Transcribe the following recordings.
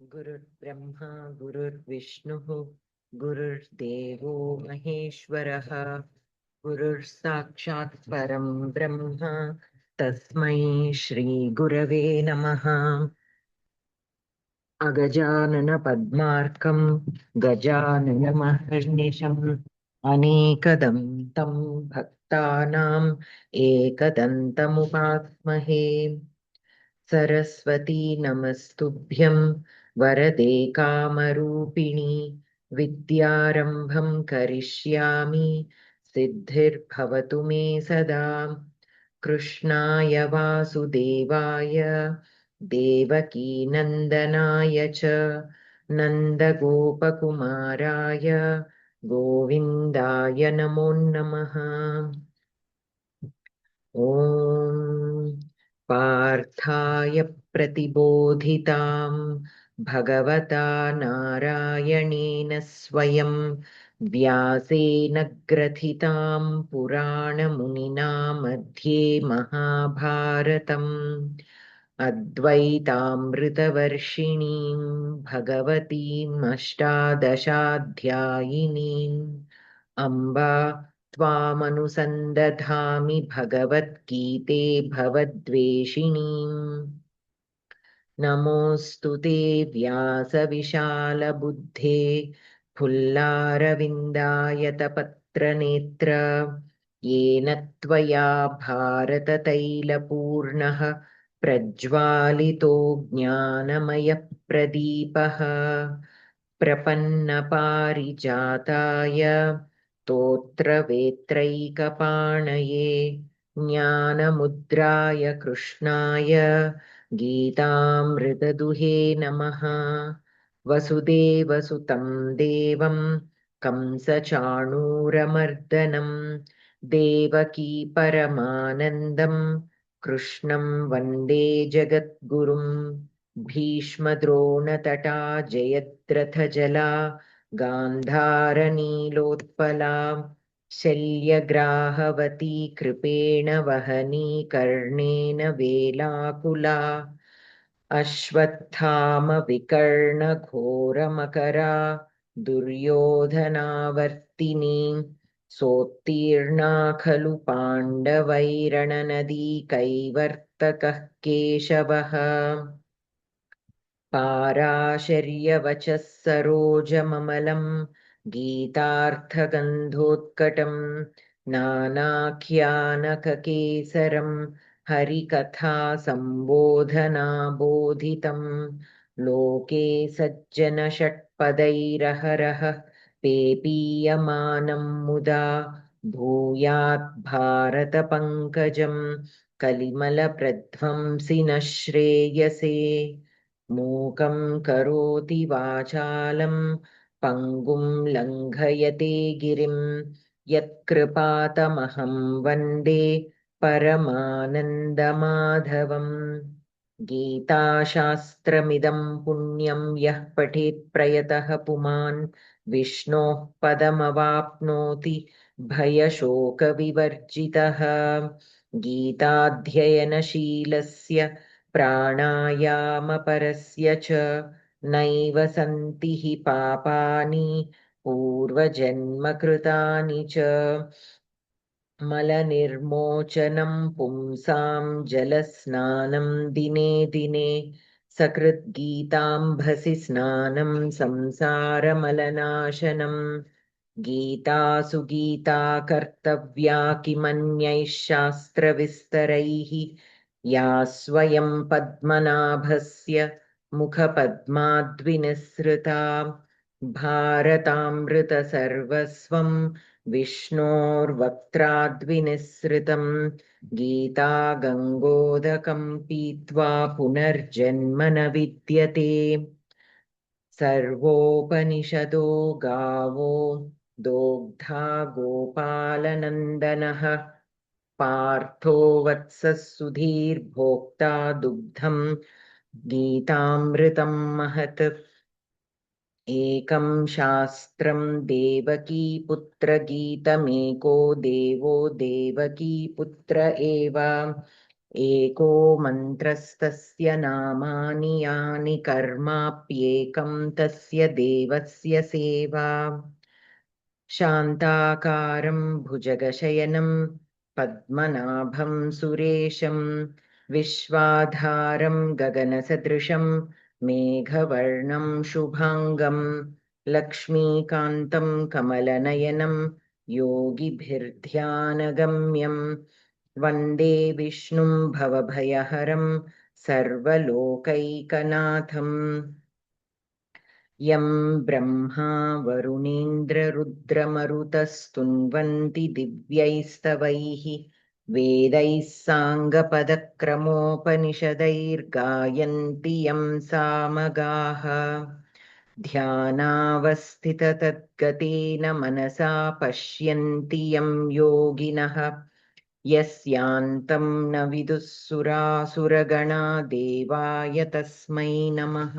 गुरुर्ब्रह्मा गुरुर्विष्णुः गुरुर्देवो महेश्वरः गुरुर्साक्षात् परं ब्रह्म तस्मै श्रीगुरवे नमः। अगजाननपद्मार्कं गजाननमहर्निशम् अनेकदं तं भक्तानाम् एकदन्तमुपास्महे। सरस्वती नमस्तुभ्यं वरदे कामरूपिणि विद्यारम्भं करिष्यामि सिद्धिर्भवतु मे सदा। कृष्णाय वासुदेवाय देवकीनन्दनाय च नन्दगोपकुमाराय गोविन्दाय नमो नमः। ॐ पार्थाय प्रतिबोधितां भगवता नारायणेन स्वयं व्यासेन ग्रथितां पुराणमुनिना मध्ये महाभारतम् अद्वैतामृतवर्षिणीं भगवतीम् अष्टादशाध्यायिनीम् अम्बा त्वामनुसन्दधामि भगवद्गीते भवद्वेषिणीम्। नमोऽस्तु ते व्यासविशालबुद्धे फुल्लारविन्दायतपत्रनेत्र येन त्वया भारततैलपूर्णः प्रज्वालितो ज्ञानमयप्रदीपः प्रपन्नपारिजाताय स्तोत्रवेत्रैकपाणये ज्ञानमुद्राय कृष्णाय गीतामृतदुहे नमः। वसुदेवसुतं देवं कंसचाणूरमर्दनं देवकी परमानन्दं कृष्णं वन्दे जगद्गुरुं। भीष्मद्रोणतटा जयद्रथजला गान्धारनीलोत्पला शल्यग्राहवती कृपेण वहनी कर्णेन वेलाकुला अश्वत्थामविकर्णघोरमकरा दुर्योधनावर्तिनी सोत्तीर्णा खलु पाण्डवैरणनदीकैवर्तकः केशवः पाराशर्यवचः सरोजममलं गीतार्थगन्धोत्कटं नानाख्यानककेसरं हरिकथा सम्बोधनाबोधितं लोके सज्जनषट्पदैरहरः पेपीयमानं मुदा भूयात् भारतपङ्कजं कलिमलप्रध्वंसिनः श्रेयसे। मूकं करोति वाचालं पङ्गुं लङ्घयते गिरिं यत्कृपातमहं वन्दे परमानन्दमाधवम्। गीताशास्त्रमिदं पुण्यं यः पठेत् प्रयतः पुमान् विष्णोः पदमवाप्नोति भयशोकविवर्जितः। गीताध्ययनशीलस्य प्राणायामपरस्य च नैव सन्ति हि पापानि पूर्वजन्मकृतानि च। मलनिर्मोचनं पुंसां जलस्नानं दिने दिने सकृद्गीताम्भसि स्नानं संसारमलनाशनम्। गीतासु गीता कर्तव्या किमन्यैः शास्त्रविस्तरैः या स्वयं पद्मनाभस्य मुखपद्माद्विनिसृता भारतामृतसर्वस्वं विष्णोर्वक्त्राद्विनिसृतं गीता गङ्गोदकं पीत्वा पुनर्जन्म न विद्यते। सर्वोपनिषदो गावो दोग्धा गोपालनन्दनः पार्थो वत्सः सुधीर्भोक्ता दुग्धं गीतामृतं महत्। एकं शास्त्रं देवकीपुत्रगीतमेको देवो देवकीपुत्र एव एको मन्त्रस्तस्य नामानि यानि कर्माप्येकं तस्य देवस्य सेवा शान्ताकारं भुजगशयनं पद्मनाभं सुरेशं विश्वाधारं गगनसदृशं मेघवर्णं शुभाङ्गं लक्ष्मीकान्तं कमलनयनं योगिभिर्ध्यानगम्यं वन्दे विष्णुं भवभयहरं सर्वलोकैकनाथम् यं ब्रह्मा वरुणेन्द्ररुद्रमरुतस्तुन्वन्ति दिव्यैस्तवैः वेदैः साङ्गपदक्रमोपनिषदैर्गायन्ति यं सामगाः ध्यानावस्थिततद्गतेन मनसा पश्यन्ति यं योगिनः यस्यान्तं न विदुः सुरासुरगणा देवाय तस्मै नमः।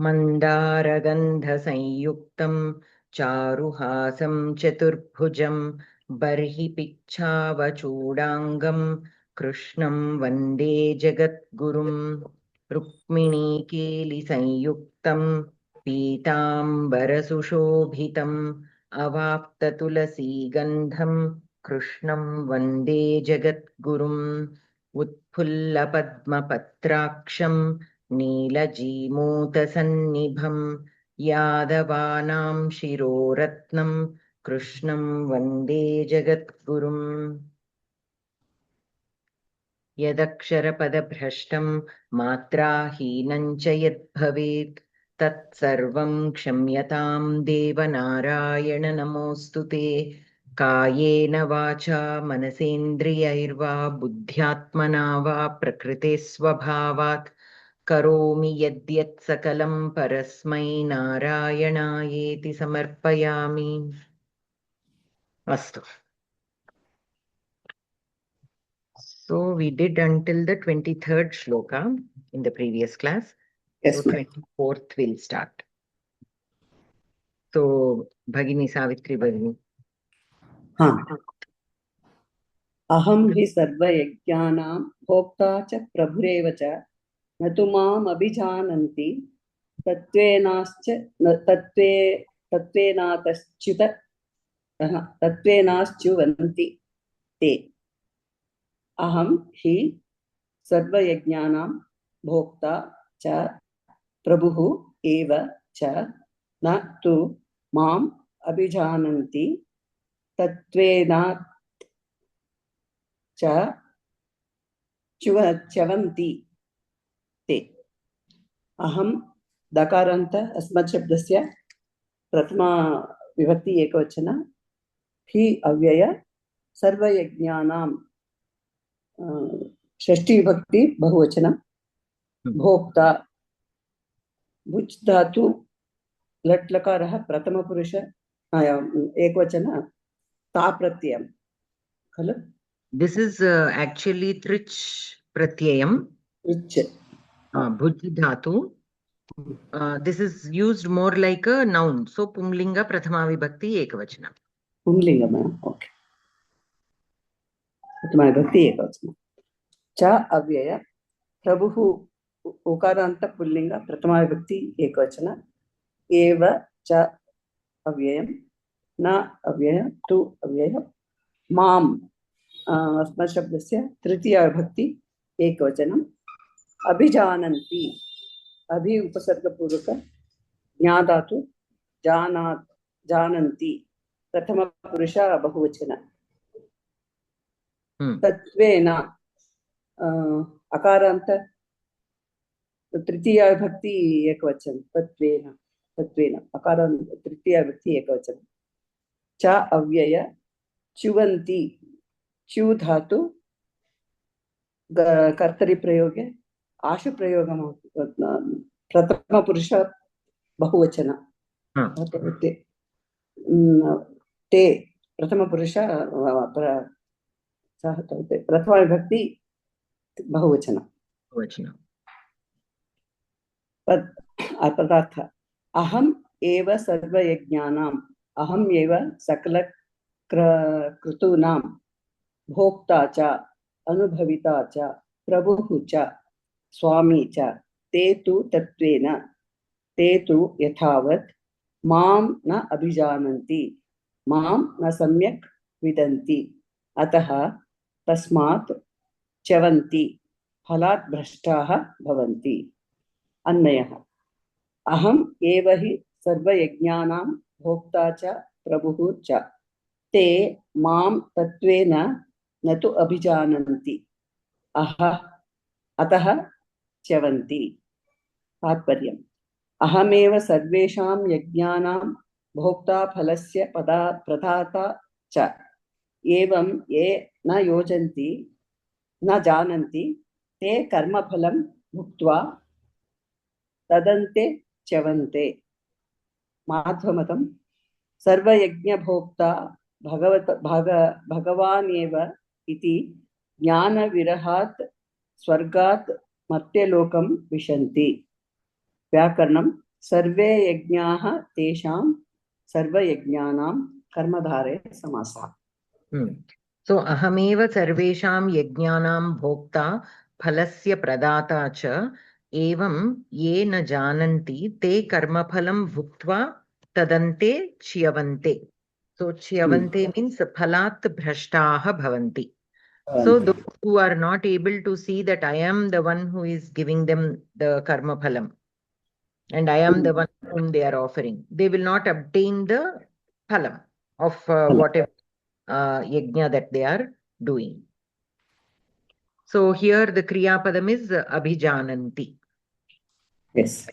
मन्दारगन्धसंयुक्तं चारुहासं चतुर्भुजं बर्हि पिच्छावचूडाङ्गं कृष्णं वन्दे जगद्गुरुं रुक्मिणीकेलिसंयुक्तं पीताम्बरसुशोभितम् अवाप्ततुलसीगन्धं कृष्णं वन्दे जगद्गुरुम् उत्फुल्लपद्मपत्राक्षं नीलजीमूतसन्निभं यादवानां शिरोरत्नं कृष्णं वन्दे जगद्गुरुम् यदक्षरपदभ्रष्टं मात्राहीनं च यद्भवेत् तत्सर्वं क्षम्यतां देवनारायण नमोऽस्तु ते कायेन वाचा मनसेन्द्रियैर्वा बुद्ध्यात्मना वा प्रकृते स्वभावात् करोमि यद्यत् सकलं परस्मै नारायणायेति समर्पयामि। अस्तु. So we did until the 23rd shloka in the previous class. Yes, So 24th will start. So Bhagini Savitri Bhagini. अहं हि सर्वयज्ञानां भोक्ता च प्रभुरेव च न तु माम् अभिजानन्ति तत्त्वेनाश्च्युवन्ति ते। अहं हि सर्वयज्ञानां भोक्ता च प्रभुः एव च न तु माम् अभिजानन्ति तत्त्वेन च्युवन्ति ते। अहं दकारान्त अस्मत् शब्दस्य प्रथमा विभक्ति एकवचन हि अव्यय सर्वयज्ञानां षष्ठी विभक्ति बहुवचनं भोक्ता भुज् धातु लट् लकारः प्रथमपुरुष एकवचन ता प्रत्ययं खलु. This is actually trich pratyayam. Trich. Bhuj dhatu. This is used more like a noun. So pumlinga prathama vibhakti ekavachana. Pumlinga ma'am. Okay. prathama vibhakti ekavachana. Cha avyaya prabhuhu ukaranta pullinga prathama vibhakti ekavachana. Eva cha avyayam na avyaya tu avyaya माम अस्मत् शब्दस्य तृतीया विभक्ति एकवचनम् अभिजानन्ति अभि उपसर्गपूर्वक ज्ञाधातु जानन्ति प्रथमपुरुष बहुवचन तत्त्वेन अकारान्त तृतीया विभक्ति एकवचन तत्त्वेन अकारान्त तृतीया विभक्ति एकवचन च अव्यय च्युवन्ति च्यु धातु कर्तरि प्रयोगे आशु प्रयोगं प्रथम पुरुष बहुवचन ते प्रथम पुरुष प्रथम विभक्ति बहुवचन पदार्थ अहम् एव सर्वयज्ञानाम् अहम् एव सकल क्रतूनां भोक्ता च अनुभविता च प्रभुः च स्वामी च ते तु तत्त्वेन ते तु यथावत् मां न अभिजानन्ति मां न सम्यक् विदन्ति अतः तस्मात् च्यवन्ति फलात् भ्रष्टाः भवन्ति। अन्वयः अहम् एव हि सर्वयज्ञानां भोक्ता च प्रभुः च ते मां तत्त्वेन न तु अभिजानन्ति अतः च्यवन्ति। तात्पर्यम् अहमेव सर्वेषां यज्ञानां भोक्ता फलस्य प्रदाता च एवं ये न योजन्ति न जानन्ति ते कर्मफलं भुक्त्वा तदन्ते च्यवन्ते। माध्वमतं सर्वयज्ञभोक्ता भगवान् एव इति ज्ञानविरहात् स्वर्गात् मर्त्यलोकं विशन्ति। व्याकरणं सर्वे यज्ञाः तेषां सर्वयज्ञानां कर्मधारे समासः। So ahameva sarvesham yajnanam bhokta phalasya pradata cha evam ye na jananti te karma phalam bhuktva tadante chyavante. So chyavante means phalat bhrashtaha bhavanti. So those who are not able to see that I am the one who is giving them the karma phalam and I am the one whom they are offering, they will not obtain the phalam of whatever yajna that they are doing. So here the kriya padam is abhijananti. Yes.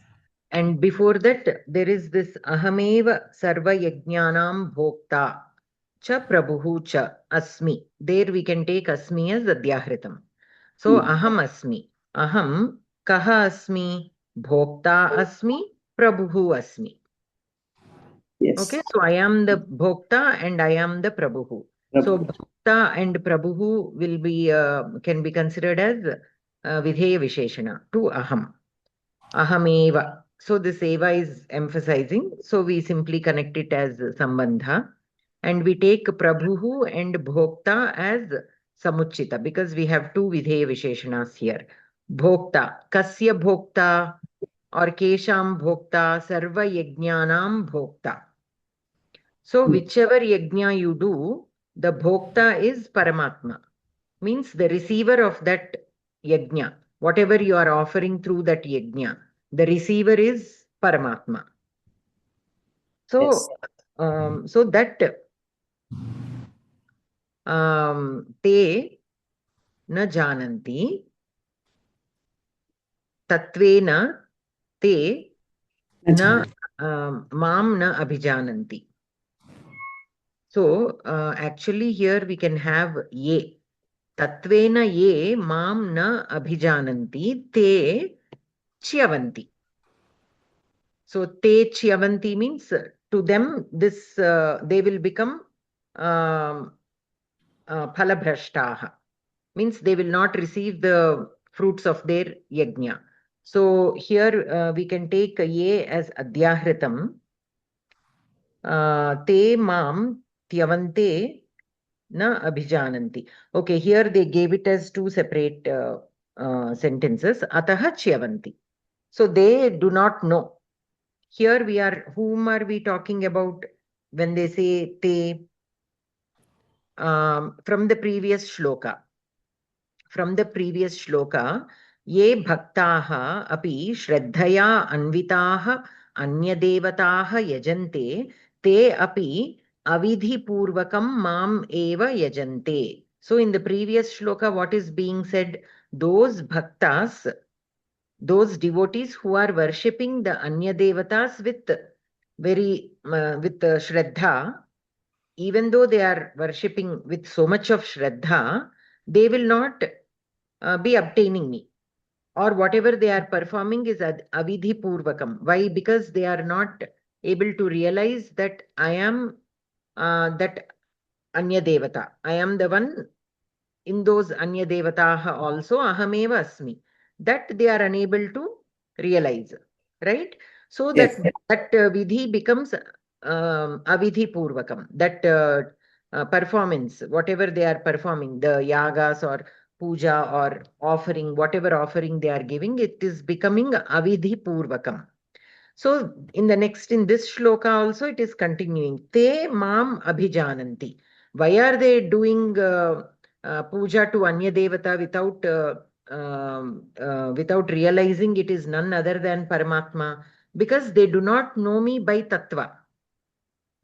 And before that there is this ahameva sarva yajnanam bhokta cha prabhuhu cha asmi. There we can take asmi as adhyahritam. So aham asmi. Aham kaha asmi? Bhokta asmi, prabhuhu asmi. Yes. Okay, so I am the bhokta and I am the prabhuhu. So bhokta and prabhuhu will be can be considered as vidheya visheshana to aham. Ahameva. So this eva is emphasizing. So we simply connect it as sambandha. And we take prabhuhu and bhokta as samuchita because we have two vidheya visheshanas here. Bhokta. Kasya bhokta or kesham bhokta sarva yajnanam bhokta. So whichever yajna you do, the bhokta is Paramatma. Means the receiver of that yajna. Whatever you are offering through that yajna, the receiver is Paramatma. So, yes. So that te na jananti tatvena te na mam na abhijananti. So actually here we can have ye. Tatvena ye mam na abhijananti te chyavanti. So te chyavanti means to them this they will become phalabhrashtaha. Means they will not receive the fruits of their yajna. So here we can take ye as adhyahritam. Te mam tyavante na abhijananti. Okay, here they gave it as two separate sentences. Ataha chyavanti. So they do not know. Here we are, whom are we talking about when they say te? From the previous shloka. From the previous shloka, ye bhaktaha api shraddhaya anvitaha anyadevataha yajante te api avidhi purvakam mam eva yajante. So in the previous shloka, what is being said? Those bhaktas, those devotees who are worshipping the Anyadevatas with very with Shraddha, even though they are worshipping with so much of Shraddha, they will not be obtaining me. Or whatever they are performing is avidhi purvakam. Why? Because they are not able to realize that I am that Anyadevata. I am the one in those Anyadevataha also, ahameva asmi. That they are unable to realize. Right? So that, Yes. that vidhi becomes avidhi purvakam. That performance, whatever they are performing, the yagas or puja or offering, whatever offering they are giving, it is becoming avidhi purvakam. So in this shloka also it is continuing. Te mam abhijananti. Why are they doing puja to Anya Devata without realizing it is none other than Paramatma? Because they do not know me by tattva.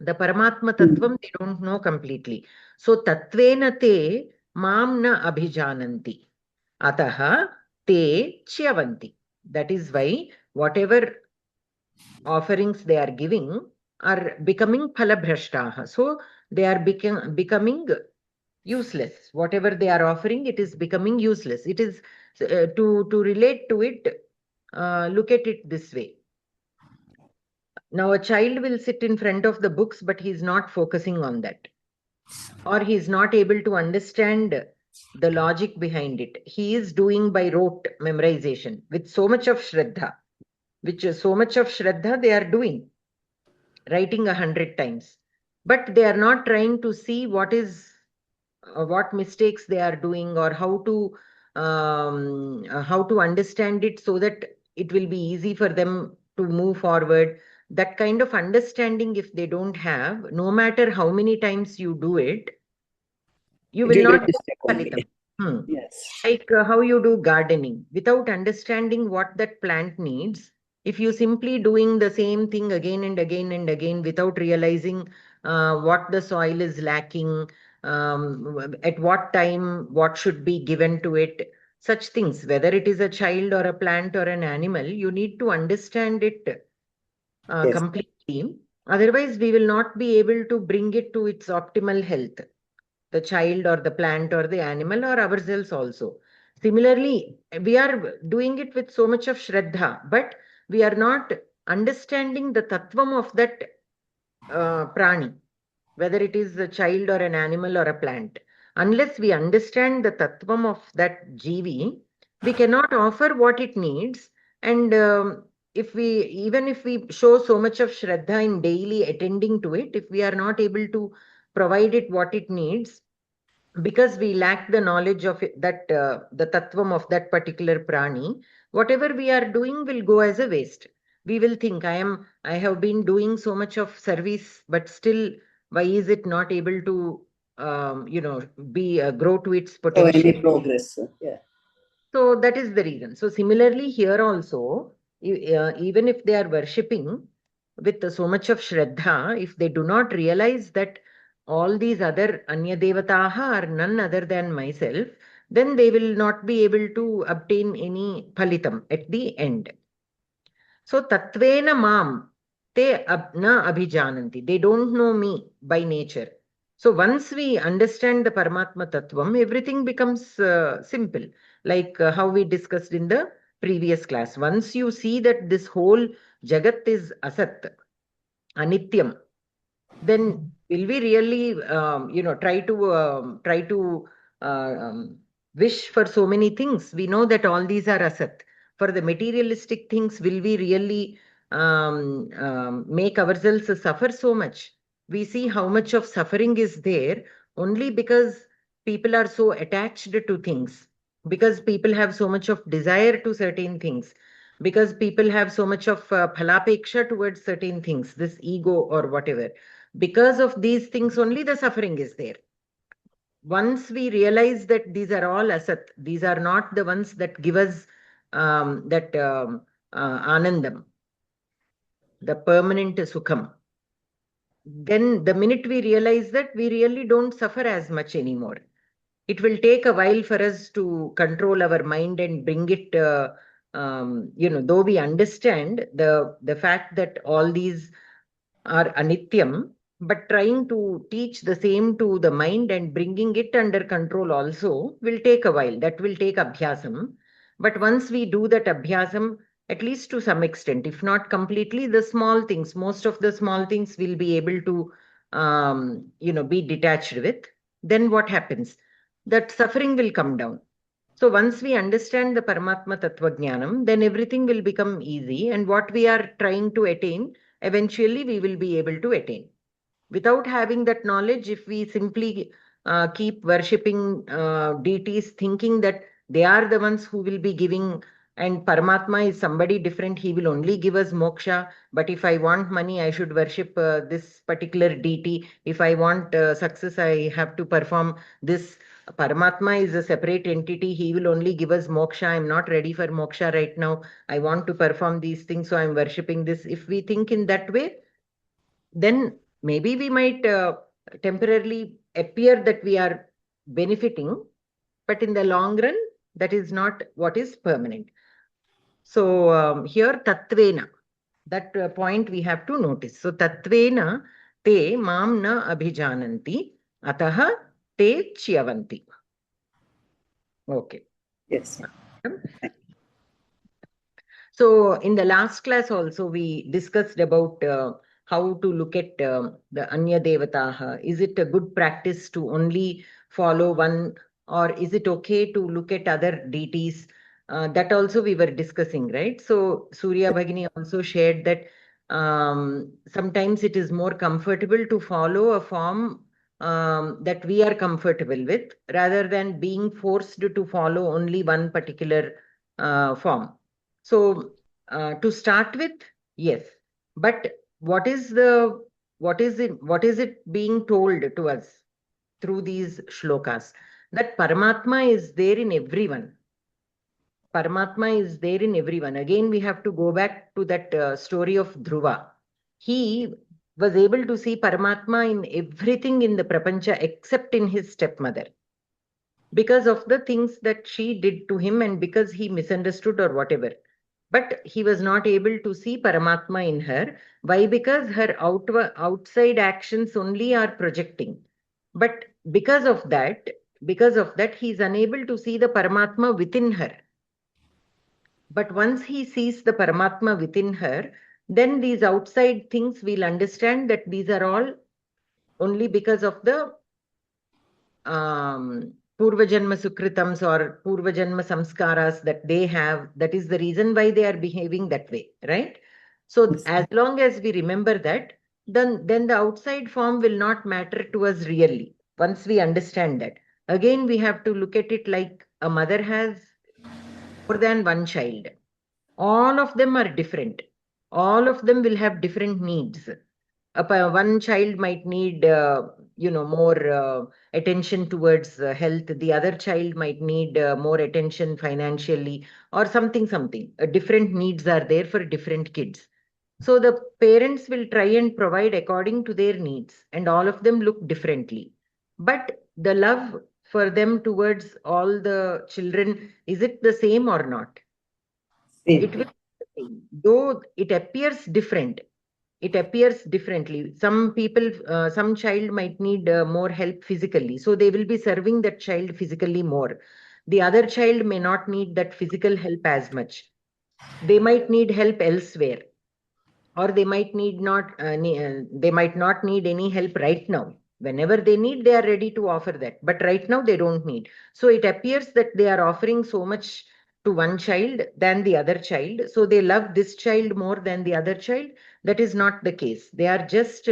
The Paramatma Tattvam they don't know completely. So Tattvena te mam na abhijananti. Ataha te chyavanti. That is why whatever offerings they are giving are becoming phalabhrashtaha. So they are becoming useless. Whatever they are offering, it is becoming useless. It is to relate to it, look at it this way. Now a child will sit in front of the books, but he is not focusing on that. Or he is not able to understand the logic behind it. He is doing by rote memorization with so much of Shraddha, they are doing, writing 100 times. But they are not trying to see what mistakes they are doing, or how to understand it so that it will be easy for them to move forward. That kind of understanding, if they don't have, no matter how many times you do it, you will not get phalitam. Yes. Like how you do gardening, without understanding what that plant needs, if you simply doing the same thing again and again and again without realizing what the soil is lacking, at what time, what should be given to it, such things, whether it is a child or a plant or an animal, you need to understand it Yes. completely. Otherwise, we will not be able to bring it to its optimal health, the child or the plant or the animal or ourselves also. Similarly, we are doing it with so much of Shraddha, but we are not understanding the tattvam of that prani, whether it is a child or an animal or a plant. Unless we understand the tattvam of that jivi, we cannot offer what it needs. And even if we show so much of Shraddha in daily attending to it, if we are not able to provide it what it needs, because we lack the knowledge of that the tattvam of that particular prani, whatever we are doing will go as a waste. We will think, I have been doing so much of service, but still, why is it not able to be grow to its potential? Any progress. Yeah. So that is the reason. So similarly here also, even if they are worshipping with so much of Shraddha, if they do not realize that all these other Anya Devataha are none other than myself, then they will not be able to obtain any phalitam at the end. So Tattvena Mam te na abhijananti. They don't know me by nature. So once we understand the Paramatma Tattvam, everything becomes simple. Like how we discussed in the previous class. Once you see that this whole Jagat is Asat, Anityam, then will we really, try to wish for so many things? We know that all these are Asat. For the materialistic things, will we really make ourselves suffer so much? We see how much of suffering is there only because people are so attached to things, because people have so much of desire to certain things, because people have so much of phalapeksha towards certain things, this ego or whatever. Because of these things only the suffering is there. Once we realize that these are all asat, these are not the ones that give us that anandam, the permanent sukham, then the minute we realize that, we really don't suffer as much anymore. It will take a while for us to control our mind and bring it, though we understand the fact that all these are anityam, but trying to teach the same to the mind and bringing it under control also will take a while. That will take abhyasam. But once we do that abhyasam, at least to some extent, if not completely, the small things, most of the small things will be able to, be detached with. Then what happens? That suffering will come down. So once we understand the Paramatma Tattva Jnanam, then everything will become easy. And what we are trying to attain, eventually we will be able to attain. Without having that knowledge, if we simply keep worshipping deities, thinking that they are the ones who will be giving, and Paramatma is somebody different, he will only give us moksha. But if I want money, I should worship this particular deity. If I want success, I have to perform this. Paramatma is a separate entity. He will only give us moksha. I'm not ready for moksha right now. I want to perform these things, so I'm worshipping this. If we think in that way, then maybe we might temporarily appear that we are benefiting, but in the long run, that is not what is permanent. So here tattvena, that point we have to notice. So tattvena te mam na abhijananti ataha te chyavanti. Okay. Yes. So in the last class also we discussed about how to look at the Anya Devataha. Is it a good practice to only follow one, or is it okay to look at other deities? That also we were discussing, right? So Surya Bhagini also shared that sometimes it is more comfortable to follow a form that we are comfortable with, rather than being forced to follow only one particular form. So to start with, yes. But what is it being told to us through these shlokas? That Paramatma is there in everyone. Paramatma is there in everyone. Again, we have to go back to that story of Dhruva. He was able to see Paramatma in everything in the Prapancha except in his stepmother, because of the things that she did to him and because he misunderstood or whatever. But he was not able to see Paramatma in her. Why? Because her outside actions only are projecting. But because of that, he is unable to see the Paramatma within her. But once he sees the Paramatma within her, then these outside things will understand that these are all only because of the Purvajanma Sukritams or Purvajanma Samskaras that they have. That is the reason why they are behaving that way, right? So Yes. as long as we remember that, then the outside form will not matter to us really. Once we understand that, again we have to look at it like a mother has more than one child. All of them are different. All of them will have different needs. One child might need more attention towards health. The other child might need more attention financially, or something. Different needs are there for different kids. So the parents will try and provide according to their needs, and all of them look differently. But the love for them towards all the children, is it the same or not? Same. It will be the same, though it appears different. It appears differently. Some people, some child might need more help physically, so they will be serving that child physically more. The other child may not need that physical help as much. They might need help elsewhere, or they might they might not need any help right now. Whenever they need, they are ready to offer that, but right now they don't need. So it appears that they are offering so much to one child than the other child, so they love this child more than the other child. That is not the case. They are just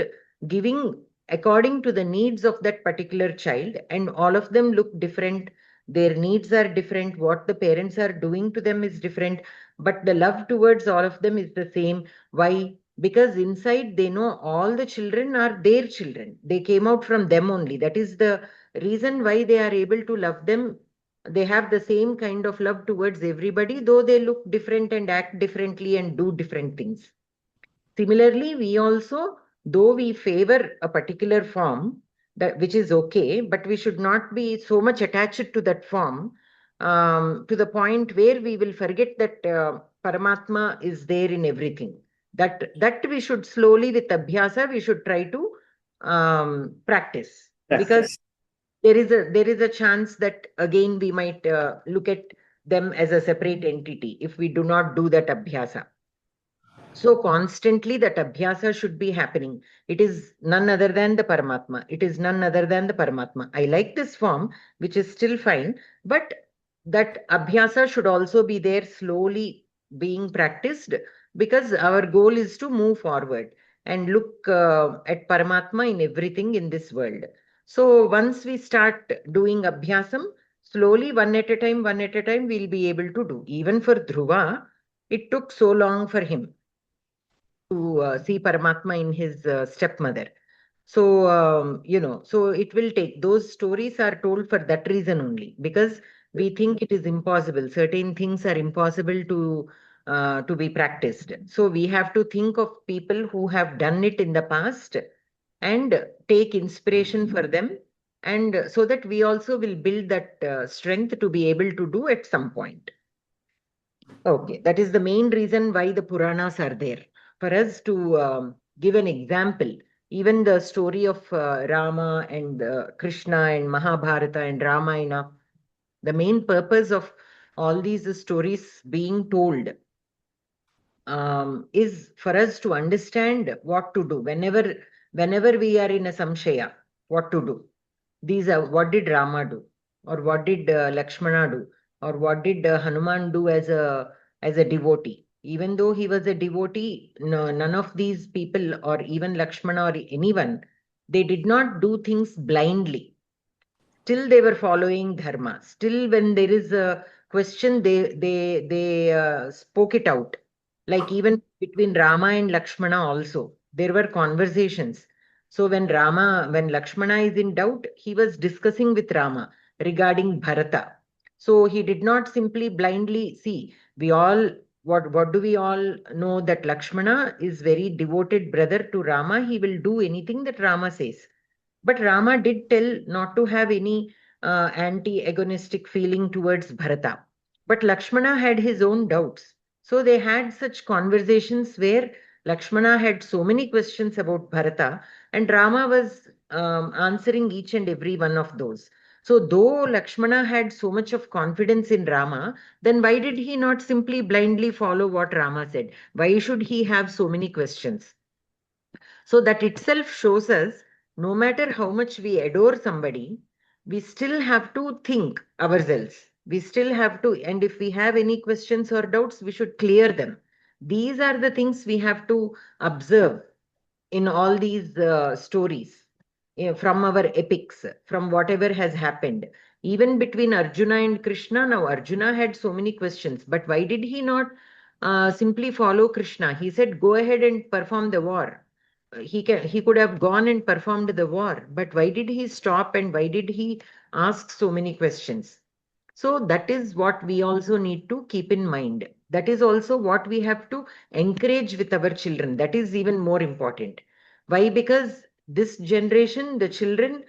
giving according to the needs of that particular child, and all of them look different. Their needs are different. What the parents are doing to them is different, but the love towards all of them is the same. Why? Because inside they know all the children are their children. They came out from them only. That is the reason why they are able to love them. They have the same kind of love towards everybody, though they look different and act differently and do different things. Similarly, we also, though we favor a particular form, that which is okay, but we should not be so much attached to that form to the point where we will forget that Paramatma is there in everything. That we should slowly, with abhyasa, we should try to practice, because Practice. there is a chance that again we might look at them as a separate entity if we do not do that abhyasa. So constantly that abhyasa should be happening. It is none other than the Paramatma. It is none other than the Paramatma. I like this form, which is still fine, but that abhyasa should also be there, slowly being practiced, because our goal is to move forward. and look at Paramatma in everything in this world. So once we start doing Abhyasam, slowly one at a time, we'll be able to do. Even for Dhruva, it took so long for him to see Paramatma in his stepmother. So, so it will take, those stories are told for that reason only, because we think it is impossible. Certain things are impossible to be practiced. So we have to think of people who have done it in the past and take inspiration for them. And so that we also will build that strength to be able to do at some point. Okay, that is the main reason why the Puranas are there, for us to give an example. Even the story of Rama and Krishna and Mahabharata and Ramayana, the main purpose of all these stories being told is for us to understand what to do whenever we are in a samshaya, what to do. These are, what did Rama do, or what did Lakshmana do, or what did Hanuman do as a devotee. Even though he was a devotee, no, none of these people, or even Lakshmana or anyone, they did not do things blindly. Still they were following dharma. Still, when there is a question, they spoke it out. Like even between Rama and Lakshmana also, there were conversations. So when Lakshmana is in doubt, he was discussing with Rama regarding Bharata. So he did not simply blindly see. We all, what do we all know, that Lakshmana is very devoted brother to Rama. He will do anything that Rama says. But Rama did tell not to have any anti-agonistic feeling towards Bharata. But Lakshmana had his own doubts. So they had such conversations where Lakshmana had so many questions about Bharata, and Rama was answering each and every one of those. So though Lakshmana had so much of confidence in Rama, then why did he not simply blindly follow what Rama said? Why should he have so many questions? So that itself shows us, no matter how much we adore somebody, we still have to think ourselves. We still have to, and if we have any questions or doubts, we should clear them. These are the things we have to observe in all these stories, from our epics, from whatever has happened. Even between Arjuna and Krishna, now Arjuna had so many questions, but why did he not simply follow Krishna? He said, go ahead and perform the war. He could have gone and performed the war, but why did he stop, and why did he ask so many questions? So that is what we also need to keep in mind. That is also what we have to encourage with our children. That is even more important. Why? Because this generation, the children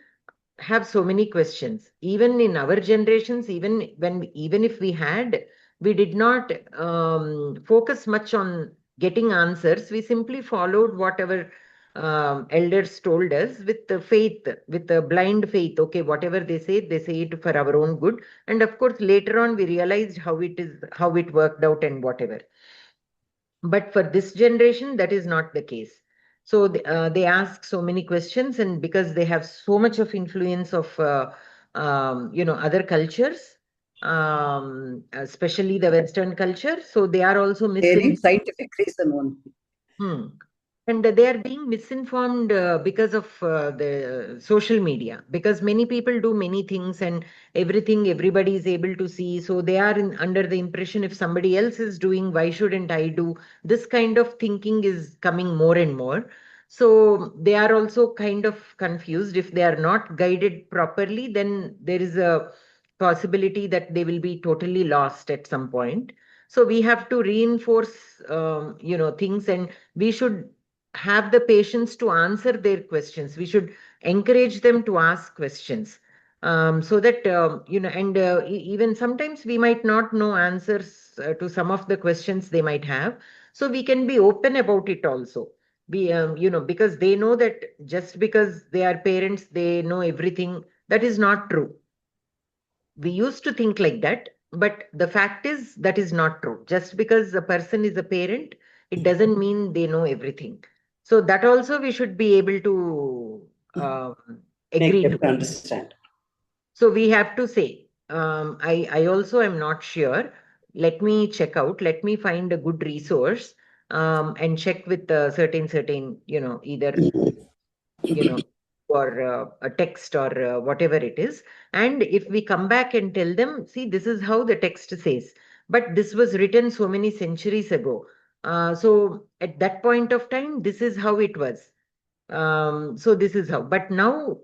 have so many questions. Even in our generations, even if we had, we did not focus much on getting answers. We simply followed what our elders told us with the faith, with the blind faith. Okay, whatever they say it for our own good. And of course, later on, we realized how it worked out and whatever. But for this generation, that is not the case. So they ask so many questions, and because they have so much of influence of other cultures, especially the Western culture, so they are also They need scientific reason only. And they are being misinformed because of the social media, because many people do many things and everything everybody is able to see. So they are under the impression, if somebody else is doing, why shouldn't I do? This kind of thinking is coming more and more. So they are also kind of confused. If they are not guided properly, then there is a possibility that they will be totally lost at some point. So we have to reinforce, things, and we should have the patience to answer their questions. We should encourage them to ask questions, so that, and even sometimes we might not know answers to some of the questions they might have. So we can be open about it also. Because they know that just because they are parents, they know everything. That is not true. We used to think like that, but the fact is that is not true. Just because a person is a parent, it doesn't mean they know everything. So that also we should be able to agree Make them to. understand. So we have to say, I also am not sure. Let me check out. Let me find a good resource. and check with certain, either, or a text or whatever it is. And if we come back and tell them, see, this is how the text says, but this was written so many centuries ago. So at that point of time, this is how it was. So this is how. But now,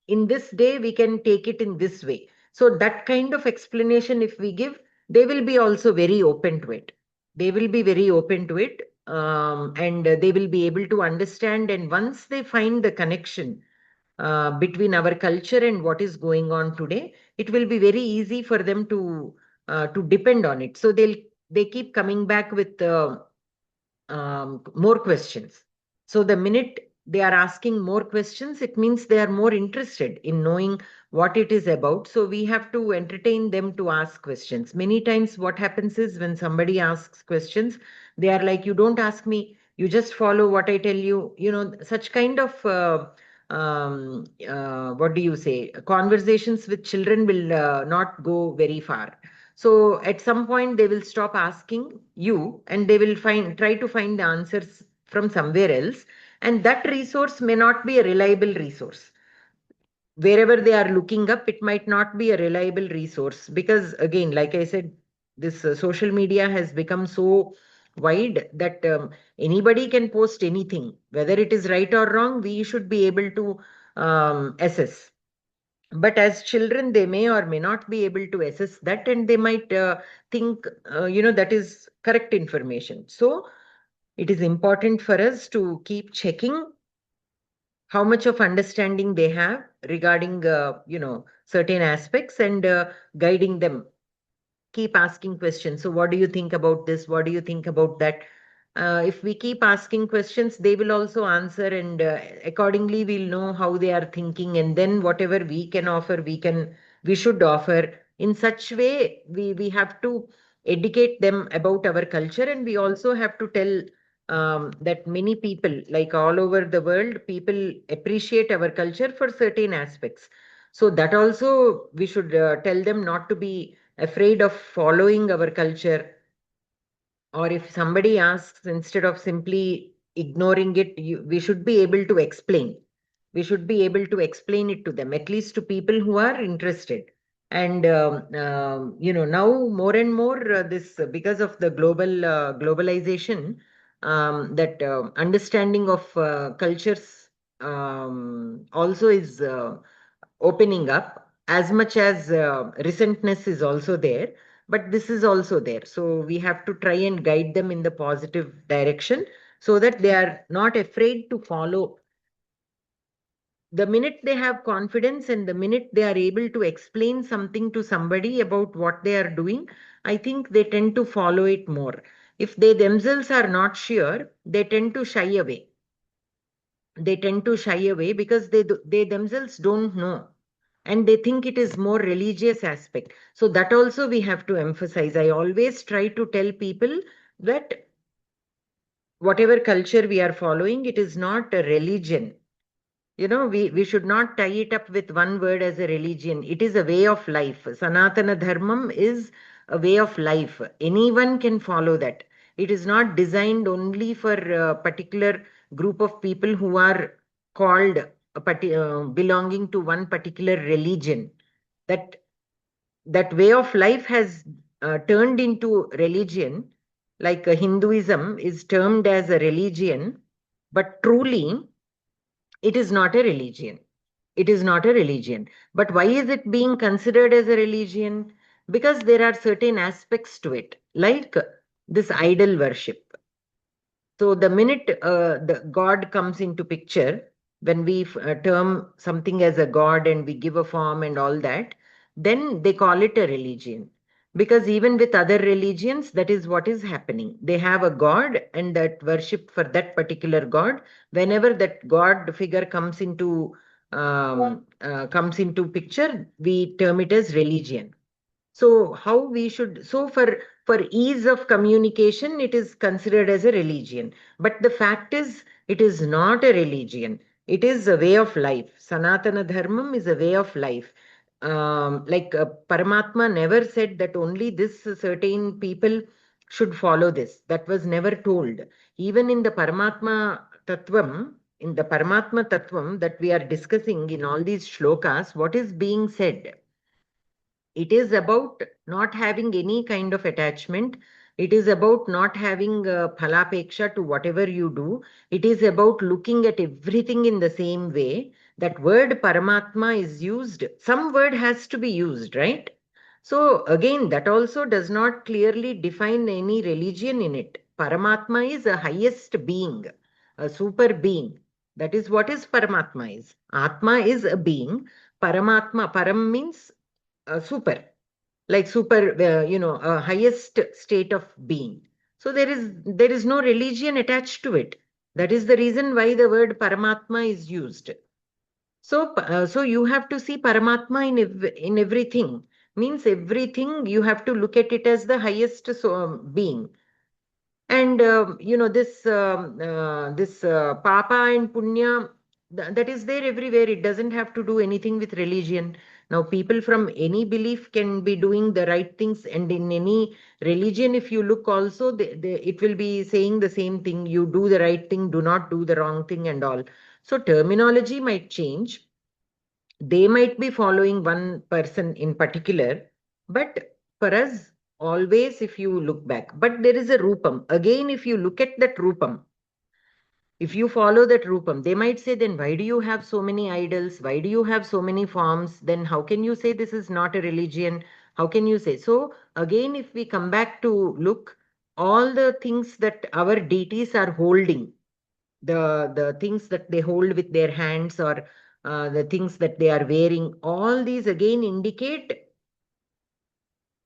in this day, we can take it in this way. So that kind of explanation, if we give, they will be also very open to it. They will be very open to it, and they will be able to understand. And once they find the connection between our culture and what is going on today, it will be very easy for them to depend on it. So they keep coming back with more questions. So the minute they are asking more questions, it means they are more interested in knowing what it is about. So we have to entertain them to ask questions. Many times what happens is, when somebody asks questions, they are like, you don't ask me, you just follow what I tell you. Such kind of what do you say, conversations with children will not go very far. So at some point they will stop asking you, and they will try to find the answers from somewhere else. And that resource may not be a reliable resource. Wherever they are looking up, it might not be a reliable resource, because again, like I said, this social media has become so wide that anybody can post anything. Whether it is right or wrong, we should be able to assess. But as children, they may or may not be able to assess that, and they might think that is correct information. So it is important for us to keep checking how much of understanding they have regarding certain aspects, and guiding them. Keep asking questions. So what do you think about this? What do you think about that? If we keep asking questions, they will also answer, and accordingly we'll know how they are thinking. And then whatever we can offer, we should offer. In such way, we have to educate them about our culture. And we also have to tell that many people, like all over the world, people appreciate our culture for certain aspects. So that also we should tell them not to be afraid of following our culture. Or if somebody asks, instead of simply ignoring it, we should be able to explain. We should be able to explain it to them, at least to people who are interested. And now more and more, this because of the globalization, that understanding of cultures also is opening up. As much as resentness is also there, but this is also there. So we have to try and guide them in the positive direction, so that they are not afraid to follow. The minute they have confidence, and the minute they are able to explain something to somebody about what they are doing, I think they tend to follow it more. If they themselves are not sure, they tend to shy away. Because they themselves don't know, and they think it is more religious aspect. So that also we have to emphasize. I always try to tell people that whatever culture we are following, it is not a religion. We should not tie it up with one word as a religion. It is a way of life. Sanatana Dharmam is a way of life. Anyone can follow that. It is not designed only for a particular group of people who are called belonging to one particular religion. That way of life has turned into religion, like Hinduism is termed as a religion, but truly it is not a religion. It is not a religion. But why is it being considered as a religion? Because there are certain aspects to it, like this idol worship. So the minute the God comes into picture, when we term something as a God and we give a form and all that, then they call it a religion. Because even with other religions, that is what is happening. They have a God, and that worship for that particular God. Whenever that God figure comes into picture, we term it as religion. So how we should, so for ease of communication, it is considered as a religion. But the fact is, it is not a religion. It is a way of life. Sanatana Dharmam is a way of life. Like Paramatma never said that only this certain people should follow this. That was never told. Even in the Paramatma Tattvam that we are discussing in all these shlokas, what is being said? It is about not having any kind of attachment. It is about not having phalapeksha to whatever you do. It is about looking at everything in the same way. That word Paramatma is used. Some word has to be used, right? So again, that also does not clearly define any religion in it. Paramatma is a highest being, a super being. That is what is Paramatma is. Atma is a being. Paramatma, Param means super, like super, highest state of being. So there is no religion attached to it. That is the reason why the word Paramatma is used. So you have to see Paramatma in everything. Means everything you have to look at it as the highest being. And this papa and punya, that is there everywhere. It doesn't have to do anything with religion. Now people from any belief can be doing the right things, and in any religion, if you look also, it will be saying the same thing: you do the right thing, do not do the wrong thing, and all. So terminology might change. They might be following one person in particular, but for us, always, if you look back, but there is a rupam. Again, if you look at that rupam, if you follow that rupam, they might say, then why do you have so many idols? Why do you have so many forms? Then how can you say this is not a religion? How can you say? So again, if we come back to look, all the things that our deities are holding, the things that they hold with their hands, or the things that they are wearing, all these again indicate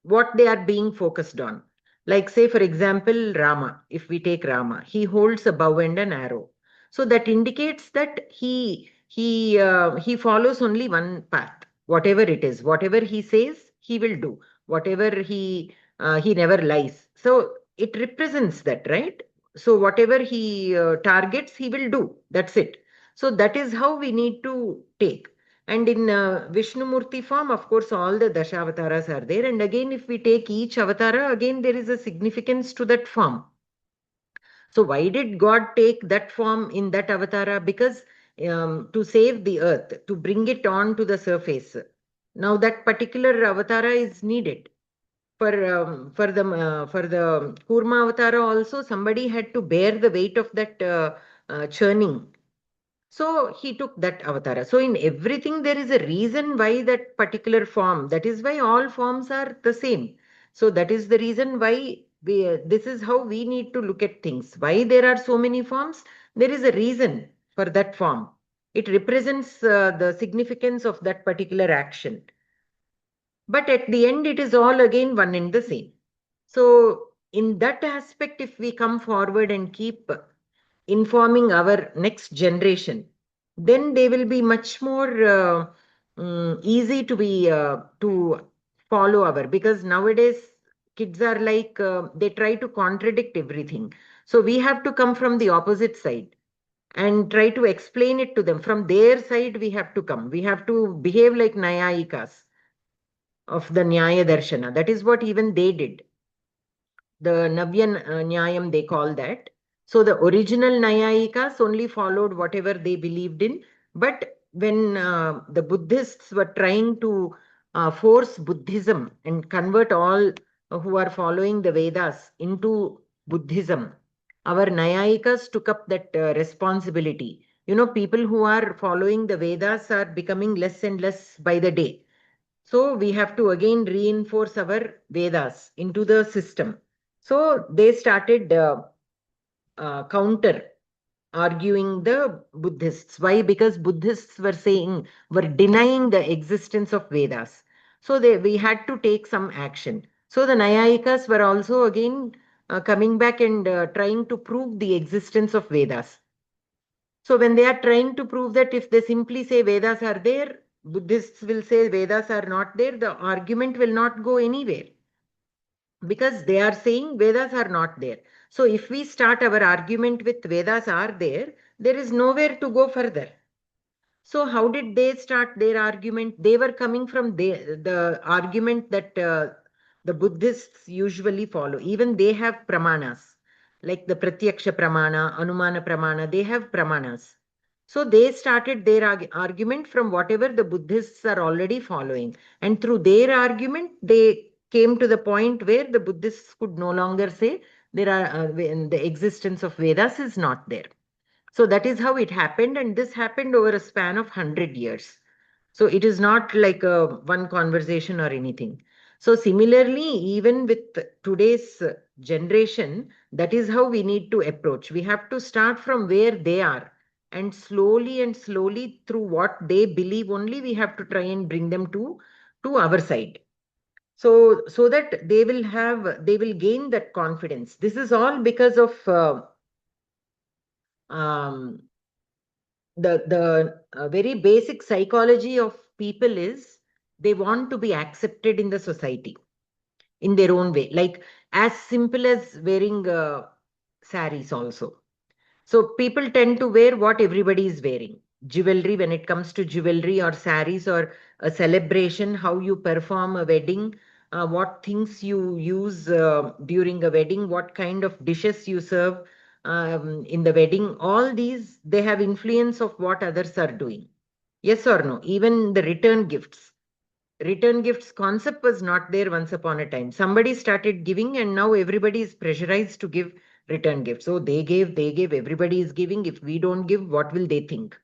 what they are being focused on. Like, say, for example, Rama. If we take Rama, he holds a bow and an arrow. So that indicates that he follows only one path. Whatever it is, whatever he says, he will do. Whatever he never lies. So it represents that, right? So whatever he targets, he will do. That's it. So that is how we need to take. And in Vishnumurti form, of course, all the Dashavataras are there. And again, if we take each avatara, again, there is a significance to that form. So why did God take that form in that avatara? Because to save the earth, to bring it on to the surface. Now that particular avatara is needed. For the Kurma avatara also, somebody had to bear the weight of that churning. So he took that avatara. So in everything, there is a reason why that particular form. That is why all forms are the same. So that is the reason why this is how we need to look at things. Why there are so many forms? There is a reason for that form. It represents the significance of that particular action. But at the end, it is all again one and the same. So in that aspect, if we come forward and keep informing our next generation, then they will be much more easy to follow our, because nowadays kids are like they try to contradict everything. So we have to come from the opposite side and try to explain it to them. From their side, we have to come. We have to behave like Nayayikas of the Nyaya Darshana. That is what even they did. The Navya Nyayam, they call that. So the original Nayayikas only followed whatever they believed in. But when the Buddhists were trying to force Buddhism and convert all who are following the Vedas into Buddhism, our Nayayikas took up that responsibility. You know, people who are following the Vedas are becoming less and less by the day. So we have to again reinforce our Vedas into the system. So they started counter arguing the Buddhists. Why? Because Buddhists were denying the existence of Vedas. So we had to take some action. So the Nayayikas were also again coming back and trying to prove the existence of Vedas. So when they are trying to prove that, if they simply say Vedas are there, Buddhists will say Vedas are not there, the argument will not go anywhere, because they are saying Vedas are not there. So if we start our argument with Vedas are there, there is nowhere to go further. So how did they start their argument? They were coming from the argument that The Buddhists usually follow. Even they have pramanas, like the Pratyaksha Pramana, Anumana Pramana, they have pramanas. So they started their argument from whatever the Buddhists are already following. And through their argument, they came to the point where the Buddhists could no longer say the existence of Vedas is not there. So that is how it happened. And this happened over a span of 100 years. So it is not like one conversation or anything. So similarly, even with today's generation, that is how we need to approach. We have to start from where they are, and slowly through what they believe only, we have to try and bring them to our side. So that they will gain that confidence. This is all because of um, the very basic psychology of people is they want to be accepted in the society in their own way, like as simple as wearing saris also. So people tend to wear what everybody is wearing. Jewelry, when it comes to jewelry or saris or a celebration, how you perform a wedding, what things you use during a wedding, what kind of dishes you serve in the wedding, all these, they have influence of what others are doing. Yes or no? Even the return gifts. Return gifts concept was not there once upon a time. Somebody started giving, and now everybody is pressurized to give return gifts. So they gave, everybody is giving. If we don't give, what will they think?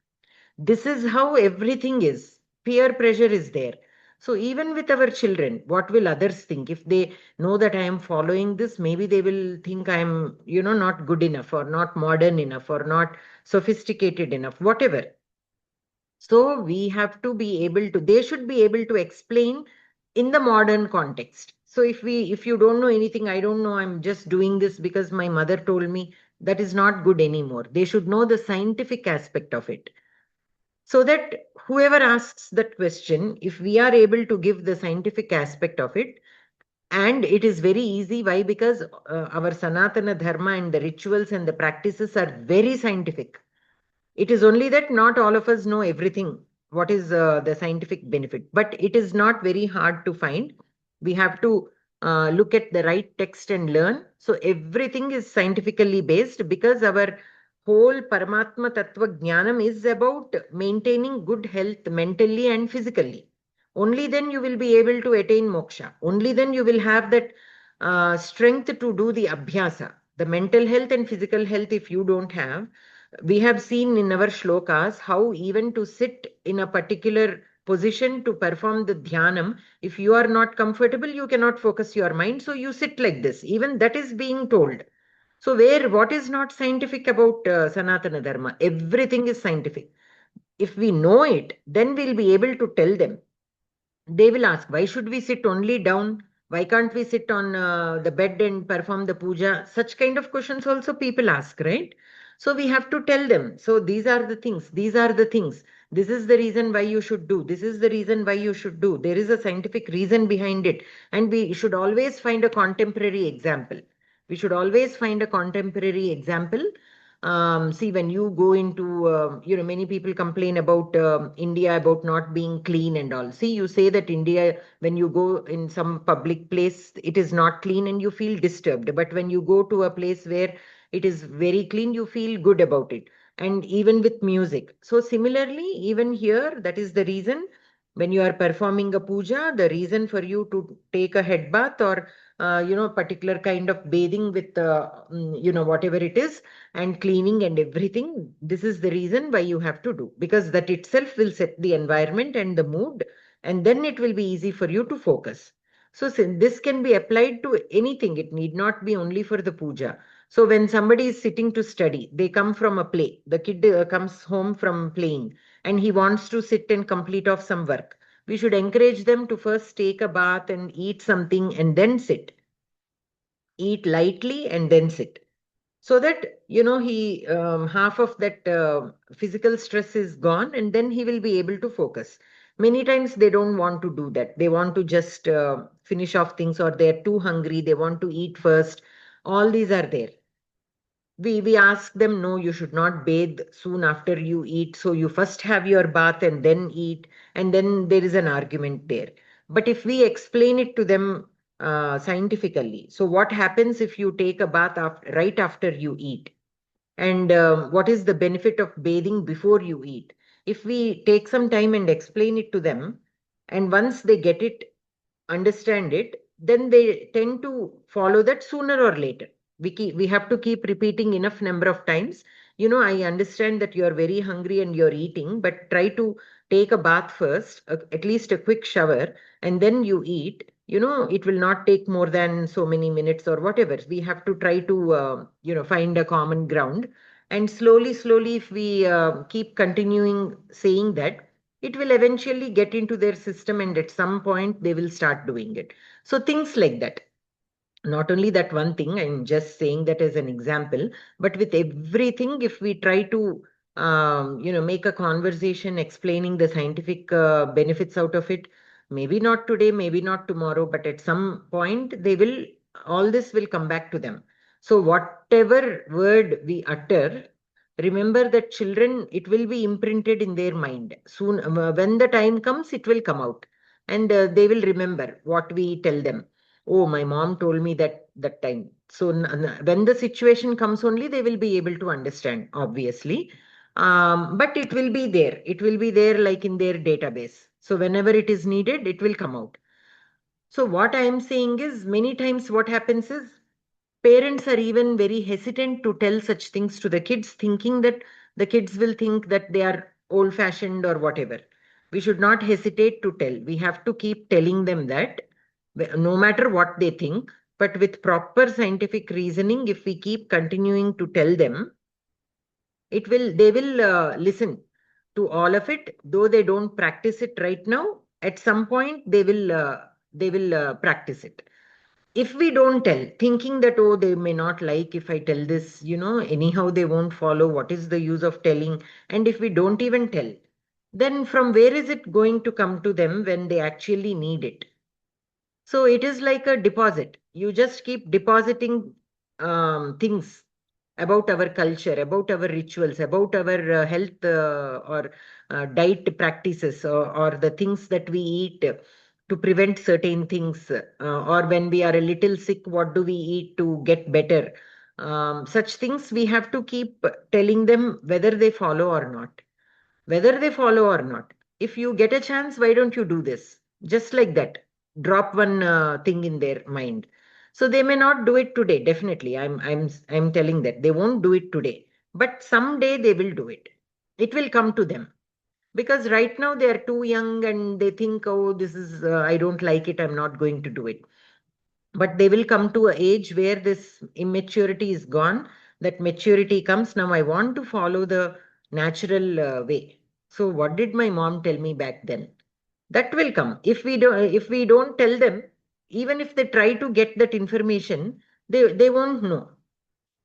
This is how everything is. Peer pressure is there. So even with our children, what will others think? If they know that I am following this, maybe they will think I am, not good enough or not modern enough or not sophisticated enough, whatever. So we have to be able to, they should be able to explain in the modern context. So if you don't know anything, I don't know, I'm just doing this because my mother told me, that is not good anymore. They should know the scientific aspect of it. So that whoever asks that question, if we are able to give the scientific aspect of it, and it is very easy. Why? Because our Sanatana Dharma and the rituals and the practices are very scientific. It is only that not all of us know everything, what is the scientific benefit, but it is not very hard to find. We have to look at the right text and learn. So everything is scientifically based, because our whole Paramatma Tattva Jnanam is about maintaining good health mentally and physically. Only then you will be able to attain moksha. Only then you will have that strength to do the abhyasa. The mental health and physical health, if you don't have, we have seen in our shlokas how even to sit in a particular position to perform the dhyanam, if you are not comfortable, you cannot focus your mind. So you sit like this. Even that is being told. So what is not scientific about Sanatana Dharma? Everything is scientific. If we know it, then we'll be able to tell them. They will ask, why should we sit only down? Why can't we sit on the bed and perform the puja? Such kind of questions also people ask, right? So we have to tell them. So these are the things. These are the things. This is the reason why you should do. This is the reason why you should do. There is a scientific reason behind it. And we should always find a contemporary example. We should always find a contemporary example. See, when you go into, many people complain about India, about not being clean and all. See, you say that India, when you go in some public place, it is not clean and you feel disturbed. But when you go to a place where it is very clean, you feel good about it. And even with music. So similarly, even here, that is the reason when you are performing a puja, the reason for you to take a head bath or particular kind of bathing with whatever it is, and cleaning and everything, this is the reason why you have to do, because that itself will set the environment and the mood, and then it will be easy for you to focus. So this can be applied to anything. It need not be only for the puja. So when somebody is sitting to study, they come from a play, the kid comes home from playing and he wants to sit and complete off some work. We should encourage them to first take a bath and eat something and then sit. Eat lightly and then sit, so that he half of that physical stress is gone, and then he will be able to focus. Many times they don't want to do that. They want to just finish off things, or they're too hungry, they want to eat first. All these are there. We ask them, no, you should not bathe soon after you eat, so you first have your bath and then eat, and then there is an argument there. But if we explain it to them scientifically. So what happens if you take a bath right after you eat? And what is the benefit of bathing before you eat? If we take some time and explain it to them, and once they get it, understand it, then they tend to follow that sooner or later. We have to keep repeating enough number of times. I understand that you're very hungry and you're eating, but try to take a bath first, at least a quick shower, and then you eat. It will not take more than so many minutes or whatever. We have to try to, find a common ground. And slowly, slowly, if we keep continuing saying that, it will eventually get into their system, and at some point they will start doing it. So things like that. Not only that one thing, I'm just saying that as an example, but with everything, if we try to make a conversation explaining the scientific benefits out of it, maybe not today, maybe not tomorrow, but at some point all this will come back to them. So whatever word we utter, remember that children, it will be imprinted in their mind soon. When the time comes, it will come out, and they will remember what we tell them. Oh, my mom told me that time. So when the situation comes only, they will be able to understand, obviously. But it will be there. It will be there like in their database. So whenever it is needed, it will come out. So what I am saying is, many times what happens is, parents are even very hesitant to tell such things to the kids, thinking that the kids will think that they are old fashioned or whatever. We should not hesitate to tell. We have to keep telling them that, no matter what they think, but with proper scientific reasoning, if we keep continuing to tell them, they will listen to all of it, though they don't practice it right now. At some point, they will practice it. If we don't tell, thinking that, oh, they may not like if I tell this, anyhow they won't follow, what is the use of telling? And if we don't even tell, then from where is it going to come to them when they actually need it? So it is like a deposit. You just keep depositing things about our culture, about our rituals, about our health or diet practices, or the things that we eat to prevent certain things. Or when we are a little sick, what do we eat to get better? Such things we have to keep telling them, whether they follow or not. Whether they follow or not. If you get a chance, why don't you do this? Just like that. Drop one thing in their mind. So they may not do it today, definitely. I'm telling that. They won't do it today. But someday they will do it. It will come to them. Because right now they are too young and they think, oh, this is, I don't like it, I'm not going to do it. But they will come to an age where this immaturity is gone, that maturity comes. Now I want to follow the natural way. So what did my mom tell me back then? That will come. If we don't tell them, even if they try to get that information, they won't know,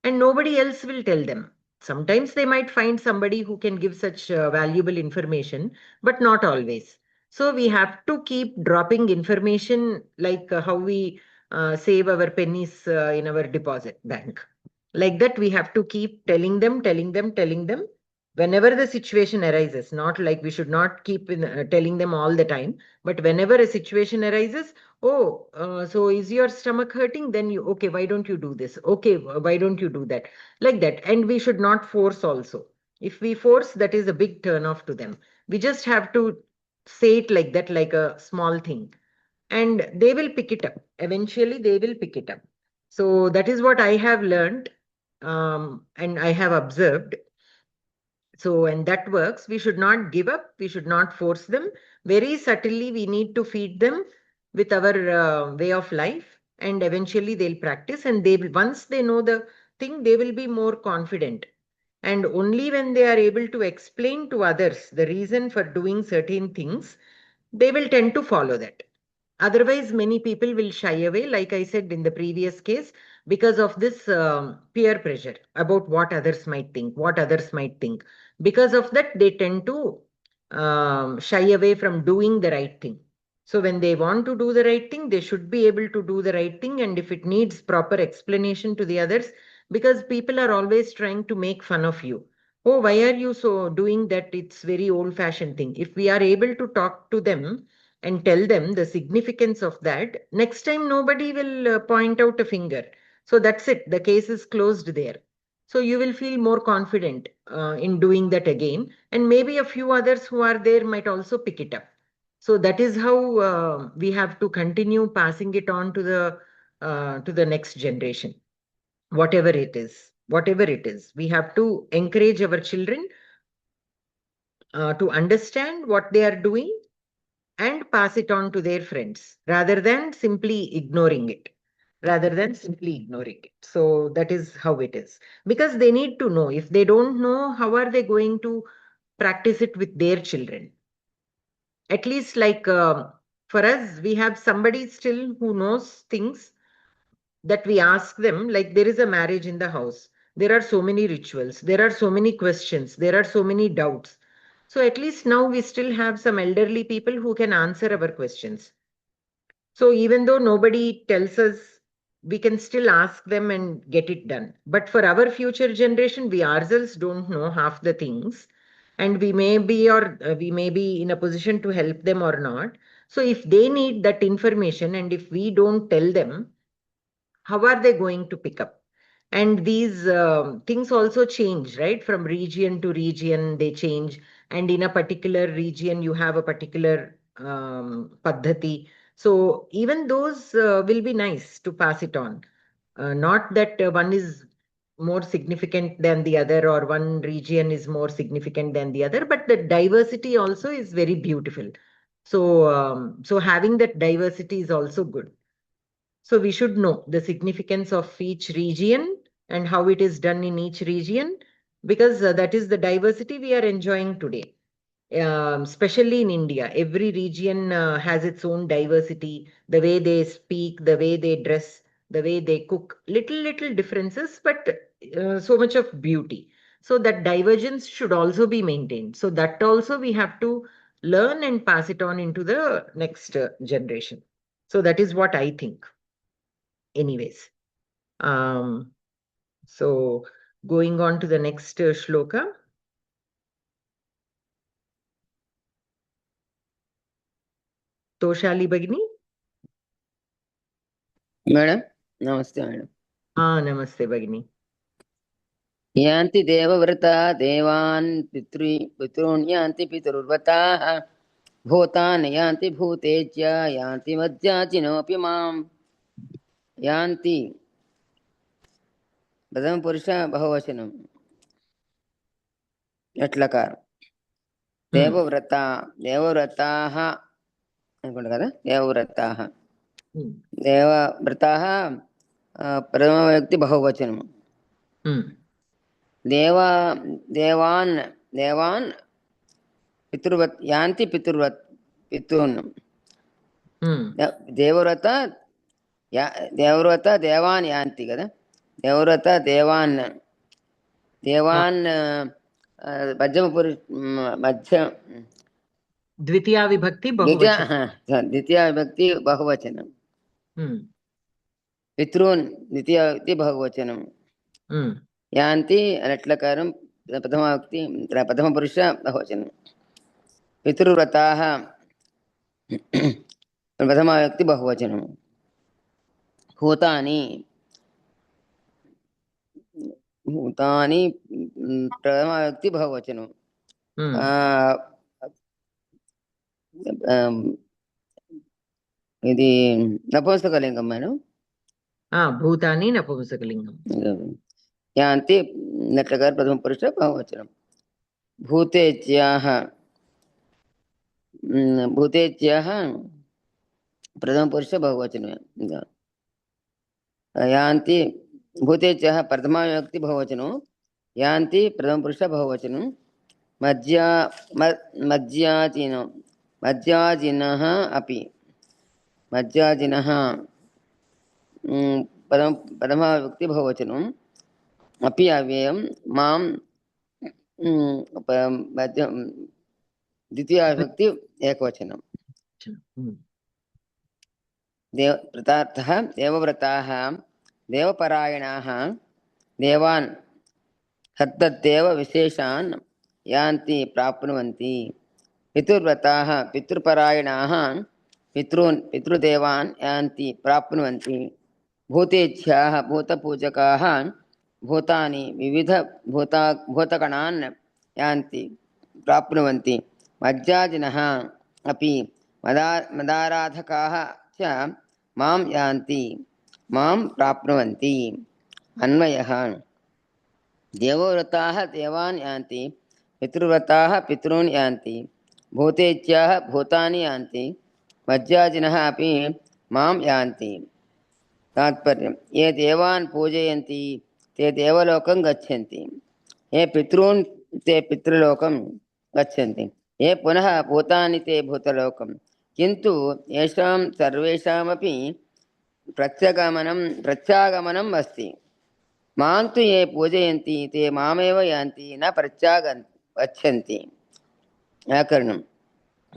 and nobody else will tell them. Sometimes they might find somebody who can give such valuable information, but not always. So we have to keep dropping information, like how we save our pennies in our deposit bank. Like that, we have to keep telling them, telling them, telling them whenever the situation arises. Not like we should not keep telling them all the time, but whenever a situation arises, oh, so is your stomach hurting? Then okay, why don't you do this? Okay, why don't you do that? Like that. And we should not force also. If we force, that is a big turn off to them. We just have to say it like that, like a small thing. And they will pick it up. Eventually, they will pick it up. So that is what I have learned, and I have observed. So, and that works. We should not give up. We should not force them. Very subtly, we need to feed them with our way of life, and eventually they'll practice. And once they know the thing, they will be more confident. And only when they are able to explain to others the reason for doing certain things, they will tend to follow that. Otherwise, many people will shy away, like I said in the previous case, because of this peer pressure about what others might think, what others might think. Because of that, they tend to shy away from doing the right thing. So when they want to do the right thing, they should be able to do the right thing. And if it needs proper explanation to the others, because people are always trying to make fun of you. Oh, why are you so doing that? It's very old fashioned thing. If we are able to talk to them and tell them the significance of that, next time nobody will point out a finger. So that's it. The case is closed there. So you will feel more confident in doing that again. And maybe a few others who are there might also pick it up. So that is how we have to continue passing it on to the next generation. Whatever it is, we have to encourage our children to understand what they are doing and pass it on to their friends rather than simply ignoring it. So that is how it is. Because they need to know. If they don't know, how are they going to practice it with their children? At least, like for us, we have somebody still who knows things that we ask them, like there is a marriage in the house. There are so many rituals. There are so many questions. There are so many doubts. So at least now we still have some elderly people who can answer our questions. So even though nobody tells us, we can still ask them and get it done. But for our future generation, we ourselves don't know half the things, and we may be in a position to help them or not. So if they need that information, and if we don't tell them, how are they going to pick up? And these things also change, right? From region to region, they change. And in a particular region, you have a particular paddhati. So even those will be nice to pass it on. Not that one is more significant than the other, or one region is more significant than the other, but the diversity also is very beautiful. So having that diversity is also good. So we should know the significance of each region and how it is done in each region, because that is the diversity we are enjoying today. Especially in India, every region has its own diversity, the way they speak, the way they dress, the way they cook, little differences, but so much of beauty. So that divergence should also be maintained. So that also we have to learn and pass it on into the next generation. So that is what I think. Anyways, um, so going on to the next shloka. Toshali Bagini. Madam, namaste, madam. Namaste Bagini. Yanti devavrata devan pitrun yanti piturvrataah bhutan yanti bhutejya yanti madhyatinopi mam yanti ప్రథమ పురుష బహువచనం ఎట్లకార దేవవ్రతాః అనుకుంటా కదా దేవవ్రతాః ప్రథమ వ్యక్తి బహువచనం దేవాన్ పితృవత్ యాంతి పితృన్ దేవవ్రత దేవాన్ యాంతి కదా దేవవ్రత దేవాన్ మధ్యమ పురుష ద్వితీయ విభక్తి బహువచనం పితృన్ ద్వితీయ వ్యక్తి బహువచనం యాంతి అనట్లకారం ప్రథమ పురుష బహువచనం పితృవ్రతాః ప్రథమ వ్యక్తి బహువచనం భూతాని ప్రథమ వ్యక్తి బహువచనం ఇది నపుంసకలింగం మేడం భూతాని నపుంసకలింగం యాంతి నట్లకార ప్రథమ పురుష బహువచనం భూతేజ్యాః ప్రథమ పురుష బహువచనం యాంతి భూతేజ్యాః ప్రథమ వ్యక్తి బహువచనం యాంతి ప్రథమ పురుష బహువచనం మధ్యాజినః అపి మధ్యాజినః ప్రథమ వ్యక్తి బహువచనం అపి అవ్యయం మాం ద్వితీయ విభక్తి ఏకవచనం ప్రతార్థః దేవవ్రతాః దేవపరాయణాః దేవాన్ తత్తదేవ విశేషాన్ యాంతి ప్రాప్నువంతి పితృవ్రతాః పితృపరాయణాః पितृदेवान् यान्ति प्राप्नुवन्ति भूतेच्छाः भूतपूजकाः भूतानि भूतगणान् यान्ति प्राप्नुवन्ति मज्जाजिनः अपि मदाराधकाः च मां यान्ति मां प्राप्नुवन्ति अन्वयः देवव्रताः देवान् यान्ति पितृव्रताः पितॄन् यान्ति भूतेच्छाः भूतानि यान्ति मज्जाजिनः अपि मां यान्ति तात्पर्यं ये देवान् पूजयन्ति ते देवलोकं गच्छन्ति ये पितॄन् ते पितृलोकं गच्छन्ति ये पुनः भूतानि ते भूतलोकं किन्तु येषां सर्वेषामपि प्रत्यागमनम् अस्ति मां तु ये पूजयन्ति ते मामेव यान्ति न गच्छन्ति व्याकरणं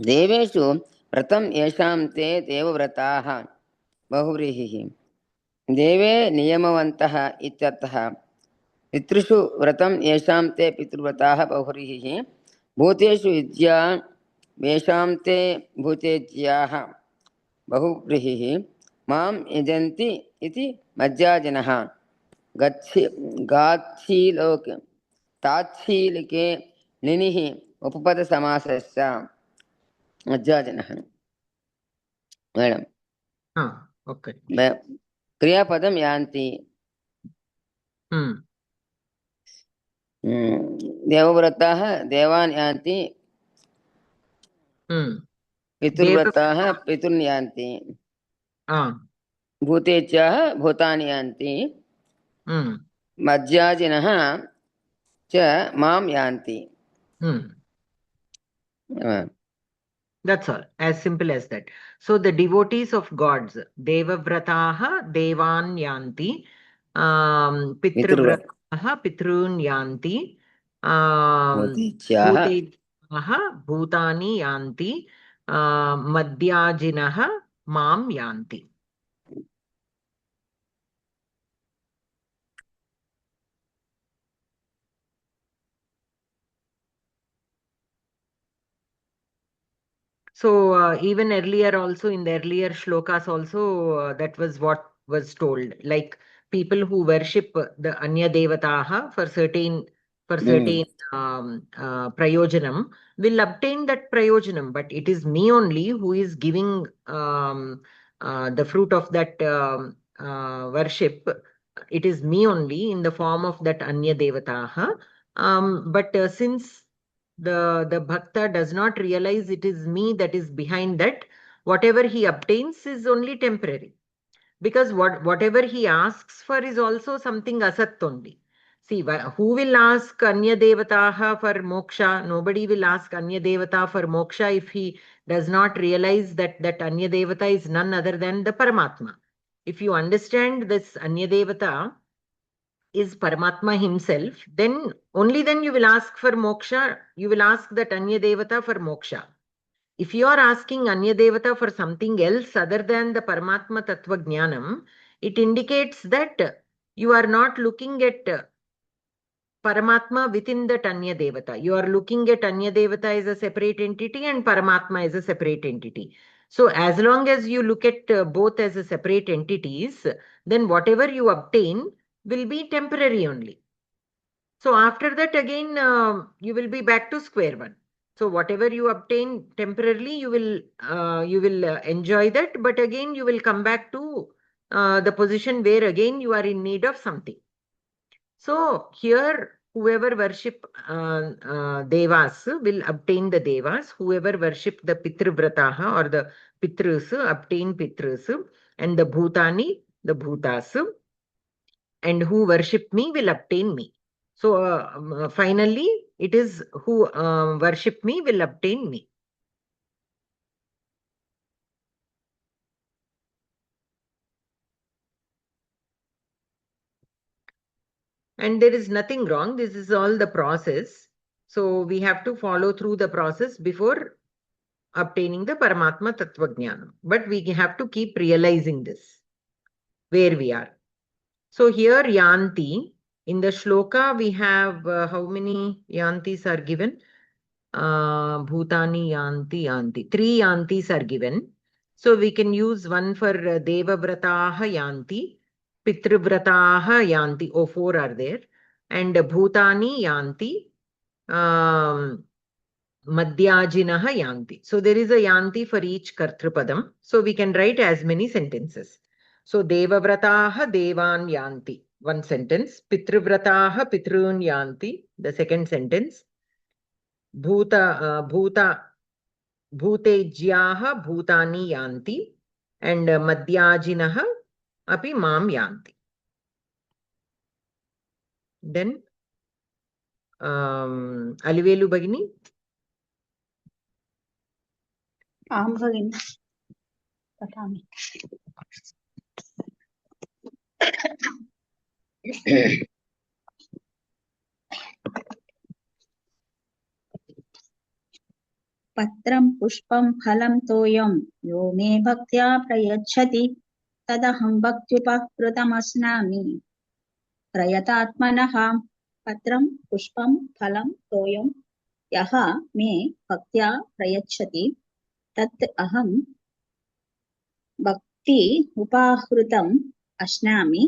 देवेषु व्रतं येषां ते देवव्रताः बहुव्रीहिः देवे नियमवन्तः इत्यर्थः पितृषु व्रतं येषां ते पितृव्रताः बहुव्रीहिः भूतेषु विद्या येषां ते भूतेज्याः बहुव्रीहिः मां यजन्ति इति मज्जाजिनः ताच्छीलिके निनिः उपपदसमासस्य मज्जाजिनः मैडम ओके क्रियापदं यान्ति देवव्रताः देवान् यान्ति पितृव्रताः पितॄन् यान्ति भूतेच्छाः भूतानि यान्ति मज्जाजिनः च मां यान्ति. That's all, as simple as that. So the devotees of gods, Devavrataha Devan Yanti, Pitrvrataha Pitrun Yanti, Bhutejaha Bhutani Yanti, Madhyajinaha Mam Yanti. So even earlier also, in the earlier shlokas also, that was what was told. Like people who worship the Anya Devataha for certain prayojanam will obtain that prayojanam. But it is me only who is giving the fruit of that worship. It is me only in the form of that Anya Devataha. But since the bhakta does not realize it is me that is behind that, whatever he obtains is only temporary, because whatever he asks for is also something asat only. See, who will ask Anya Devataha for moksha? Nobody will ask Anya Devata for moksha if he does not realize that Anya Devata is none other than the Paramatma. If you understand this Anya Devata is Paramatma himself, then only then you will ask for moksha, you will ask that Anya Devata for moksha. If you are asking Anya Devata for something else other than the Paramatma Tattva Jnanam, it indicates that you are not looking at Paramatma within that Anya Devata. You are looking at Anya Devata as a separate entity and Paramatma as a separate entity. So as long as you look at both as a separate entities, then whatever you obtain will be temporary only. So after that again, you will be back to square one. So whatever you obtain temporarily, you will enjoy that, but again you will come back to the position where again you are in need of something. So here, whoever worship devas will obtain the devas. Whoever worship the pitrvrataha or the pitrus obtain pitrus, and the bhutani, the bhutas, and who worship me will obtain me. So finally, it is who worship me will obtain me. And there is nothing wrong. This is all the process. So we have to follow through the process before obtaining the Paramatma Tattva Jnanam. But we have to keep realizing this, where we are. So here Yanti, in the shloka we have how many Yantis are given? Bhutani Yanti. 3 Yantis are given. So we can use one for Devavrataha Yanti, Pitrivrataha Yanti. Oh, 4 are there. And Bhutani Yanti, Madhyajinaha Yanti. So there is a Yanti for each Kartrupadam. So we can write as many sentences. So Devavrataha Devan Yanti. One sentence. Pitrivrataha Pitrun Yanti. The second sentence. Bhutejyaha Bhutani Yanti. And Madhyajinaha api Mam Yanti. Then Alivelu Bagini. आं भगिनि पठामि। पत्रं पुष्पं फलं तोयं यो मे भक्त्या प्रयच्छति तदहं भक्त्युपकृतमश्नामि प्रयतात्मनः। पत्रं पुष्पं फलं तोयं यः मे भक्त्या प्रयच्छति तत् अहं भक्ति उपाहृतम् अश्नामि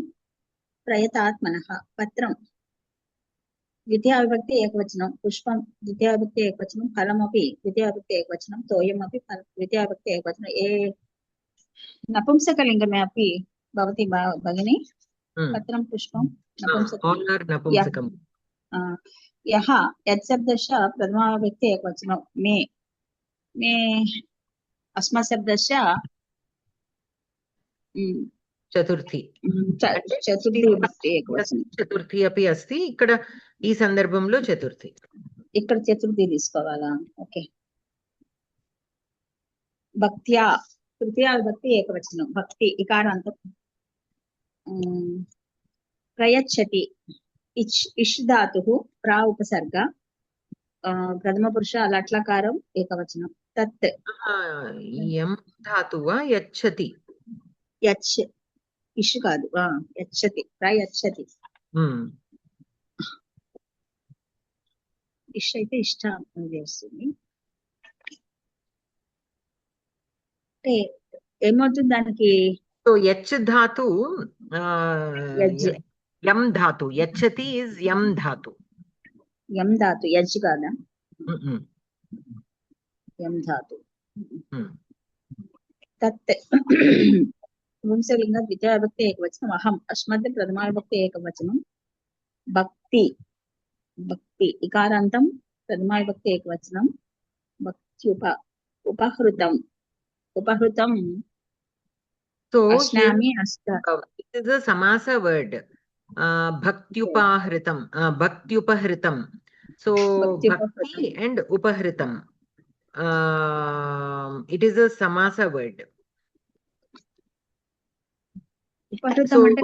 प्रयतात्मनः। पत्रं द्वितीया विभक्ति एकवचनं, पुष्पं द्वितीया विभक्ति एकवचनं, फलमपि द्वितीया विभक्ति एकवचनं, तोयमपि द्वितीया विभक्ति एकवचनं। ये नपुंसकलिङ्गमे अपि भवति भगिनी? पत्रं पुष्पं नपुंसकलिङ्गं। यः यत्शब्दस्य प्रथमा विभक्ति एकवचनं, मे अस्मत् शब्दस्य चतुर्थी विभक्ति एकवचनं। चतुर्थी अपि अस्ति ఇక్కడ ఈ సందర్భంలో చతుర్థి. ఇక్కడ చతుర్థి తీసుకోవాలా? ఓకే. భక్త్యా తృతీయ విభక్తి ఏకవచనం, భక్తి ఇకారాంతం, ప్రయచ్చతి ఇష్ ధాతుః ప్రా ఉపసర్గ, ప్రథమ పురుష లట్లకారం ఏకవచనం. తత్ యం ధాతువా యచ్చతి? యచ్ ఇష్ కాదు, యచ్చతి ప్రయచ్చతి. ఇష్ అయితే ఇష్ట వస్తుంది. అంటే ఏమవుతుంది దానికి? So H Dhatu M Dhatu, యచ్చతి is M Dhatu. M Dhatu as కాదా? యం ధాతు. తత్ పుంసలింగ ద్వితీయ విభక్తి ఏకవచనం, అహం అస్మత్ ప్రథమా విభక్తి ఏకవచనం, భక్తి ఇకారాంతం ప్రథమా విభక్తి ఏకవచనం, భక్తి ఉపహృతం So అశ్నామి it is a samasa word, bhaktyupahritam, bhaktyupahritam. So bhakti and upahritam, it is a samasa word. ఉపహృతం అంటే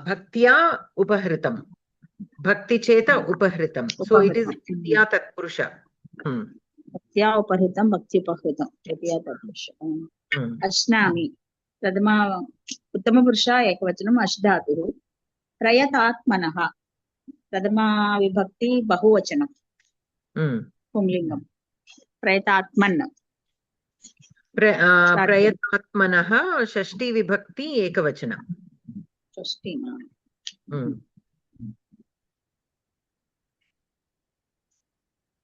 bhaktya upahritam, bhakti cheta upahritam. So it is tritya tatpurusha. భక్త్యా ఉపహృతం భక్తి ఉపహృతం తృతీయ తత్పురుష. అశ్నామి ఉత్తమ పురుష ఏకవచనం, అష్ ధాతుః, ప్రయతాత్మనః ప్రథమా విభక్తి బహువచనం, పుంలింగం, ప్రయతాత్మన్. ప్రయతాత్మనః షష్ఠీ విభక్తి ఏకవచనం. Shashthi.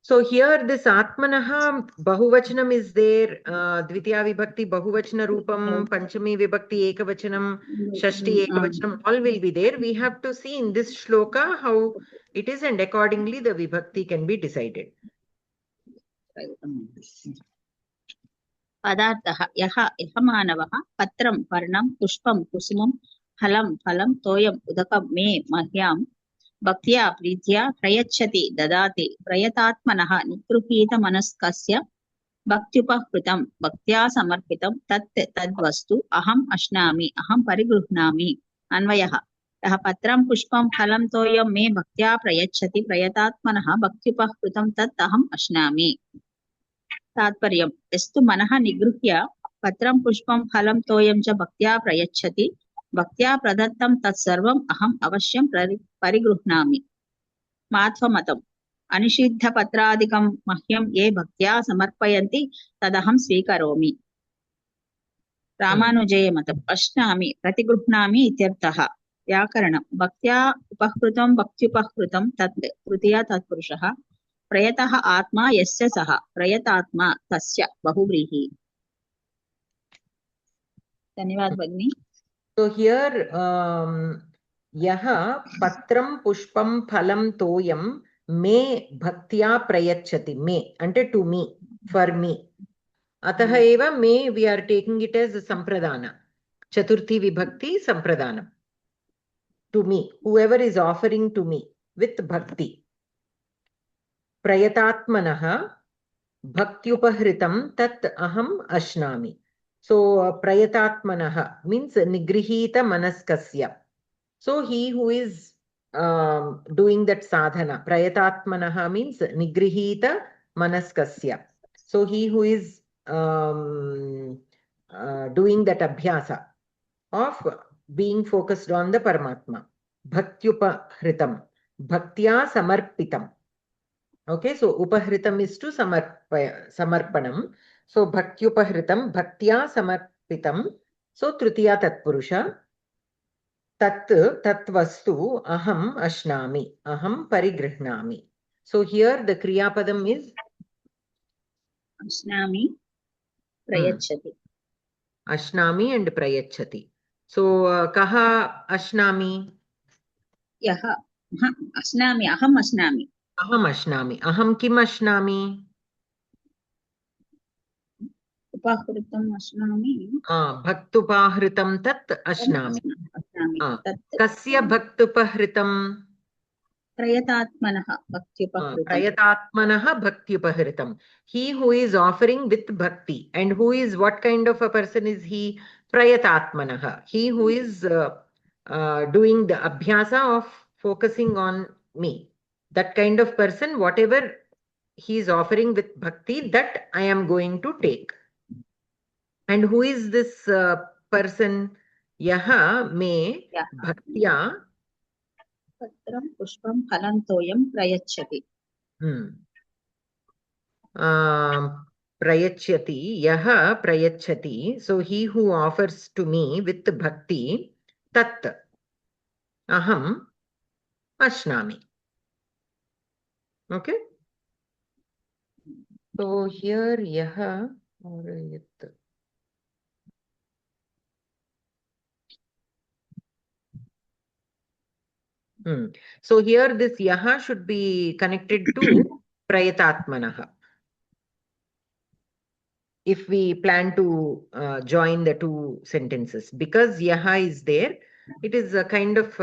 So here this Atmanaha Bahuvachanam is there, Dvitiya Vibhakti Bahuvachana Rupam, Panchami Vibhakti Ekavachanam, Shashti Ekavachanam, all will be there. We have to see in this shloka how it is, and accordingly the Vibhakti can be decided. పదార్థః యః మానవః పత్రం పర్ణం పుష్పం కుసుమం ఫలం తోయం ఉదకం మే మహ్యాం భక్త్యా ప్రీత్యా ప్రయచ్చతి దదాతి ప్రయతాత్మనః నిగృహీత మనస్కస్య భక్త్యుపహృతం భక్త్యా సమర్పితం తద్వస్తు అహం అశ్నామి అహం పరిగృహ్ణామి. అన్వయః యః పత్రం పుష్పం ఫలం తోయం మే భక్త్యా ప్రయచ్చతి ప్రయతాత్మనః భక్త్యుపహృతం తత్ అహం అశ్నామి. తాత్పర్యం ఎస్తు మనః నిగృహ్య పత్రం పుష్పం ఫలం తోయం చ భక్త్యా ప్రయచ్చతి భక్త్యా ప్రదత్తం తత్సర్వం అహం అవశ్యం పరిగృహ్ణామి. మాధ్వమతం అనిషిద్ధ పత్రాదికం మహ్యం ఏ భక్త్యా సమర్పయంతి తదహం స్వీకరోమి. रामानुजय मतम् अश्नामि प्रतिगृह्णामि इत्यर्थः व्याकरणं भक्त्या उपहृतं भक्त्युपहृतं तत् तृतीया तत्पुरुषः प्रयतः आत्मा यस्य सः प्रयतात्मा तस्य बहुव्रीहि धन्यवाद भगिनी So here, yaha patram pushpam phalam toyam me bhaktya prayachati. Me, ante to me, for me. Ataha eva me, we are taking it as sampradana. Chaturthi vibhakti sampradana. To me, whoever is offering to me with bhakti. Prayatatmanaha bhaktyupahritam tat aham ashnami. So, prayatatmanaha means nigrihita manaskasya. So, he who is doing that sadhana, prayatatmanaha means nigrihita manaskasya. So, he who is doing that abhyasa of being focused on the Paramatma. Bhaktyupahritam. Bhaktya samarpitam. Okay, so upahritam is to samarpanam. So bhaktyupahritam, bhaktya samarpitam. So tritiya tatpurusha. Tat vastu aham ashnami. Aham parigrihnami. So here the kriya padam is अश्नामि प्रयच्छति ashnami and prayachati. So kaha ashnami? यः अश्नामि अहम् अश्नामि Aham ashnami. Aham kim ashnami? उपहृतम् अश्नामि Bhaktupahritam tat ashnami. अश्नामि तत् Kasya bhaktupahritam? प्रयतात्मनः भक्त्युपहृतम् Prayatatmanaha bhaktupahritam. He who is offering with bhakti. And who is, what kind of a person is he? Prayatatmanaha. He who is doing the abhyasa of focusing on me. That kind of person, whatever he is offering with bhakti, that I am going to take. And who is this person? Yaha me bhaktya पत्रं पुष्पं फलं तोयं प्रयच्छति prayachyati. Yaha prayachyati. So he who offers to me with bhakti, tat aham ashnami. Okay. So here yaha or yat. So here this yaha should be connected to prayatatmanaha. If we plan to join the two sentences, because yaha is there, it is a kind of,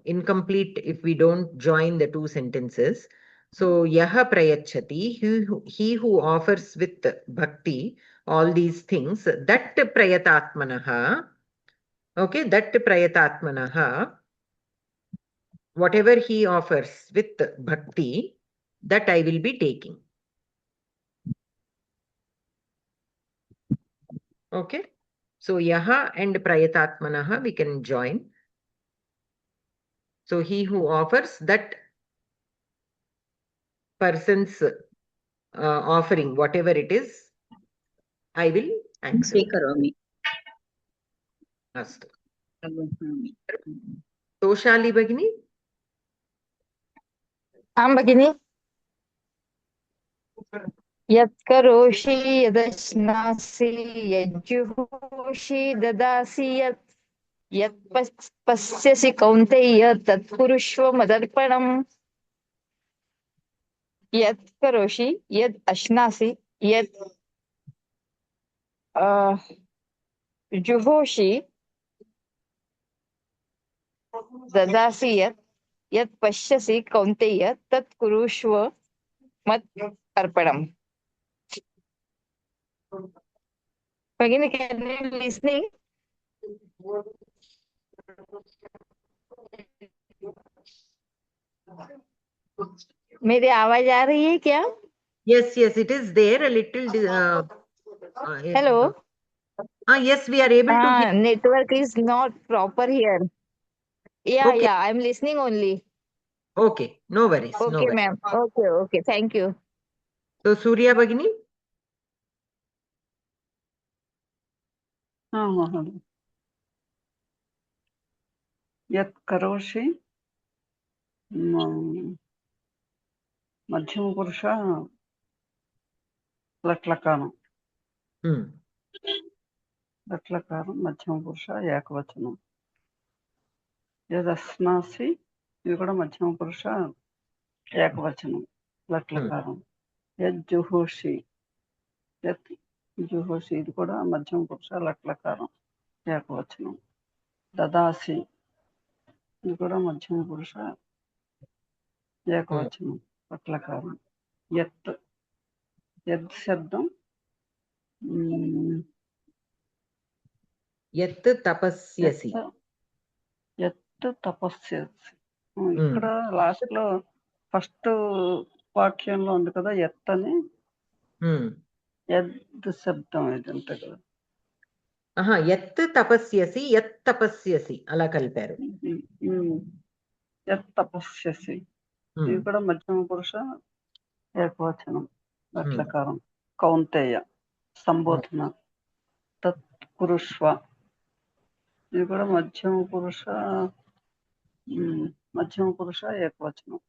incomplete if we don't join the two sentences. So yaha prayachati, he who offers with bhakti all these things, that prayatatmanaha, okay, that prayatatmanaha, whatever he offers with bhakti, that I will be taking. Okay. So yaha and prayatatmanaha we can join. So he who offers, that person's offering, whatever it is, I will accept. स्वीकरोमि Astu. प्रगृह्णामि Toshali Bhagini? आं भगिनि यत्करोषि यदश्नासि यज्जुहोषि ददासि पश्यसि कौन्तेय तत्कुरुष्व मदर्पणम् यत्करोषि यद् अश्नासि यत् जुहोषि ददासि यत् पश्यसि कौन्तेय तत्कुरुष्व मत् अर्पणम् भगिनी कैन यू लिसनिंग मेरी आवाज आ रही है क्या Yes, it is there a little. Hello Yes, we are able to hear. Network is not proper here. Okay. Yeah, I'm listening only. Okay, no worries. No Okay, worries. ma'am. Okay, thank you. So Surya Bhagini? यत् करोषि मध्यमपुरुष लट्लकाరం లట్లకారం మధ్యమపురుష ఏకవచనం. యదస్నాసి ఇది కూడా మధ్యమపురుష ఏకవచనం లట్లకారం. యజ్జుహోషి యత్ జుహోషి ఇది కూడా మధ్యమపురుష లట్లకారం ఏకవచనం. దదాసి ఇది కూడా మధ్యమపురుష ఏకవచనం లట్లకారం. యత్ యద్ శబ్దం యత్ తపస్యసి. యత్ తపస్యసి ఇక్కడ లాస్ట్ లో ఫస్ట్ వాక్యంలో ఉంది కదా యత్ అని. యద్ శబ్దం ఇదంతా కదా. యత్ తపస్యసి యత్ తపస్యసి అలా కలిపారు. యత్ తపస్యసి ఇది కూడా మధ్యమ పురుష ఏకవచనం లట్లకారం. కౌంతేయ సంబోధన. తత్ కురుష్వ ఇది కూడా మధ్యమ పురుష ఏకవచనం.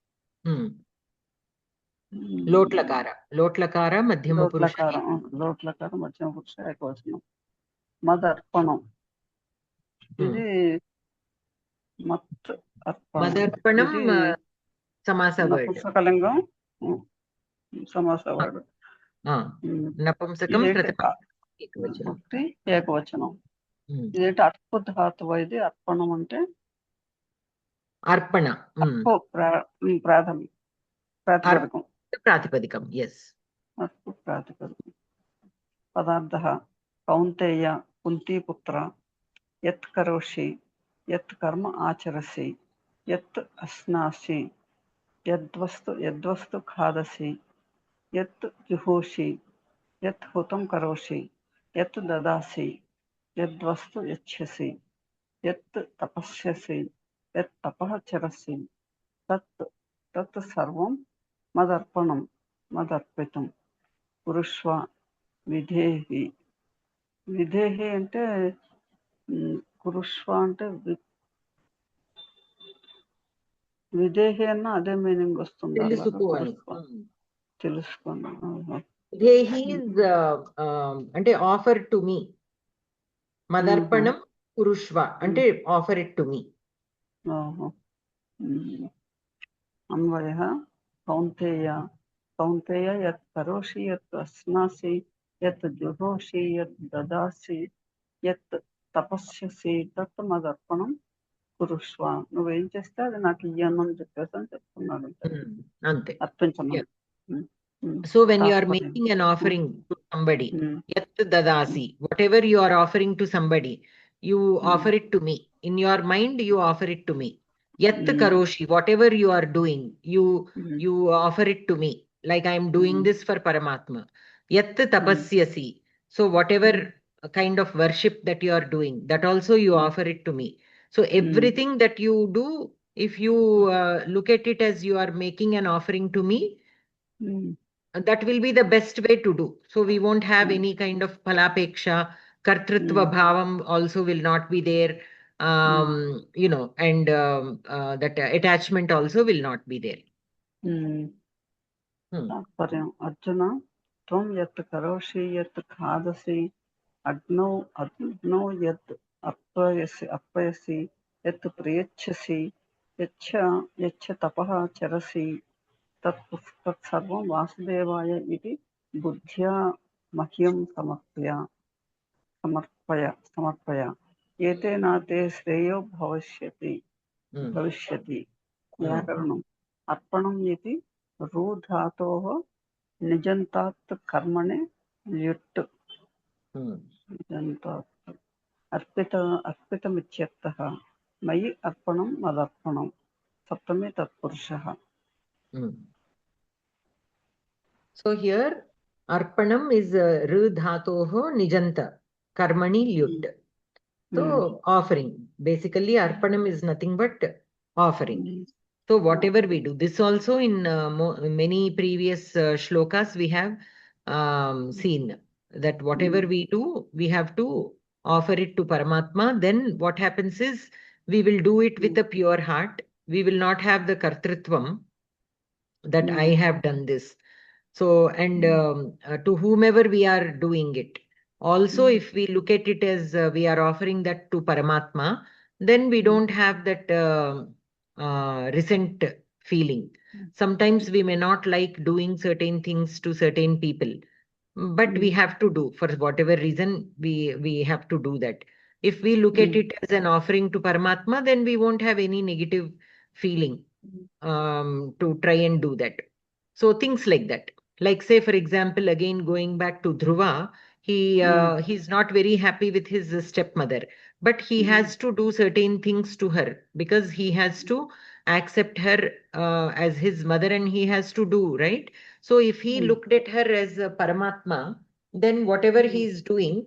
లోట్లకార మధ్యమ పురుష లోట్లకార మధ్యమ పురుష ఏకవచనం. మదర్పణం ఇది మత్ మదర్పణం సమాస వర్డ్. పుస్తకలింగం సమాస వర్డ్. నపుంసకం ఏకవచనం. ఇదేంటి అర్ప ధాతువు. ఇది అర్పణం అంటే అర్పణ ప్రాతిపదికం. అర్ప ప్రాతిపదికం. పదార్థ కౌంతేయ కుంతీపుత్ర యత్ కరోషి యత్ కర్మ ఆచరసి యత్ అస్నాసి యద్వస్తు ఖాదసి యత్ జుహోషి యత్ హుతం కరోషి యత్ దదాసి యద్వస్తు యచ్చసి యత్ తపస్యసి యత్ తపః చరసి తత్ సర్వం మదర్పణం మదర్పితం. కురుష్వ విధేహి. విధేహి అంటే కురుష్వ అంటే విధేహి అన్న అదే మీనింగ్ వస్తుంది. తెలుసుకోండి. విధేహి అంటే ఆఫర్ టు మీ. మదర్పణం కురుష్వ అంటే offer it to me. అన్వయ Kaunteya Kaunteya యత్ కరోషి యత్ అస్నాసి యత్ జుహోషి యత్ దదాసి యత్ తపస్యసి తత్ మదర్పణం కురుష్వ. నువ్వేం చేస్తే అది నాకు ఇయ్యమని చెప్పేసి అని చెప్తున్నాడు. అంతే. అర్పించమని. So when you are making an offering to somebody, yat dadasi, whatever you are offering to somebody, you offer it to me. In your mind, you offer it to me. Yat karoshi, whatever you are doing, you offer it to me. Like I am doing this for Paramatma. Yat tapasyasi. So whatever kind of worship that you are doing, that also you offer it to me. So everything that you do, if you look at it as you are making an offering to me, that will be the best way to do. So we won't have any kind of phalapeksha. Kartritva bhavam also will not be there. And that attachment also will not be there. Arjuna త్వం యత్ karoshi యత్ ఖాదసి అగ్నౌ యత్ అర్పయసి యత్ ప్రయచ్చసి యచ్చ తపః చరసి తత్సర్వం వాసుదేవాయ ఇది బుద్ధ్యా మహ్యం సమర్పయ ఏతేనా తే శ్రేయో భవిష్యతి. వ్యాకరణం. అర్పణం ఇది రు ధాతోః నిజంతాత్ కర్మణి ల్యుట్. అర్పితమిత్యర్థః. మయి అర్పణం మదర్పణం. సప్తమి తత్పురుషః. So here arpanam is ru dhatoho nijanta karmani lyut. So offering. Basically arpanam is nothing but offering. So whatever we do, this also in many previous shlokas we have seen that whatever we do, we have to offer it to Paramatma, then what happens is we will do it with a pure heart. We will not have the kartrutvam that I have done this. So, and to whomever we are doing it. Also, if we look at it as we are offering that to Paramatma, then we don't have that resent feeling. Sometimes we may not like doing certain things to certain people, but we have to do for whatever reason we have to do that. If we look at it as an offering to Paramatma, then we won't have any negative feeling to try and do that. So things like that. Like say, for example, again going back to Dhruva, he's not very happy with his stepmother, but he has to do certain things to her because he has to accept her as his mother, and he has to do right. So if he looked at her as a Paramatma, then whatever he is doing,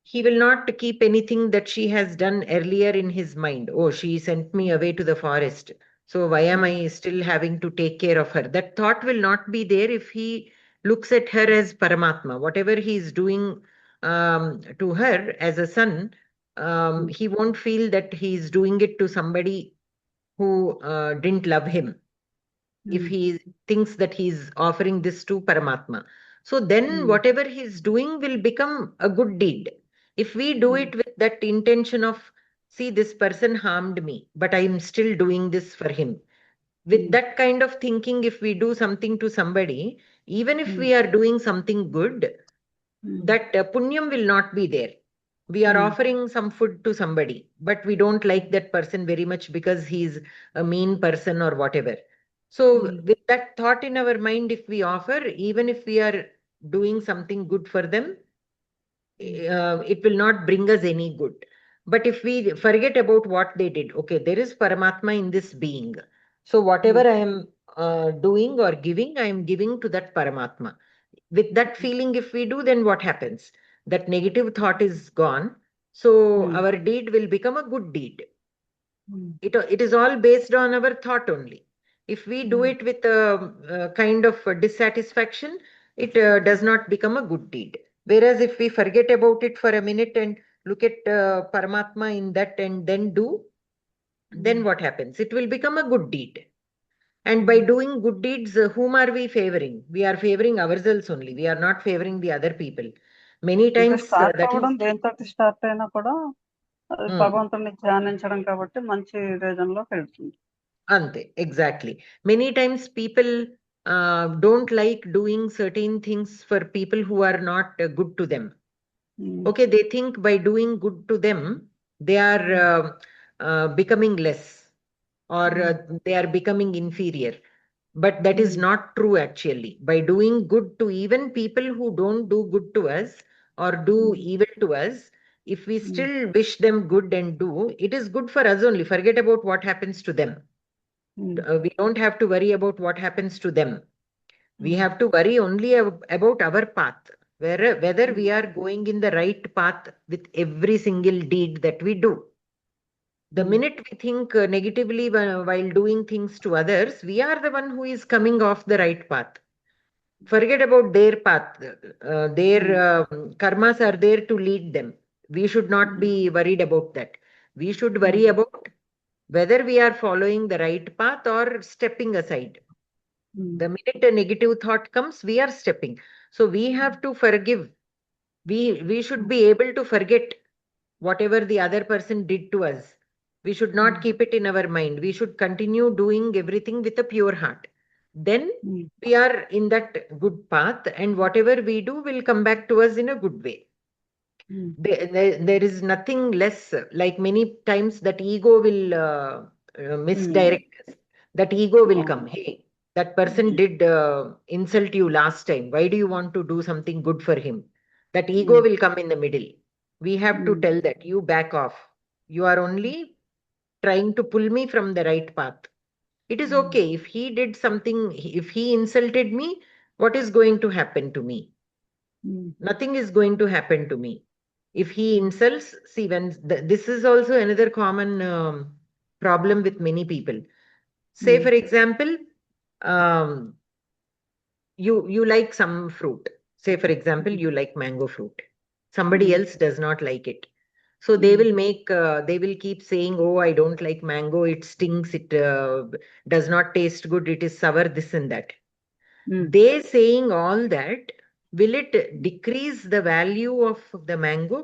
he will not keep anything that she has done earlier in his mind. Oh, she sent me away to the forest. So why am I still having to take care of her? That thought will not be there if he looks at her as Paramatma. Whatever he is doing to her as a son, he won't feel that he is doing it to somebody who didn't love him. If he thinks that he's offering this to Paramatma. So then whatever he's doing will become a good deed. If we do it with that intention of, see, this person harmed me, but I'm still doing this for him. With that kind of thinking, if we do something to somebody, even if we are doing something good, that punyam will not be there. We are offering some food to somebody, but we don't like that person very much because he's a mean person or whatever. So with that thought in our mind, if we offer, even if we are doing something good for them, it will not bring us any good. But if we forget about what they did, okay, there is Paramatma in this being. So whatever I am doing or giving, I am giving to that Paramatma. With that feeling, if we do, then what happens? That negative thought is gone. So our deed will become a good deed. It is all based on our thought only. If we do it with a kind of dissatisfaction, it does not become a good deed. Whereas if we forget about it for a minute and look at Paramatma in that and then do, then what happens? It will become a good deed. And by doing good deeds, whom are we favoring? We are favoring ourselves only. We are not favoring the other people. Many అంటే times start that is. అవ్వడం దేనితోటి start అయినా కూడా అది భగవంతుడిని ధ్యానించడం కాబట్టి మంచి reason లోకి వెళ్తుంది. Ante, exactly. Many times people don't like doing certain things for people who are not good to them. Okay, they think by doing good to them, they are becoming less, or they are becoming inferior. But that is not true actually. By doing good to even people who don't do good to us or do evil to us, if we still wish them good and do, it is good for us only. Forget about what happens to them. We don't have to worry about what happens to them. We have to worry only about our path, whether we are going in the right path with every single deed that we do. The minute we think negatively while doing things to others, we are the one who is coming off the right path. Forget about their path. Their karmas are there to lead them. We should not be worried about that. We should worry about whether we are following the right path or stepping aside. The minute a negative thought comes, we are stepping. So we have to forgive. We should be able to forget whatever the other person did to us. We should not keep it in our mind. We should continue doing everything with a pure heart. Then we are in that good path, and whatever we do will come back to us in a good way. There is nothing less. Like many times that ego will misdirect us. That ego will come. Hey, that person did insult you last time. Why do you want to do something good for him? That ego will come in the middle. We have to tell that you back off. You are only trying to pull me from the right path. It is okay. If he did something, if he insulted me, what is going to happen to me? Nothing is going to happen to me. If he insults, see, when this is also another common problem with many people. Say, for example, um, you like some fruit. Say, for example, you like mango fruit. Somebody else does not like it. So they will make, they will keep saying, oh, I don't like mango, it stinks, it does not taste good, it is sour, this and that. They saying all that, will it decrease the value of the mango?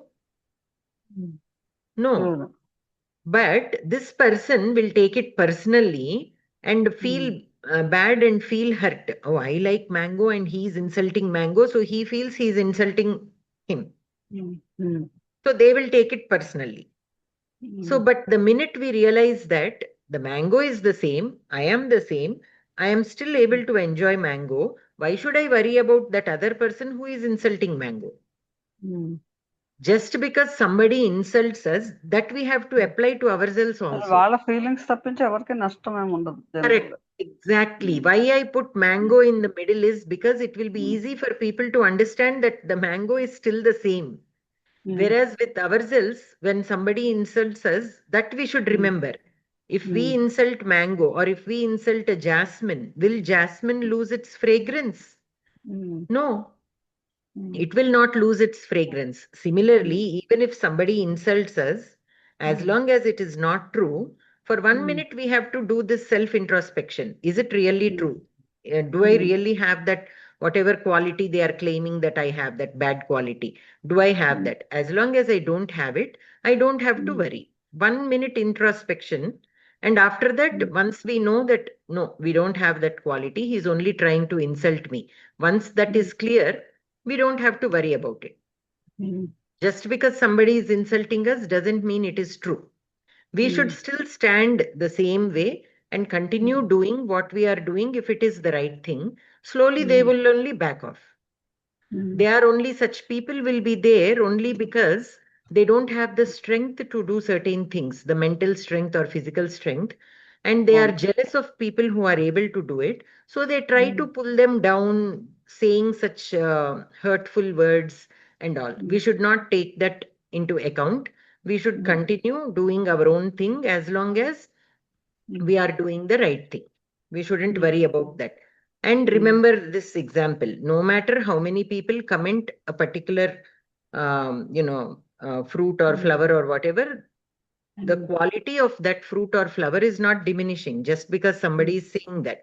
No. But this person will take it personally and feel bad and feel hurt. Oh, I like mango and he's insulting mango, so he feels he's insulting him. So they will take it personally. So, but the minute we realize that the mango is the same, I am the same, I am still able to enjoy mango, why should I worry about that other person who is insulting mango? Just because somebody insults us, that we have to apply to ourselves also. వాళ్ళ feelings తప్పించి ఎవరికి నష్టం ఏమి ఉండదు. Correct. Exactly. Why I put mango in the middle is because it will be easy for people to understand that the mango is still the same. Whereas with ourselves, when somebody insults us, that we should remember. If we insult mango or if we insult a jasmine, will jasmine lose its fragrance? No. It will not lose its fragrance. Similarly, even if somebody insults us, as long as it is not true, for 1 minute we have to do this self-introspection. Is it really true? Do I really have that, whatever quality they are claiming that I have, that bad quality? Do I have that? As long as I don't have it, I don't have to worry. 1 minute introspection. And after that, once we know that, no, we don't have that quality, he's only trying to insult me. Once that is clear, we don't have to worry about it. Just because somebody is insulting us doesn't mean it is true. We should still stand the same way and continue doing what we are doing if it is the right thing. Slowly they will only back off. They are only, such people will be there only because they don't have the strength to do certain things, the mental strength or physical strength, and they are jealous of people who are able to do it. So they try to pull them down, saying such hurtful words and all. We should not take that into account. We should continue doing our own thing as long as we are doing the right thing. We shouldn't worry about that. And remember this example, no matter how many people comment a particular, fruit or flower or whatever, the quality of that fruit or flower is not diminishing just because somebody is saying that.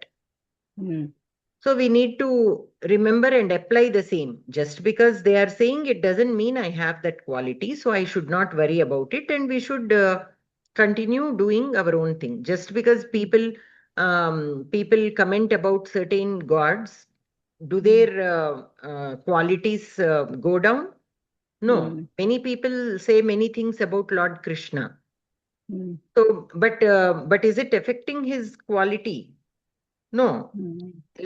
So we need to remember and apply the same. Just because they are saying it doesn't mean I have that quality, so I should not worry about it, and we should continue doing our own thing. Just because people comment about certain gods, do their qualities go down? No. Many people say many things about Lord Krishna. So, but is it affecting his quality? No.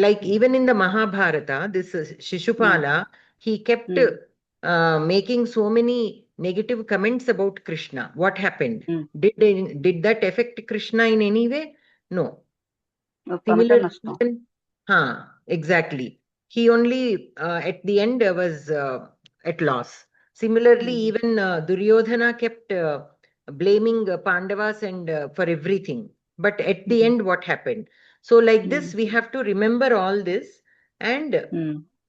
Like even in the Mahabharata, this Shishupala, he kept making so many negative comments about Krishna. What happened? Did that affect Krishna in any way? No. Similarly, exactly. He only at the end was at loss. Similarly, even Duryodhana kept blaming Pandavas and for everything. But at the end, what happened? So like this, we have to remember all this. And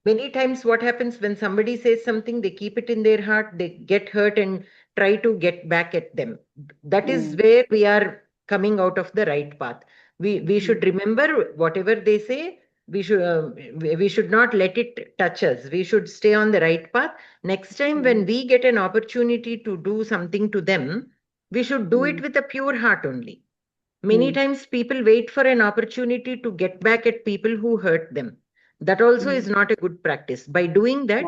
many times what happens when somebody says something, they keep it in their heart, they get hurt and try to get back at them. That is where we are coming out of the right path. We should remember whatever they say, we should not let it touch us. We should stay on the right path. Next time when we get an opportunity to do something to them, we should do it with a pure heart only. Many times people wait for an opportunity to get back at people who hurt them. That also is not a good practice. By doing that,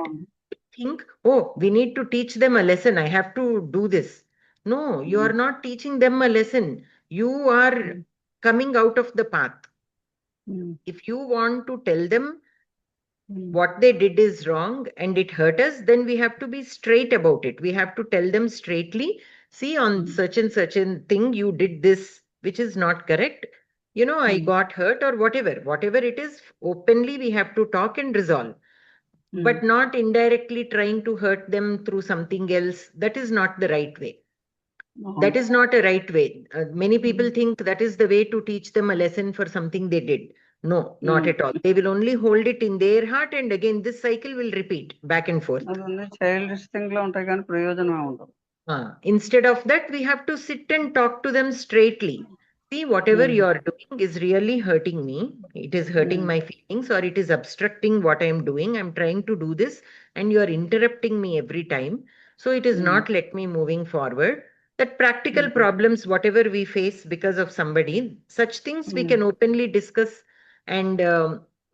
think, oh, we need to teach them a lesson, I have to do this. No, you are not teaching them a lesson. You are coming out of the path. If you want to tell them what they did is wrong and it hurt us, then we have to be straight about it. We have to tell them straightly, see, on such and such a thing, you did this, which is not correct. I got hurt or whatever it is, openly we have to talk and resolve. But not indirectly trying to hurt them through something else. That is not the right way. That is not a right way. Many people think that is the way to teach them a lesson for something they did. No, not at all. They will only hold it in their heart, and again this cycle will repeat back and forth. Childish thing లో ఉంటాయి కానీ ప్రయోజనమే ఉండదు. Instead of that, we have to sit and talk to them straightly. See, whatever you are doing is really hurting me. It is hurting my feelings, or it is obstructing what I am doing. I'm trying to do this, and you are interrupting me every time. So it is not let me moving forward. That practical problems, whatever we face because of somebody, such things we can openly discuss and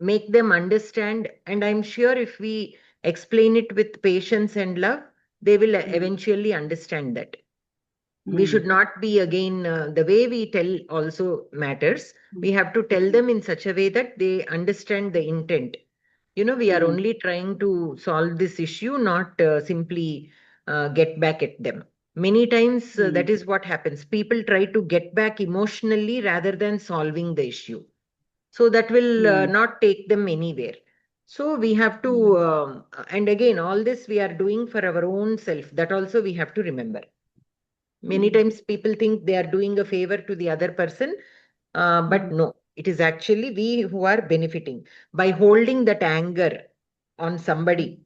make them understand. And I'm sure if we explain it with patience and love, they will eventually understand that. We should not be again, the way we tell also matters. We have to tell them in such a way that they understand the intent. We are only trying to solve this issue, not simply get back at them. Many times that is what happens. People try to get back emotionally rather than solving the issue. So that will not take them anywhere. So we have to, and again, all this we are doing for our own self. That also we have to remember. Many times people think they are doing a favor to the other person, but no, it is actually we who are benefiting. By holding that anger on somebody,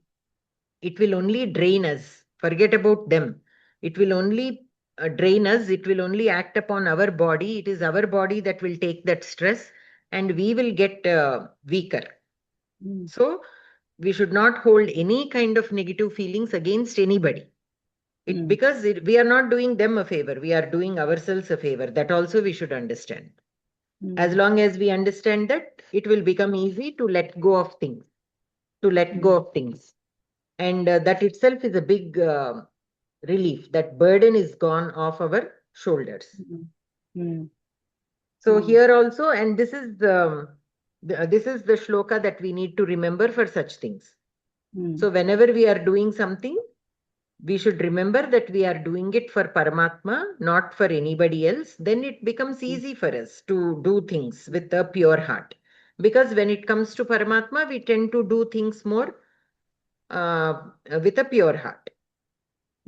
it will only drain us. Forget about them. It will only drain us. It will only act upon our body. It is our body that will take that stress, and we will get weaker. So we should not hold any kind of negative feelings against anybody. Because we are not doing them a favor. We are doing ourselves a favor. That also we should understand. As long as we understand that, it will become easy to let go of things. And that itself is a big relief. That burden is gone off our shoulders. So here also, and this is the shloka that we need to remember for such things. So whenever we are doing something, we should remember that we are doing it for Paramatma, not for anybody else. Then it becomes easy for us to do things with a pure heart. Because when it comes to Paramatma, we tend to do things more with a pure heart.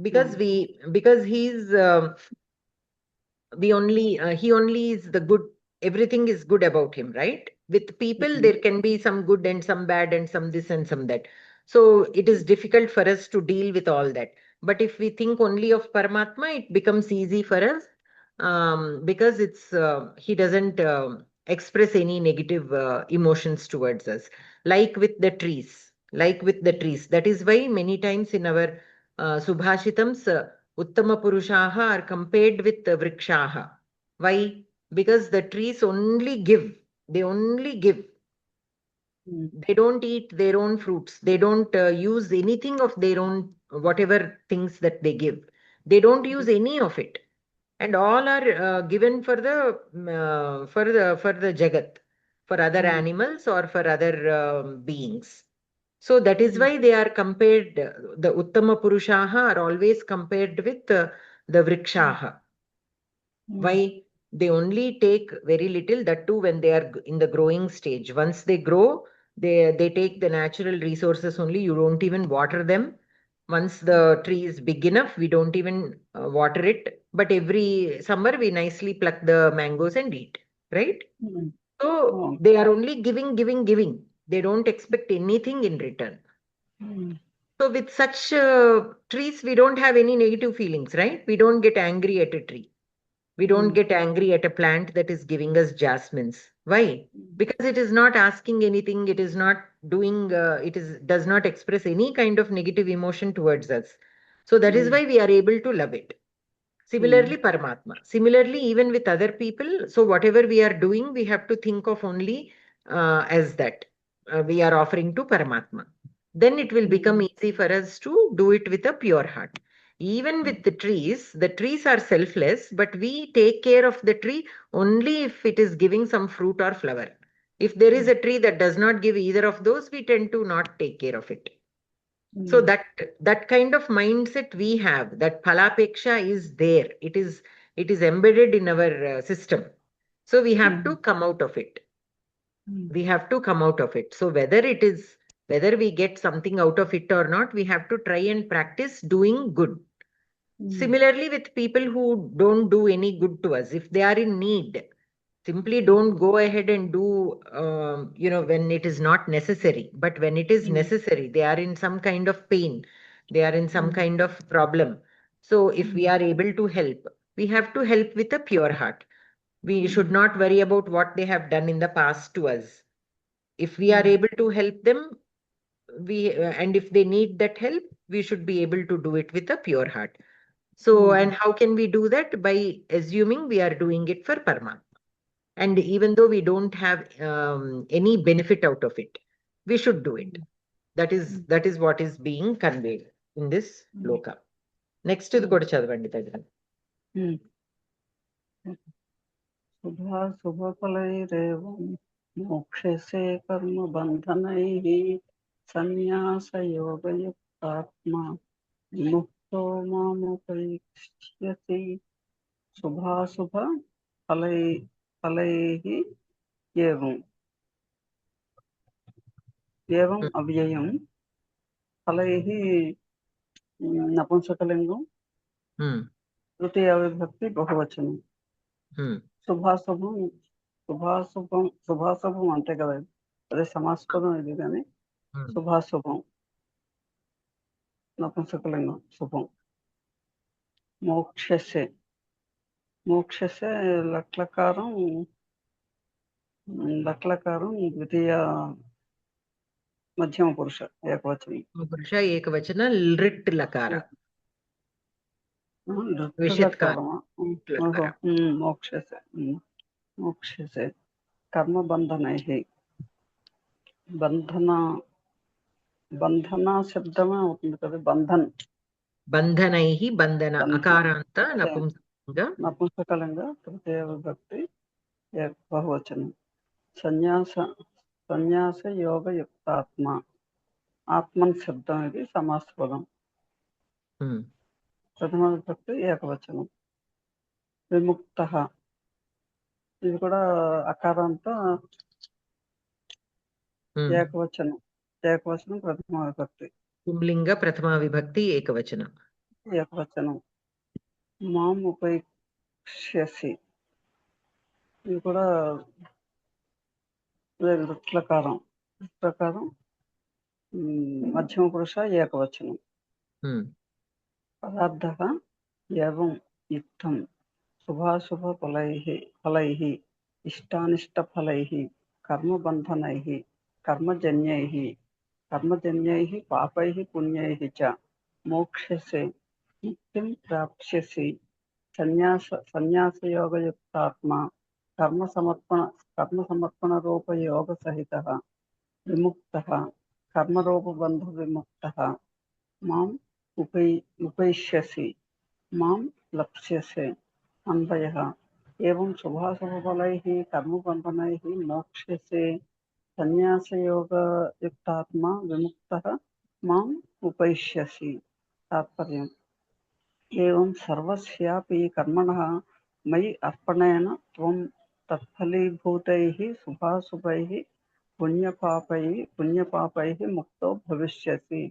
Because he's he only is the good. Everything is good about him, right? With people, there can be some good and some bad and some this and some that. So it is difficult for us to deal with all that. But if we think only of Paramatma, it becomes easy for us, because he doesn't express any negative emotions towards us. Like with the trees. That is why many times in our Subhashitams, Uttama Purushaha are compared with Vrikshaha. Why? Because the trees only give. They only give. They don't eat their own fruits. They don't use anything of their own, whatever things that they give. They don't use any of it. And all are given for the Jagat, for other animals or for other beings. So that is why they are compared, the Uttama Purushaha are always compared with the Vrikshaha. Why? They only take very little, that too when they are in the growing stage. Once they grow, they take the natural resources only. You don't even water them. Once the tree is big enough, we don't even water it. But every summer, we nicely pluck the mangoes and eat, right? So they are only giving. They don't expect anything in return. So with such trees, we don't have any negative feelings, right? We don't get angry at a tree. We don't get angry at a plant that is giving us jasmines. Why? Because it is not asking anything. It is not doing, does not express any kind of negative emotion towards us. So that is why we are able to love it. Similarly, Paramatma. Similarly, even with other people, so whatever we are doing, we have to think of only as that we are offering to Paramatma. Then it will become easy for us to do it with a pure heart. Even with the trees are selfless, but we take care of the tree only if it is giving some fruit or flower. If there is a tree that does not give either of those, we tend to not take care of it. So that kind of mindset we have, that phalapeksha is there. It is embedded in our system. So we have to come out of it. We have to come out of it. So whether we get something out of it or not, we have to try and practice doing good. Similarly, with people who don't do any good to us, if they are in need, simply don't go ahead and do, when it is not necessary. But when it is necessary, they are in some kind of pain, they are in some kind of problem. So if we are able to help, we have to help with a pure heart. We should not worry about what they have done in the past to us. If we are able to help them, and if they need that help, we should be able to do it with a pure heart. So, and how can we do that? By assuming we are doing it for Paramatma. And even though we don't have any benefit out of it, we should do it. That is what is being conveyed in this loka. Next to the Koda Chadavandi Tadran. शुभाशुभफलैरेवं मोक्षसे कर्मबन्धनैः सन्न्यासयोगयुक्तात्मा मुक्तो मामुपैष्यति शुभाशुभफलैः एवम् अव्ययं फलैः नपुंसकलिङ्गं तृतीया विभक्ति बहुवचनं శుభాశుభం అంటే కదా, అదే సమాస్పదం ఇది. కానీ శుభాశుభం నపుంసకలింగం శుభం. మోక్షసే లక్లకారం ద్వితీయ మధ్యమ పురుష ఏకవచన లృట్ లకార మోక్షసే కర్మబంధనైః. బంధన శబ్దమే అవుతుంది కదా, బంధనైః బంధన అకారాంత నపుంసకలింగ తృతీయ విభక్తి బహువచనం. సన్యాస యోగయుక్తాత్మ, ఆత్మన్ శబ్దం ఇది సమాసపదం. ప్రథమ విభక్తి ఏకవచనం. విముక్త ఇది కూడా అకారాంత ఏకవచనం ప్రథమ విభక్తి. పుంలింగ ప్రథమ విభక్తి ఏకవచనం. మాం ఉపైష్యసి ఇది కూడా ప్రకారం మధ్యమ పురుష ఏకవచనం. పదార్థః ఏవం యుక్తం శుభాశుభఫలైః ఇష్టానిష్టఫలైః కర్మబంధనైః కర్మజన్యైః పాపైః పుణ్యైః చ మోక్షసే ముక్తిం ప్రాప్స్యసి. సన్యాసయోగయుక్తాత్మా కర్మసమర్పణ రూప యోగ సహితః విముక్తః కర్మరూపబంధ విముక్తః మాం ఉపైష్యసి మాం లప్స్యసే. అన్వయః ఏవం శుభాశుభఫలైః కర్మబంధనైః మోక్షసే సన్యాసయోగయుక్తాత్మా విముక్తః మాం ఉపైష్యసి. తాత్పర్యం ఏవం సర్వస్యాపి కర్మణః మయి అర్పణేన త్వం తత్ఫలీభూతైః శుభాశుభైః పుణ్యపాపైః ముక్తో భవిష్యసి.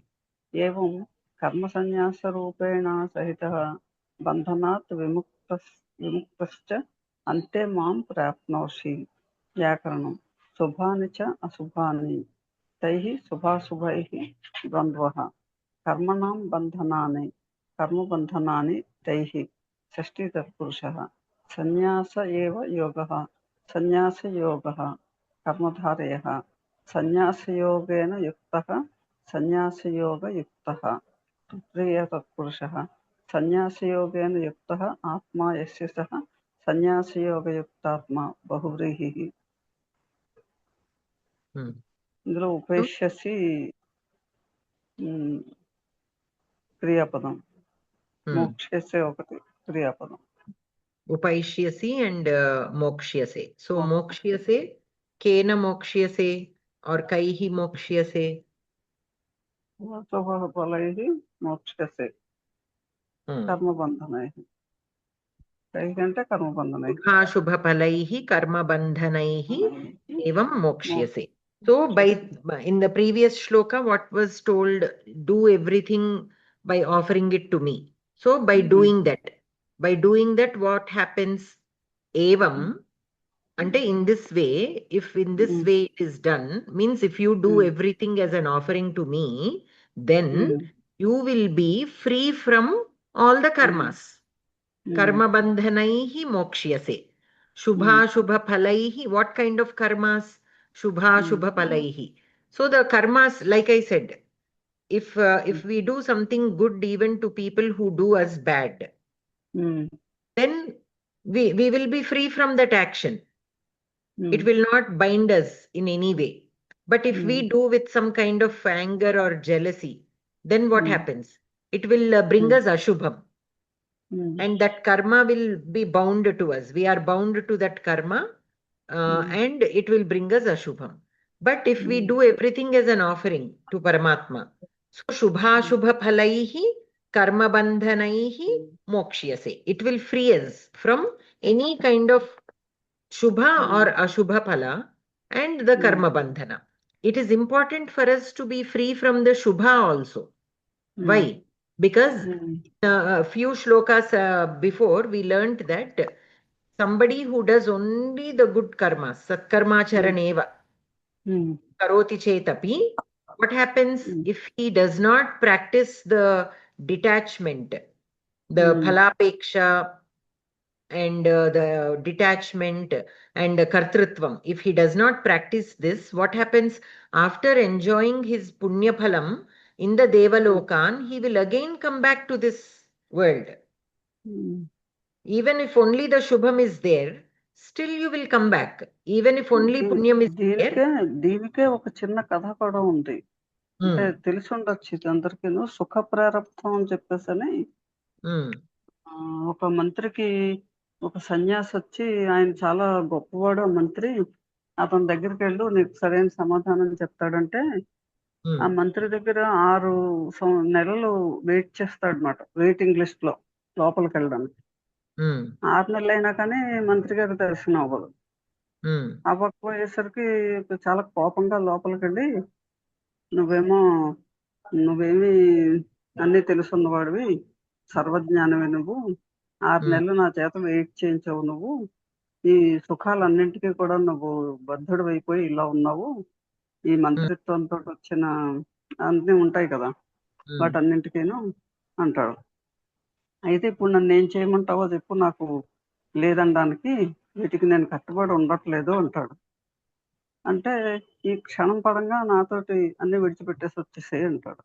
ఏవం కర్మసన్యాసరూపేణ సహితః బంధనాత్ విముక్తశ్చ అంతే మాం ప్రాప్నోషి. వ్యాకరణం శుభాని చ అశుభాని తైః శుభాశుభైః ద్వంద్వః. కర్మణాం కర్మబంధనాని తైః. షష్ఠీ తత్పురుషः. సన్యాస ఏవ యోగః కర్మధారయः. సన్యాసయోగేన యుక్తః సన్యాసయోగయుక్తः. తృతీయ తత్పురుషः. సన్యాసయోగేన యుక్తః ఆత్మా యస్య సః సన్యాసయోగయుక్తాత్మా బహువ్రీహిః. ఇందులో ఉపేష్యసి క్రియాపదం, మోక్షసే ఒకటి క్రియాపదం. ఉపైష్యసి అండ్ మోక్ష్యసే. సో మోక్ష్యసే కేన మోక్ష్యసే और कैः మోక్ష్యసే? శుభఫలైః మోక్షసే కర్మబంధనైః. कैः అంటే కర్మబంధనైః. శుభఫలైః కర్మబంధనైః एवं మోక్ష్యసే. So in the previous shloka, what was told, do everything by offering it to me. So by doing that, what happens? Evam, ante in this way, if in this way it is done, means if you do everything as an offering to me, then you will be free from all the karmas. Mm. Karma bandhanaihi mokshyase. Shubha shubha phalaihi. What kind of karmas? Shubha shubha phalaihi. So the karmas, like I said, if we do something good even to people who do us bad, Mm. then we will be free from that action. It Mm. will not bind us in any way. But if we do with some kind of anger or jealousy, then what happens? It will bring us ashubham. Mm. And that karma will be bound to us. We are bound to that karma, and it will bring us ashubham. But if we do everything as an offering to Paramatma, so shubha shubha phalaihi karma bandhanaihi mokshyase. It will free us from any kind of shubha or ashubha phala and the karma bandhana. It is important for us to be free from the shubha also. Why? Because a few shlokas before we learnt that somebody who does only the good karmas, satkarmacharaneva, Mm. karoti chetapi, what happens if he does not practice the detachment, the phalapeksha and the detachment and kartrutvam? If he does not practice this, what happens? After enjoying his punya phalam in the devalokan, he will again come back to this world. Even if only the shubham is there, still you will come back. Even if only punyam is there. దీనికే ఒక చిన్న కథ కూడా ఉంది. అంటే తెలిసి ఉండొచ్చు ఇది అందరికీను. సుఖ ప్రారబ్ధం అని చెప్పేసని ఒక మంత్రికి ఒక సన్యాసి వచ్చి, ఆయన చాలా గొప్పవాడు ఆ మంత్రి, అతని దగ్గరికి వెళ్ళు నీకు సరైన సమాధానం చెప్తాడంటే ఆ మంత్రి దగ్గర 6 నెలలు వెయిట్ చేస్తాడు అనమాట, వెయిటింగ్ లిస్ట్ లో లోపలికి వెళ్ళడానికి. 6 నెలలు అయినా కానీ మంత్రి గారి దర్శనం అవ్వదు. అవ్వకపోయేసరికి చాలా కోపంగా లోపలికి వెళ్ళి, నువ్వేమి అన్ని తెలుసున్నవాడివి, సర్వజ్ఞానమే నువ్వు, 6 నెలలు నా చేత వెయిట్ చేయించావు, నువ్వు ఈ సుఖాలన్నింటికీ కూడా నువ్వు బద్ధుడు అయిపోయి ఇలా ఉన్నావు, ఈ మంత్రిత్వంతో వచ్చిన అన్నీ ఉంటాయి కదా వాటన్నింటికీను అంటాడు. అయితే ఇప్పుడు నన్ను ఏం చేయమంటావో చెప్పు, నాకు లేదనడానికి వీటికి నేను కట్టుబడి ఉండట్లేదు అంటాడు. అంటే ఈ క్షణం పడంగా నాతోటి అన్ని విడిచిపెట్టేసి వచ్చేసేయి అంటాడు.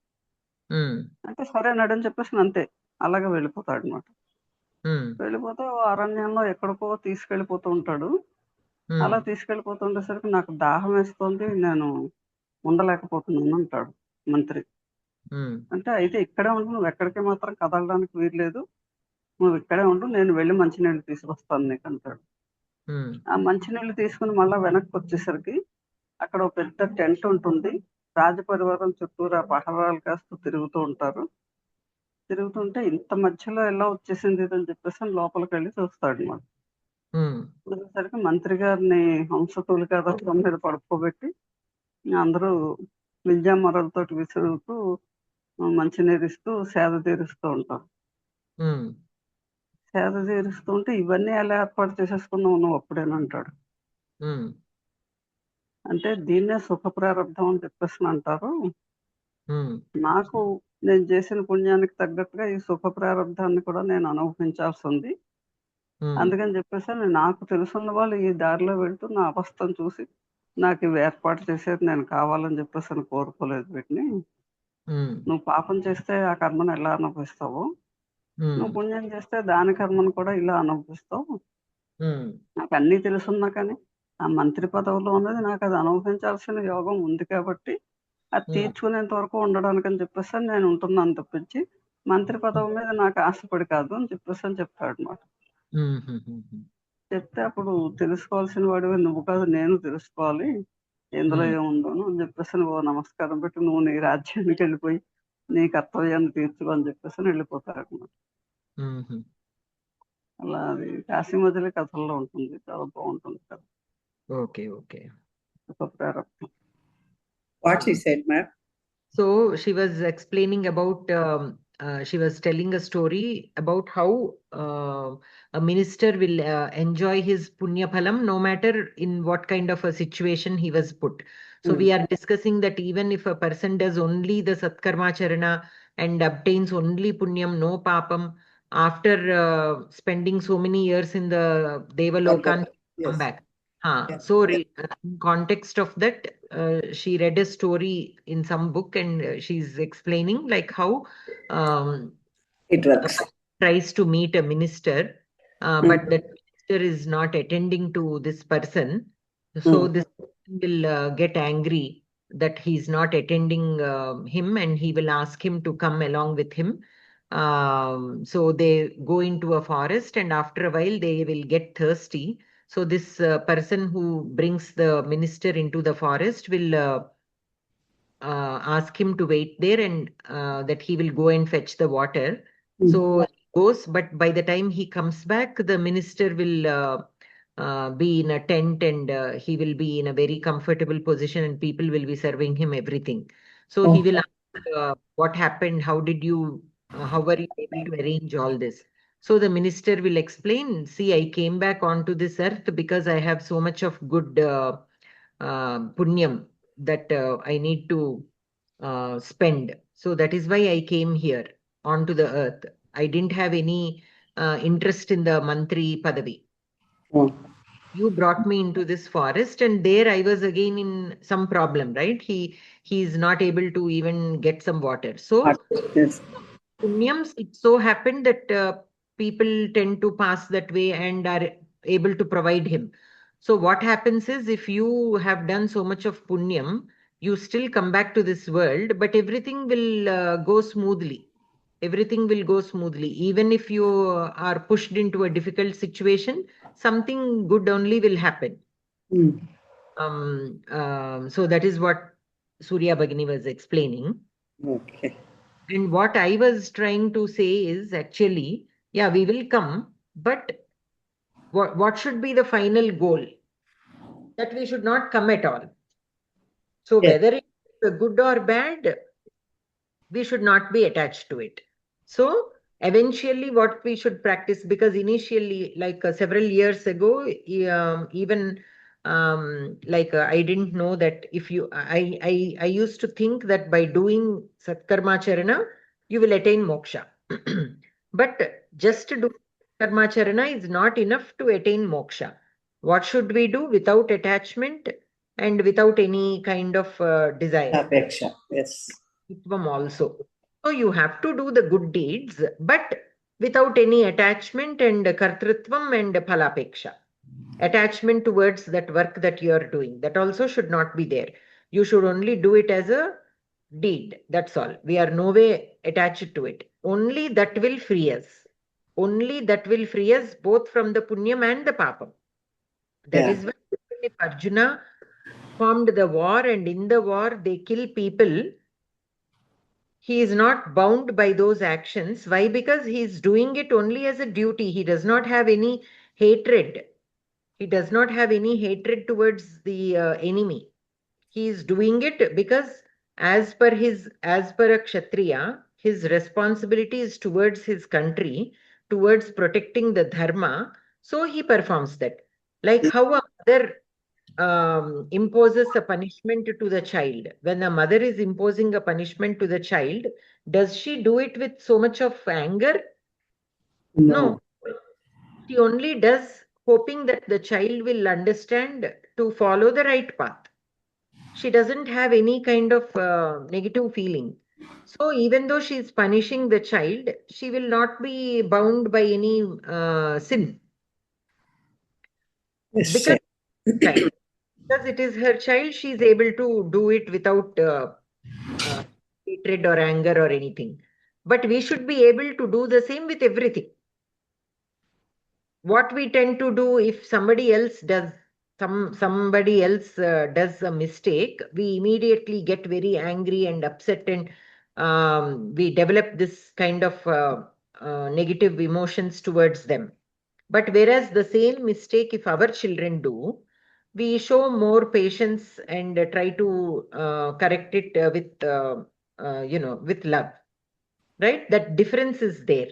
అంటే సరేనాడని చెప్పేసి అంతే అలాగే వెళ్ళిపోతాడు అనమాట. వెళ్ళిపోతే అరణ్యంలో ఎక్కడికో తీసుకెళ్ళిపోతూ ఉంటాడు. అలా తీసుకెళ్ళిపోతుండేసరికి నాకు దాహం వేస్తుంది, నేను ఉండలేకపోతున్నాను అంటాడు మంత్రి. అంటే అయితే ఇక్కడే ఉండు, నువ్వు ఎక్కడికి మాత్రం కదలడానికి వీల్లేదు, నువ్వు ఇక్కడే ఉండు, నేను వెళ్ళి మంచినీళ్ళు తీసుకొస్తాను నీకు అంటాడు. ఆ మంచినీళ్ళు తీసుకుని మళ్ళా వెనక్కి వచ్చేసరికి అక్కడ ఒక పెద్ద టెంట్ ఉంటుంది. రాజపరివారం చుట్టూరా పహరాలు కాస్తూ తిరుగుతూ ఉంటారు. తిరుగుతుంటే ఇంత మధ్యలో ఎలా వచ్చేసింది అని చెప్పేసి లోపలికి వెళ్ళి చూస్తాడు అనమాట. చూసేసరికి మంత్రి గారిని హంసతూలిక రథం మీద పడుకోబెట్టి అందరూ విద్యామరలతో విసురుతూ మంచినీరు ఇస్తూ సేద తీరుస్తూ ఉంటారు. సేద తీరుస్తూ ఉంటే ఇవన్నీ ఎలా ఏర్పాటు చేసేసుకున్నావు నువ్వు అప్పుడేనంటాడు. అంటే దీన్నే సుఖ ప్రారబ్ధం అని చెప్పేసి అంటారు. నాకు నేను చేసిన పుణ్యానికి తగ్గట్టుగా ఈ సుఖ ప్రారబ్ధాన్ని కూడా నేను అనుభవించాల్సి ఉంది. అందుకని చెప్పేసి నాకు తెలుసున్న వాళ్ళు ఈ దారిలో వెళ్తూ నా అవస్థను చూసి నాకు ఇవి ఏర్పాటు చేసేది నేను కావాలని చెప్పేసి కోరుకోలేదు వీటిని. నువ్వు పాపం చేస్తే ఆ కర్మను ఎలా అనుభవిస్తావు, నువ్వు పుణ్యం చేస్తే దాని కర్మను కూడా ఇలా అనుభవిస్తావు. నాకు అన్నీ తెలుసున్నా కానీ ఆ మంత్రి పదవిలో ఉన్నది నాకు అది అనుభవించాల్సిన యోగం ఉంది కాబట్టి అది తీర్చుకునేంత వరకు ఉండడానికి అని చెప్పేసి నేను ఉంటున్నాను తప్పించి మంత్రి పదవి మీద నాకు ఆశపడి కాదు అని చెప్పేసి అని చెప్తాడు అన్నమాట. చెప్తే అప్పుడు తెలుసుకోవాల్సిన వాడివి నువ్వు కాదు నేను తెలుసుకోవాలి ఎందులో ఏముందోను అని చెప్పేసి ఓ నమస్కారం పెట్టి నువ్వు నీ రాజ్యానికి వెళ్ళిపోయి నీ కర్తవ్యాన్ని తీర్చుకో అని చెప్పేసి వెళ్ళిపోతాడు అన్నమాట. అలా అది కాశీ మజిలీ కథల్లో ఉంటుంది, చాలా బాగుంటుంది కదా. Okay. ప్రారబ్ధం. What she said, ma'am? So she was explaining about, she was telling a story about how a minister will enjoy his punya phalam no matter in what kind of a situation he was put. So we are discussing that even if a person does only the satkarma charana and obtains only punyam, no papam. After spending so many years in the Devalokan, come Yes. back. Yeah. So in context of that, she read a story in some book, and she's explaining like how It works. tries to meet a minister, but that minister is not attending to this person. So this person will get angry that he's not attending him, and he will ask him to come along with him. So they go into a forest, and after a while they will get thirsty. So this person who brings the minister into the forest will ask him to wait there, and that he will go and fetch the water. So he goes, but by the time he comes back, the minister will be in a tent, and he will be in a very comfortable position, and people will be serving him everything. So he will ask, what happened? How were you able to arrange all this? So the minister will explain, see, I came back onto this earth because I have so much of good punyam that I need to spend. So that is why I came here onto the earth. I didn't have any interest in the mantri padavi. You brought me into this forest, and there I was again in some problem, right? He is not able to even get some water. So Yes. punyams, it so happened that people tend to pass that way and are able to provide him. So what happens is, if you have done so much of punyam, you still come back to this world, but everything will go smoothly. Everything will go smoothly. Even if you are pushed into a difficult situation, something good only will happen. So that is what Surya Bhagini was explaining. Okay. And what I was trying to say is, actually, yeah, we will come, but what should be the final goal? That we should not come at all. So Yes. whether it's good or bad, we should not be attached to it. So eventually what we should practice, because initially, like several years ago, even I didn't know that if you, I used to think that by doing Satkarmacharana, you will attain moksha. But just to do Satkarmacharana is not enough to attain moksha. What should we do? Without attachment and without any kind of desire. Apeksha. Yes. Also. So you have to do the good deeds, but without any attachment and kartrutvam and phalapeksha. Attachment towards that work that you are doing. That also should not be there. You should only do it as a deed. That's all. We are no way attached to it. Only that will free us. Only that will free us both from the punyam and the papam. That is why if Arjuna formed the war, and in the war they kill people, he is not bound by those actions. Why? Because he is doing it only as a duty. He does not have any hatred. He does not have any hatred towards the enemy. He is doing it because as per a Kshatriya, his responsibility is towards his country, towards protecting the dharma. So he performs that. Like how a mother imposes a punishment to the child. When a mother is imposing a punishment to the child, does she do it with so much of anger? No. She only does hoping that the child will understand to follow the right path. She doesn't have any kind of negative feeling. So even though she is punishing the child, she will not be bound by any sin. Yes. Because child. Because it is her child, she is able to do it without hatred or anger or anything. But we should be able to do the same with everything. What we tend to do, if somebody else does does a mistake, we immediately get very angry and upset, and we develop this kind of negative emotions towards them. But whereas the same mistake, if our children do, we show more patience and try to correct it with love, right? That difference is there.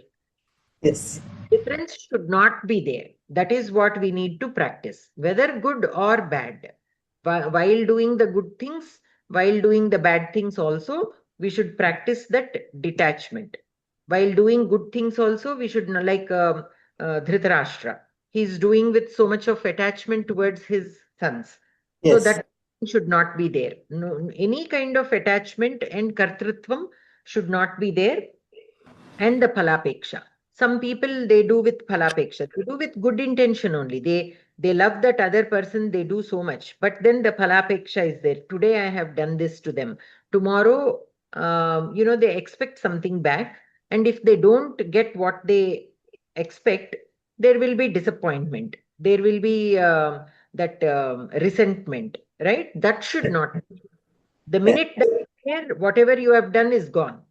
Yes. Difference should not be there. That is what we need to practice, whether good or bad. While doing the good things, while doing the bad things also, we should practice that detachment. While doing good things also, we should, like Dhritarashtra, he's doing with so much of attachment towards his sons. So Yes. that should not be there. No, any kind of attachment and kartrutvam should not be there. And the phalapeksha. Some people, they do with phalapeksha. They do with good intention only. They love that other person. They do so much. But then the phalapeksha is there. Today I have done this to them. Tomorrow, they expect something back. And if they don't get what they expect, there will be disappointment. There will be that resentment, right? That should not. The minute that here, whatever you have done is gone.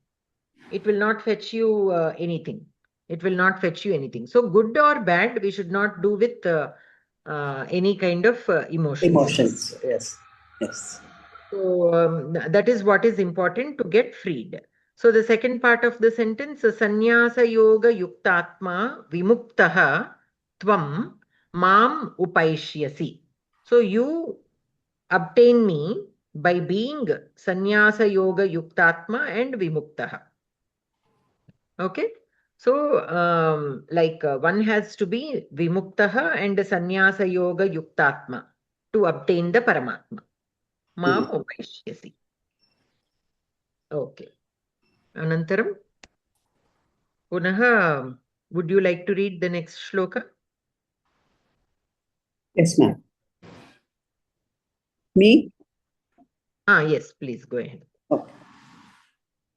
It will not fetch you anything. It will not fetch you anything. So good or bad, we should not do with any kind of emotions. Emotions. Yes. Yes. So that is what is important to get freed. So the second part of the sentence, Sannyasa Yoga Yuktatma Vimuktaha Tvam Mam Upaishyasi. So you obtain me by being Sannyasa Yoga Yuktatma and Vimuktaha. Okay. So, one has to be Vimuktaha and Sannyasa Yoga Yuktatma to obtain the Paramatma. Mam Upaishyasi. Okay. Anantaram. Punaha, would you like to read the next shloka? Yes, ma'am. Me? Yes, please go ahead. Okay.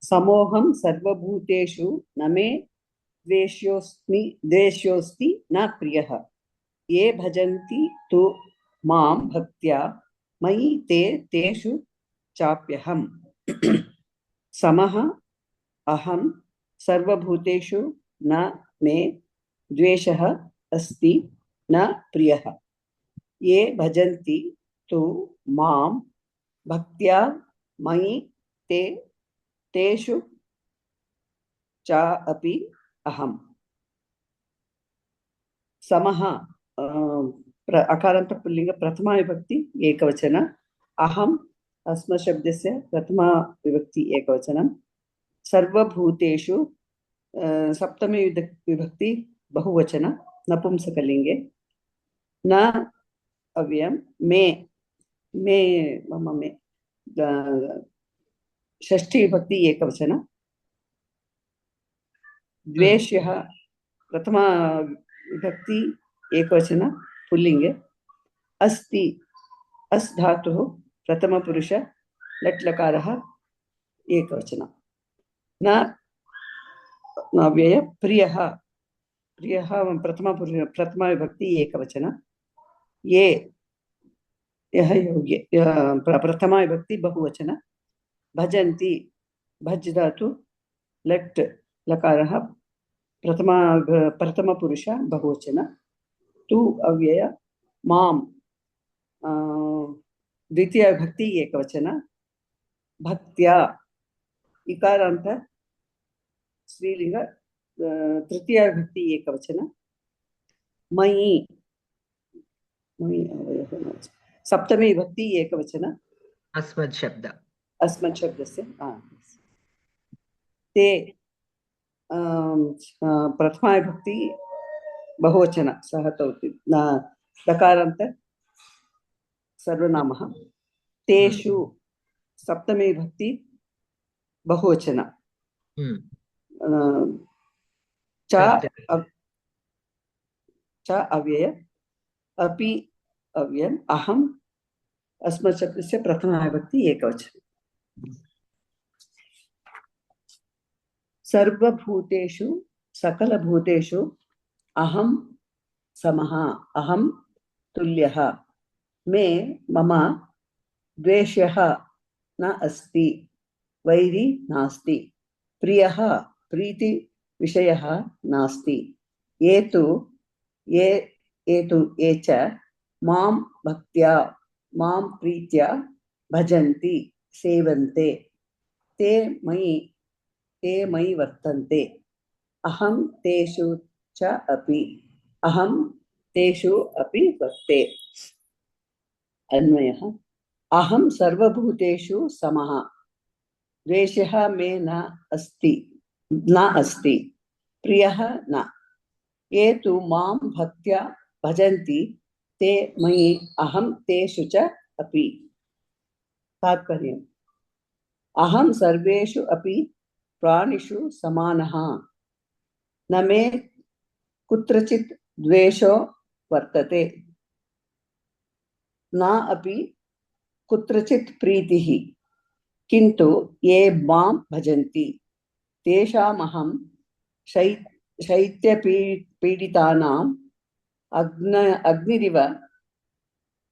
Samoham sarvabhuteshu name द्वेष्योस्ति न प्रियः ये भजन्ति तु मां भक्त्या मयि ते तेषु चाप्यहम् समः अहं सर्वभूतेषु न मे द्वेषः अस्ति न प्रियः ये भजन्ति तु मां भक्त्या मयि ते तेषु च अपि अहम् समः अकारान्त पुल्लिंग प्रथमा विभक्ति एकवचन अहम् अस्मत् शब्दस्य प्रथमा विभक्ति एकवचनं सर्वभूतेषु सप्तमी विभक्ति बहुवचन नपुंसकलिंगे न अव्ययं मे मे मम मे षष्ठी विभक्ति एकवचन द्वेष्यः प्रथमा विभक्ति एकवचन पुल्लिंगे अस्ति अस् धातुः प्रथम पुरुष लट् लकारः एकवचन न अव्यय प्रियः प्रियः प्रथमा विभक्ति एकवचन ये यः योग्य प्रथमा विभक्ति बहुवचन भजन्ति भज धातु लट् लकारः प्रथम पुरुष बहुवचन तु अव्यय मां द्वितीय विभक्ति एकवचन भक्त्या इकारान्त स्त्रीलिंग तृतीय विभक्ति एकवचन मयि सप्तमी विभक्ति एकवचन अस्मत् शब्दस्य ते प्रथमा विभक्ति बहुवचन सह तौति दकारान्त सर्वनामः तेषु सप्तमी विभक्ति बहुवचन च अव्यय अपि अव्ययम् अहम् अस्मत् शब्दस्य प्रथमा विभक्ति एकवचन सर्वभूतेषु सकलभूतेषु अहं समः अहं तुल्यः मे मम द्वेषः न अस्ति वैरी नास्ति प्रियः प्रीति विषयः नास्ति ये च मां भक्त्या मां प्रीत्या भजन्ति सेवन्ते ते मयि वर्तन्ते अहं तेषु च अपि अहं तेषु अपि वर्ते अन्वयः अहं सर्वभूतेषु समः द्वेषः मे न अस्ति प्रियः न ये तु मां भक्त्या भजन्ति ते मयि अहं तेषु च अपि तात्पर्यम् अहं सर्वेषु अपि प्राणिषु समानः न मे कुत्रचित् द्वेषो वर्तते न अपि कुत्रचित् प्रीतिः किन्तु ये मां भजन्ति तेषामहं शैत्यपीडितानाम् अग्निरिव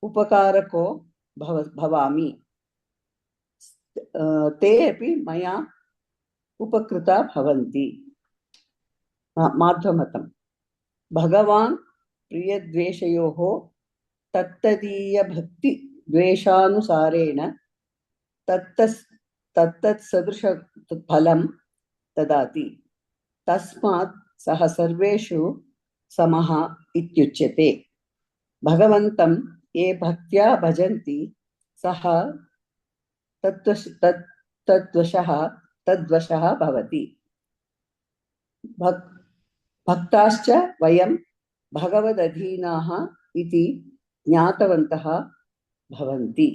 उपकारको भवामि ते अपि मया उपकृता भवन्ति माध्वमतं भगवान् प्रियद्वेषयोः तत्तदीयभक्तिद्वेषानुसारेण तत्तत्सदृश फलं ददाति तस्मात् सः सर्वेषु समः इत्युच्यते भगवन्तं ये भक्त्या भजन्ति सः तद्वशः भवति भक्ताश्च वयं भगवदधीनाः इति ज्ञानवन्तः भवन्ति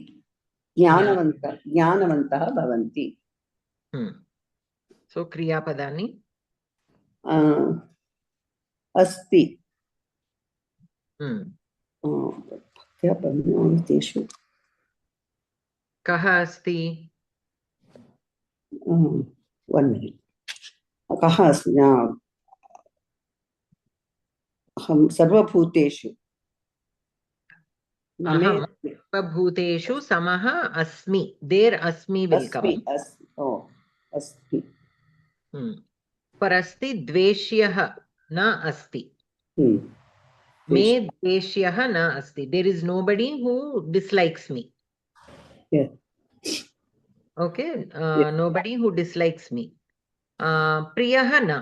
So क्रियापदानि अस्ति तेषु कः अस्ति one minute कः अस्ति अहं सर्वभूतेषु अहं सर्वभूतेषु समः अस्मि देर अस्मि will come अस्ति परस्ति द्वेष्यः न अस्ति मे द्वेष्यः न अस्ति there is nobody who dislikes me okay nobody who dislikes me priyah na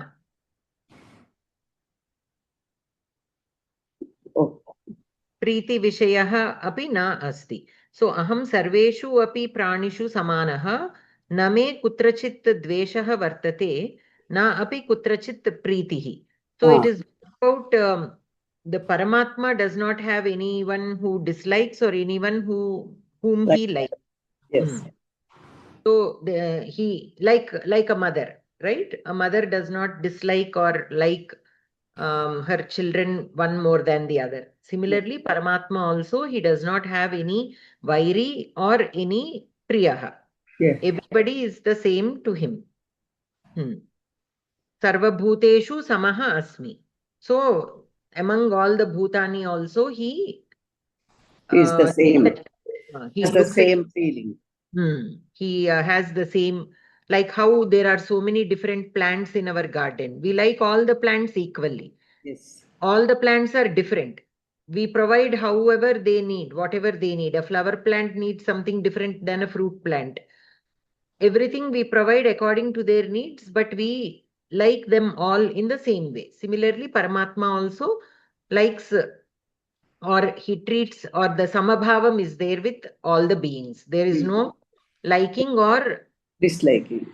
प्रीति विषयः अपि न अस्ति सो अहं सर्वेषु अपि प्राणिषु समानः न मे कुत्रचित् द्वेषः वर्तते न अपि कुत्रचित् प्रीतिः so it is about the Paramatma does not have anyone who dislikes or anyone whom he likes so he like a mother right a mother does not dislike or like her children one more than the other. Similarly, Paramatma also, he does not have any vairi or any priyaha. Everybody is the same to him. Sarva bhuteshu samaha asmi. So, among all the bhutani also, he is the same. He has the same feeling. He has the same, like how there are so many different plants in our garden. We like all the plants equally. Yes. All the plants are different. We provide however they need, whatever they need. A flower plant needs something different than a fruit plant. Everything we provide according to their needs, but we like them all in the same way. Similarly, Paramatma also likes or he treats or the samabhavam is there with all the beings. There is no liking or disliking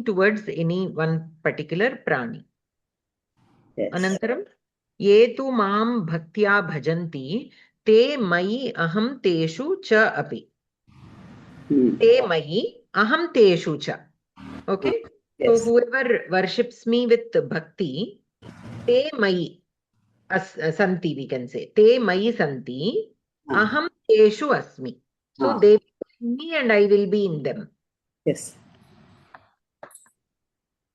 towards any one particular prani. Anantaram ye tu maam bhaktya bhajanti te mayi aham teshu cha api te mayi aham teshu cha okay so whoever worships me with bhakti te mayi santi we can say te mayi santi aham teshu asmi so they will be in me and I will be in them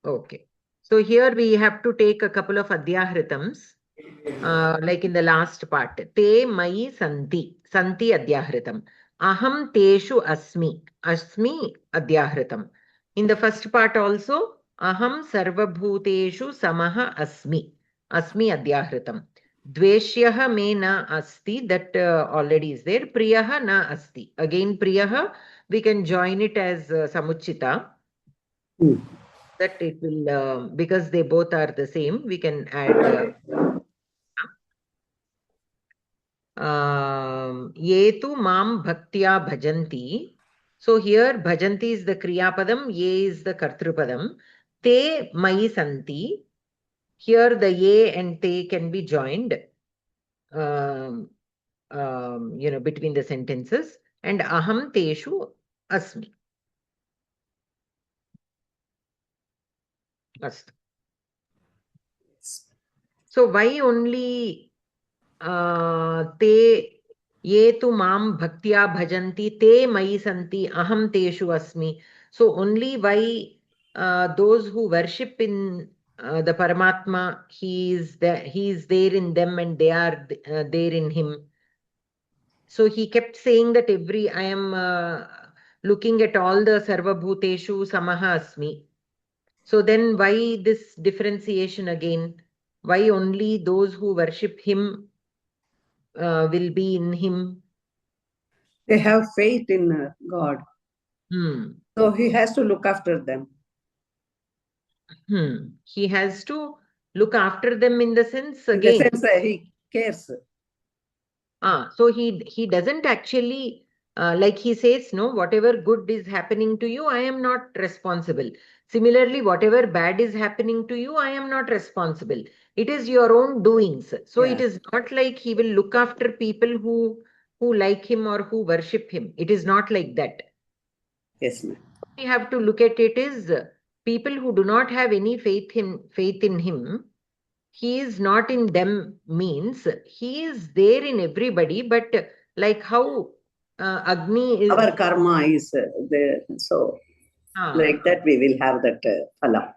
okay so here we have to take a couple of adhyahritams like in the last part te mayi santi adhyahritam aham teshu asmi adhyahritam in the first part also aham sarvabhuteshu samaha asmi adhyahritam dveshyah me na asti that already is there priyah na asti again priyah we can join it as samuchita that it will because they both are the same we can add ये तु मां भक्त्या भजन्ति So here bhajanti is the kriya padam, ye is the kartrupadam. Te mai santi. Here the ye and te can be joined, between the sentences. And aham teshu asmi. Astu. So why only te ye tu mam bhaktya bhajanti te mai santi aham teshu asmi. So only why those who worship in the Paramatma, he is there in them and they are there in him. So he kept saying that I am looking at all the sarva bhuteshu samaha asmi. So then why this differentiation again? Why only those who worship him will be in him? They have faith in God. So he has to look after them. He has to look after them in the sense In again. the sense he cares. So he doesn't actually, like he says, no, whatever good is happening to you, I am not responsible. Similarly, whatever bad is happening to you, I am not responsible. It is your own doings. So Yeah. it is not like he will look after people who like him or who worship him. It is not like that. Yes, ma'am. We have to look at it is people who do not have any faith in him. He is not in them means he is there in everybody, but like how Agni is. Our karma is there. So like that we will have that phala.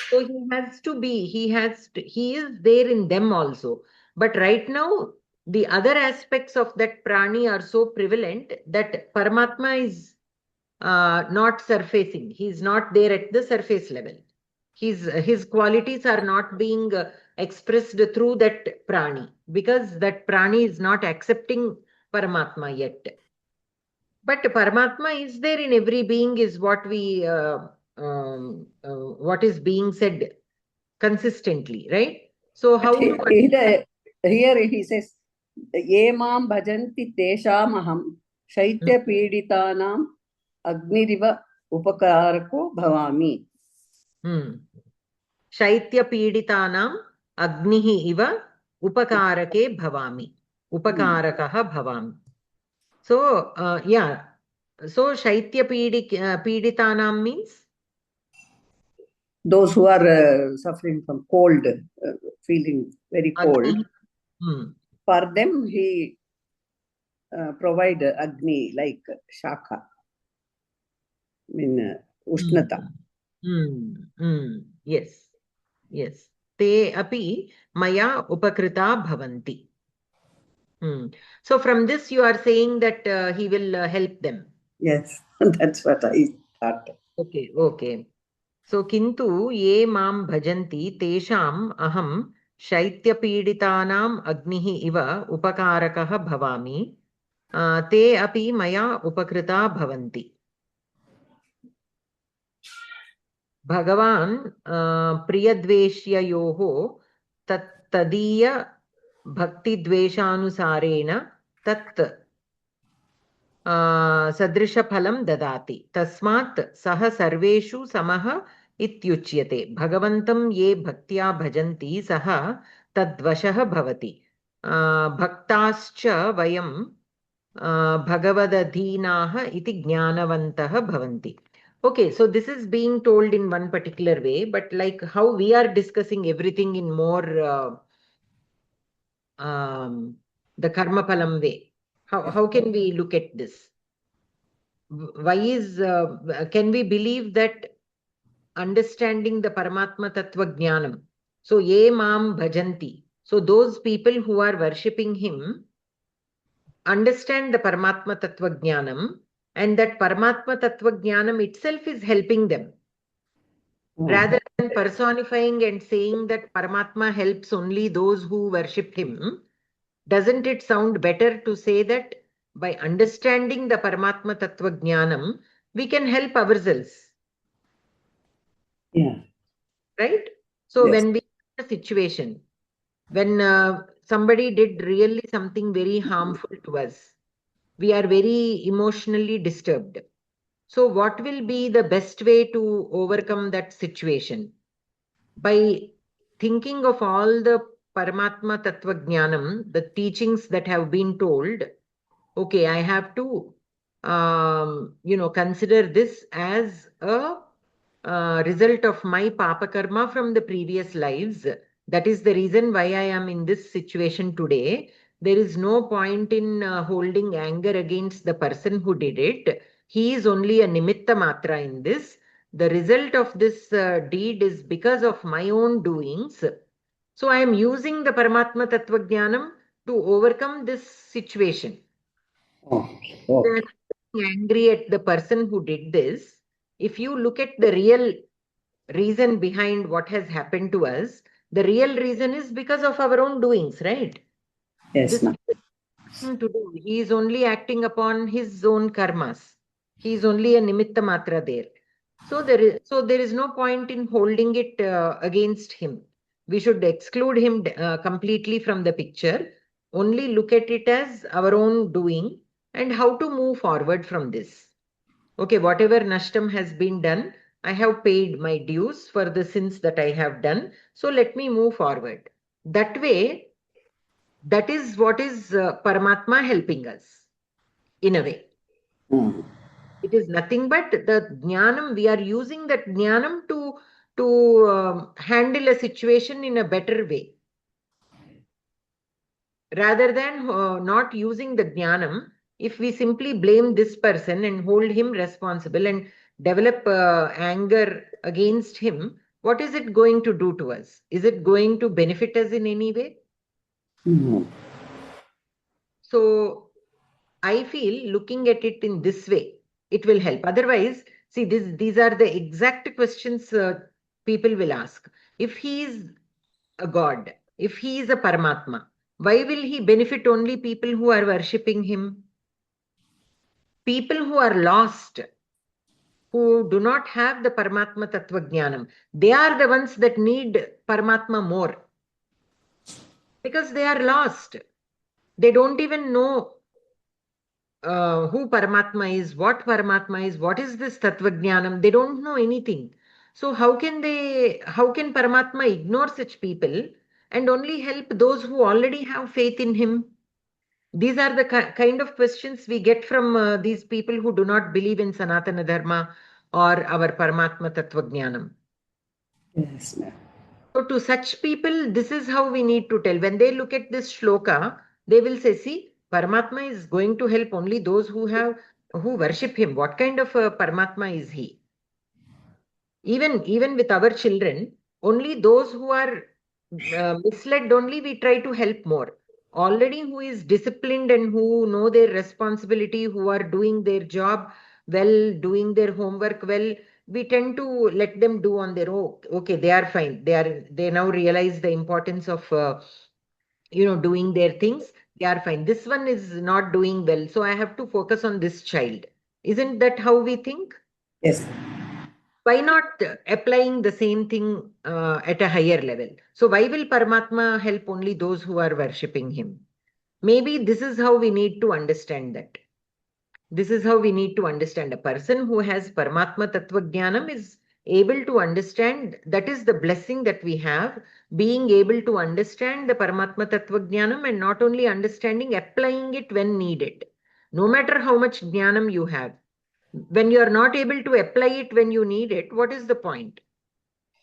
So he has to be, he is there in them also. But right now, the other aspects of that prani are so prevalent that Paramatma is not surfacing. He is not there at the surface level. His qualities are not being expressed through that prani because that prani is not accepting Paramatma yet. But Paramatma is there in every being is what what is being said consistently, right? So how to here he says, ye mam bhajanti tesham aham shaitya piditanam agniriva upakarako bhavami. Shaitya piditanam agnihi iva upakarake bhavami. Upakarakaha bhavami. So, So, Shaitya piditanam means? Those who are suffering from cold, feeling very cold. For them, he provide Agni like Shaka. I mean, Ushnata. Yes. Yes. Te api maya upakrita bhavanti. So from this you are saying that he will help them. Yes, that's what I thought. Okay. So kintu ye mam bhajanti tesham aham shaityapīditānām agnihi iva upakarakah bhavami te api maya upakrita bhavanti. Bhagavan priyadveshyayoho tadīya bhakti dveshanusarena tat sadrishaphalam dadati. Tasmat saha sarveshu samaha ityuchyate. Bhagavantam ye bhaktya bhajanti saha tadvashah bhavati. Bhaktascha vayam bhagavadadhinaha iti jnanavantah bhavanti. Okay, so this is being told in one particular way, but like how we are discussing everything in more the karma palam way. How can we look at this? Why can we believe that understanding the Paramatma Tattva Jnanam? So, ye mam bhajanti. So, those people who are worshipping him understand the Paramatma Tattva Jnanam, and that Paramatma Tattva Jnanam itself is helping them. Rather than personifying and saying that Paramatma helps only those who worship him, doesn't it sound better to say that by understanding the Paramatma Tattva Jnanam, we can help ourselves? Yeah. Right? So Yes. when we have a situation, when somebody did really something very harmful to us, we are very emotionally disturbed. So what will be the best way to overcome that situation? By thinking of all the Paramatma Tattva Jnanam, the teachings that have been told, okay, I have to, consider this as a result of my Papa Karma from the previous lives. That is the reason why I am in this situation today. There is no point in holding anger against the person who did it. He is only a nimitta matra in this. The result of this deed is because of my own doings. So I am using the Paramatma Tattva Jnanam to overcome this situation. Okay. When I'm angry at the person who did this, if you look at the real reason behind what has happened to us, the real reason is because of our own doings, right? Yes, This ma'am. to do. He is only acting upon his own karmas. He is only a nimitta matra there. So there is no point in holding it against him. We should exclude him completely from the picture. Only look at it as our own doing and how to move forward from this. Okay, whatever nashtam has been done, I have paid my dues for the sins that I have done. So let me move forward. That way, that is what is Paramatma helping us in a way. It is nothing but the jnanam. We are using that jnanam to handle a situation in a better way. Rather than not using the jnanam, if we simply blame this person and hold him responsible and develop anger against him, what is it going to do to us? Is it going to benefit us in any way? So I feel looking at it in this way, it will help. Otherwise, see, these are the exact questions people will ask. If he is a god, if he is a Paramatma, why will he benefit only people who are worshipping him? People who are lost, who do not have the Paramatma Tattva Jnanam, they are the ones that need Paramatma more. Because they are lost. They don't even know who Paramatma is, what is this Tattva Jnanam. They don't know anything. So how can Paramatma ignore such people and only help those who already have faith in him? These are the kind of questions we get from these people who do not believe in Sanatana Dharma or our Paramatma Tattva Jnanam. Yes, ma'am. So to such people, this is how we need to tell. When they look at this shloka, they will say, see, Paramatma is going to help only those who worship him. What kind of a Paramatma is he? Even with our children, only those who are misled only we try to help more. Already who is disciplined and who know their responsibility, who are doing their job well, doing their homework well, we tend to let them do on their own. Okay, they are fine. They now realize the importance of doing their things. They are fine. This one is not doing well, so I have to focus on this child. Isn't that how we think? Yes. Why not applying the same thing at a higher level? So why will Paramatma help only those who are worshipping him? Maybe this is how we need to understand that. This is how we need to understand. A person who has Paramatma Tattva Jnanam is able to understand. That is the blessing that we have, being able to understand the Paramatma Tattva Jnanam and not only understanding, applying it when needed. No matter how much Jnanam you have, when you are not able to apply it when you need it, what is the point?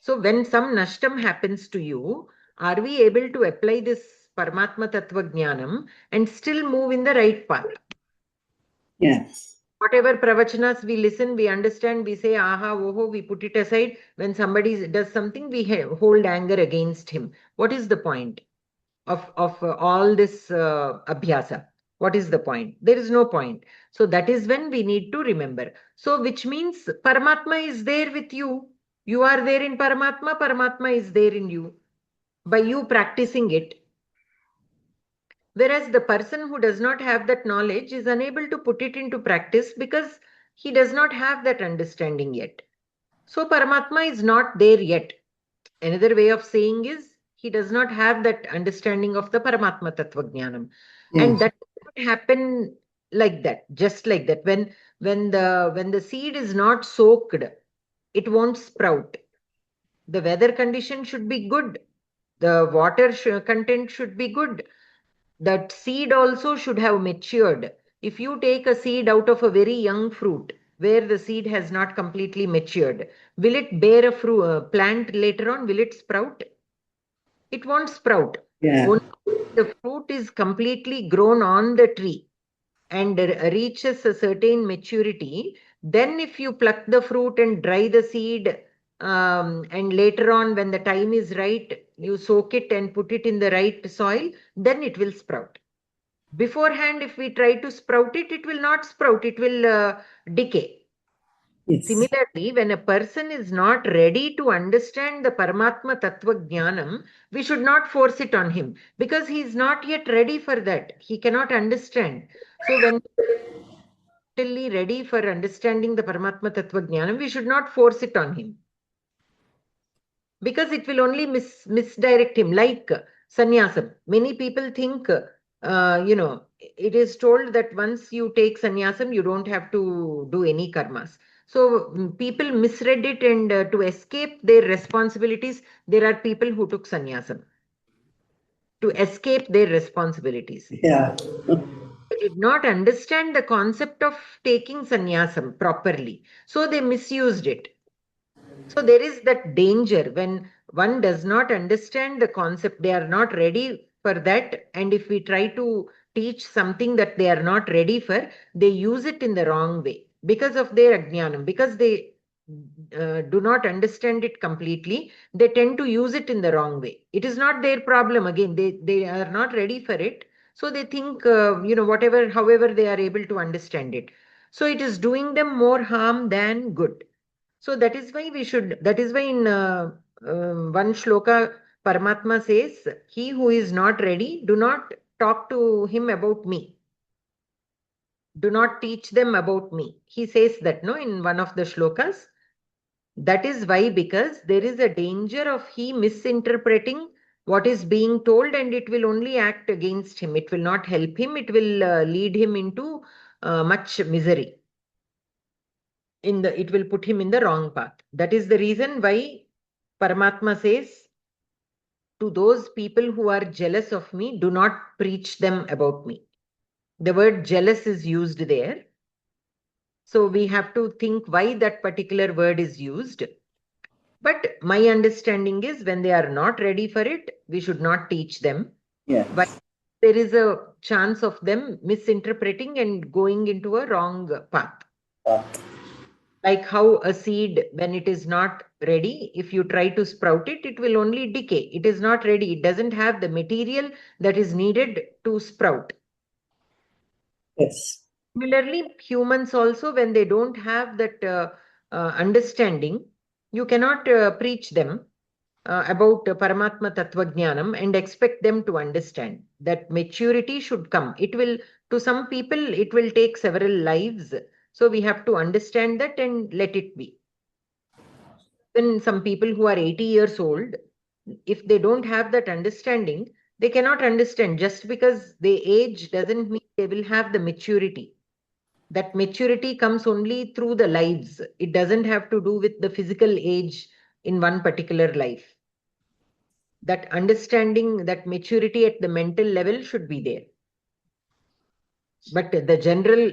So when some nashtam happens to you, are we able to apply this Paramatma Tattva Jnanam and still move in the right path? Yes. Whatever pravachanas we listen, we understand, we say, aha, oho, we put it aside. When somebody does something, we hold anger against him. What is the point of all this abhyasa? What is the point? There is no point. So that is when we need to remember. So which means Paramatma is there with you. You are there in Paramatma. Paramatma is there in you. By you practicing it. Whereas the person who does not have that knowledge is unable to put it into practice because he does not have that understanding yet. So Paramatma is not there yet. Another way of saying is he does not have that understanding of the Paramatma Tattva Jnanam. Yes. And that will not happen like that, just like that. When the seed is not soaked, it won't sprout. The weather condition should be good. The water content should be good. That seed also should have matured. If you take a seed out of a very young fruit, where the seed has not completely matured, will it bear a plant later on? Will it sprout? It won't sprout. Yeah. Only the fruit is completely grown on the tree and reaches a certain maturity, then if you pluck the fruit and dry the seed, and later on when the time is right, you soak it and put it in the right soil, then it will sprout. Beforehand, if we try to sprout it, it will not sprout, it will decay. Yes. Similarly, when a person is not ready to understand the Paramatma Tattva Jnanam, we should not force it on him, because he is not yet ready for that. He cannot understand. So when ready for understanding the Paramatma Tattva Jnanam, we should not force it on him, because it will only misdirect him. Like sannyasam, many people think, it is told that once you take sannyasam, you don't have to do any karmas. So people misread it, and to escape their responsibilities, there are people who took sannyasam to escape their responsibilities. Yeah. They did not understand the concept of taking sannyasam properly, so they misused it. So there is that danger when one does not understand the concept, they are not ready for that. And if we try to teach something that they are not ready for, they use it in the wrong way because of their ajnanam, because they do not understand it completely. They tend to use it in the wrong way. It is not their problem. Again, they are not ready for it. So they think, whatever, however they are able to understand it. So it is doing them more harm than good. So that is why in one shloka, Paramatma says, he who is not ready, do not talk to him about me. Do not teach them about me. He says that, no, in one of the shlokas. That is why, because there is a danger of he misinterpreting what is being told, and it will only act against him. It will not help him. It will lead him into much misery. It will put him in the wrong path. That is the reason why Paramatma says, to those people who are jealous of me, do not preach them about me. The word jealous is used there. So we have to think why that particular word is used. But my understanding is, when they are not ready for it, we should not teach them. Yes. Why? There is a chance of them misinterpreting and going into a wrong path. Like how a seed, when it is not ready, if you try to sprout it, it will only decay. It is not ready. It doesn't have the material that is needed to sprout. Yes. Similarly, humans also, when they don't have that understanding, you cannot preach them about Paramatma Tattva Jnanam and expect them to understand. That maturity should come. It will, to some people, it will take several lives. So we have to understand that and let it be. When some people who are 80 years old, if they don't have that understanding, they cannot understand. Just because they age doesn't mean they will have the maturity. That maturity comes only through the lives. It doesn't have to do with the physical age in one particular life. That understanding, that maturity at the mental level should be there. But the general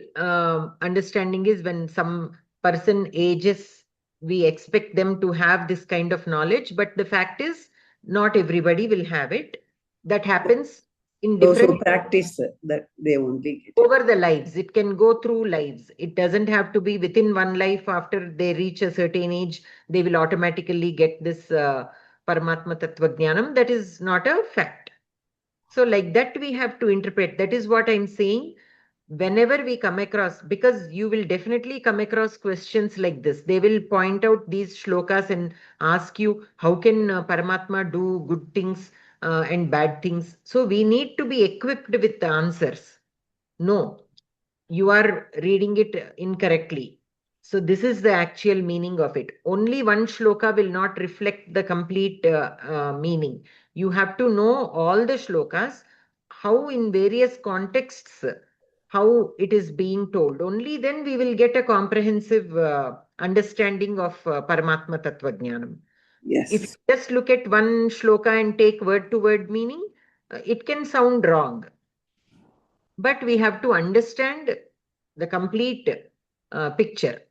understanding is, when some person ages, we expect them to have this kind of knowledge. But the fact is, not everybody will have it. That happens in Those who different practice that, they only get it. over the lives. It can go through lives. It doesn't have to be within one life. After they reach a certain age, they will automatically get this Paramatma Tattva Jnanam. That is not a fact. So like that, we have to interpret. That is what I'm saying. Whenever we come across, because you will definitely come across questions like this, they will point out these shlokas and ask you, how can Paramatma do good things and bad things? So we need to be equipped with the answers. No, you are reading it incorrectly. So this is the actual meaning of it. Only one shloka will not reflect the complete meaning. You have to know all the shlokas, how in various contexts how it is being told. Only then we will get a comprehensive understanding of Paramatma Tattva Jnanam. Yes. If you just look at one shloka and take word to word meaning, it can sound wrong. But we have to understand the complete picture.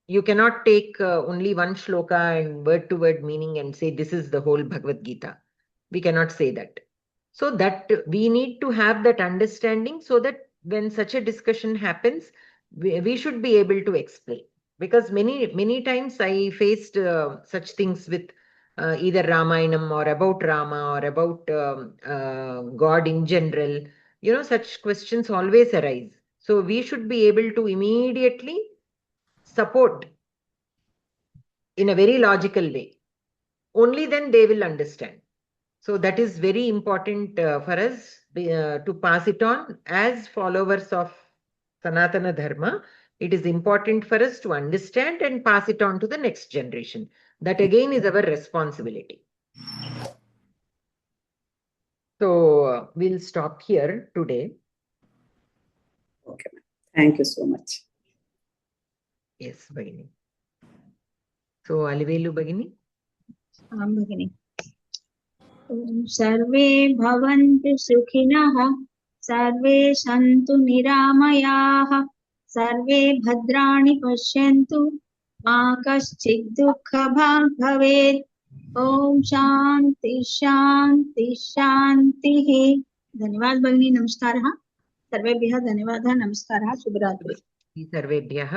You cannot take only one shloka and word to word meaning and say this is the whole Bhagavad Gita. We cannot say that. So that we need to have that understanding so that when such a discussion happens, we should be able to explain. Because many times I faced such things with either Ramayanam or about Rama or about God in general. Such questions always arise. So we should be able to immediately support in a very logical way. Only then they will understand. So that is very important for us to pass it on as followers of Sanatana Dharma. It is important for us to understand and pass it on to the next generation. That again is our responsibility. So we'll stop here today. Okay. Thank you so much. Yes, Bhagini. So Alivelu Bhagini. भगिनी सर्वे भवन्तु सुखिनः सर्वे सन्तु निरामयाः सर्वे भद्राणि पश्यन्तु मा कश्चित् दुःखभाग् भवेत् ओम शांति शांति शांतिः। धन्यवाद भगिनी, नमस्कारः सर्वेभ्यः। धन्यवादः, नमस्कारः, शुभरात्रि सर्वेभ्यः।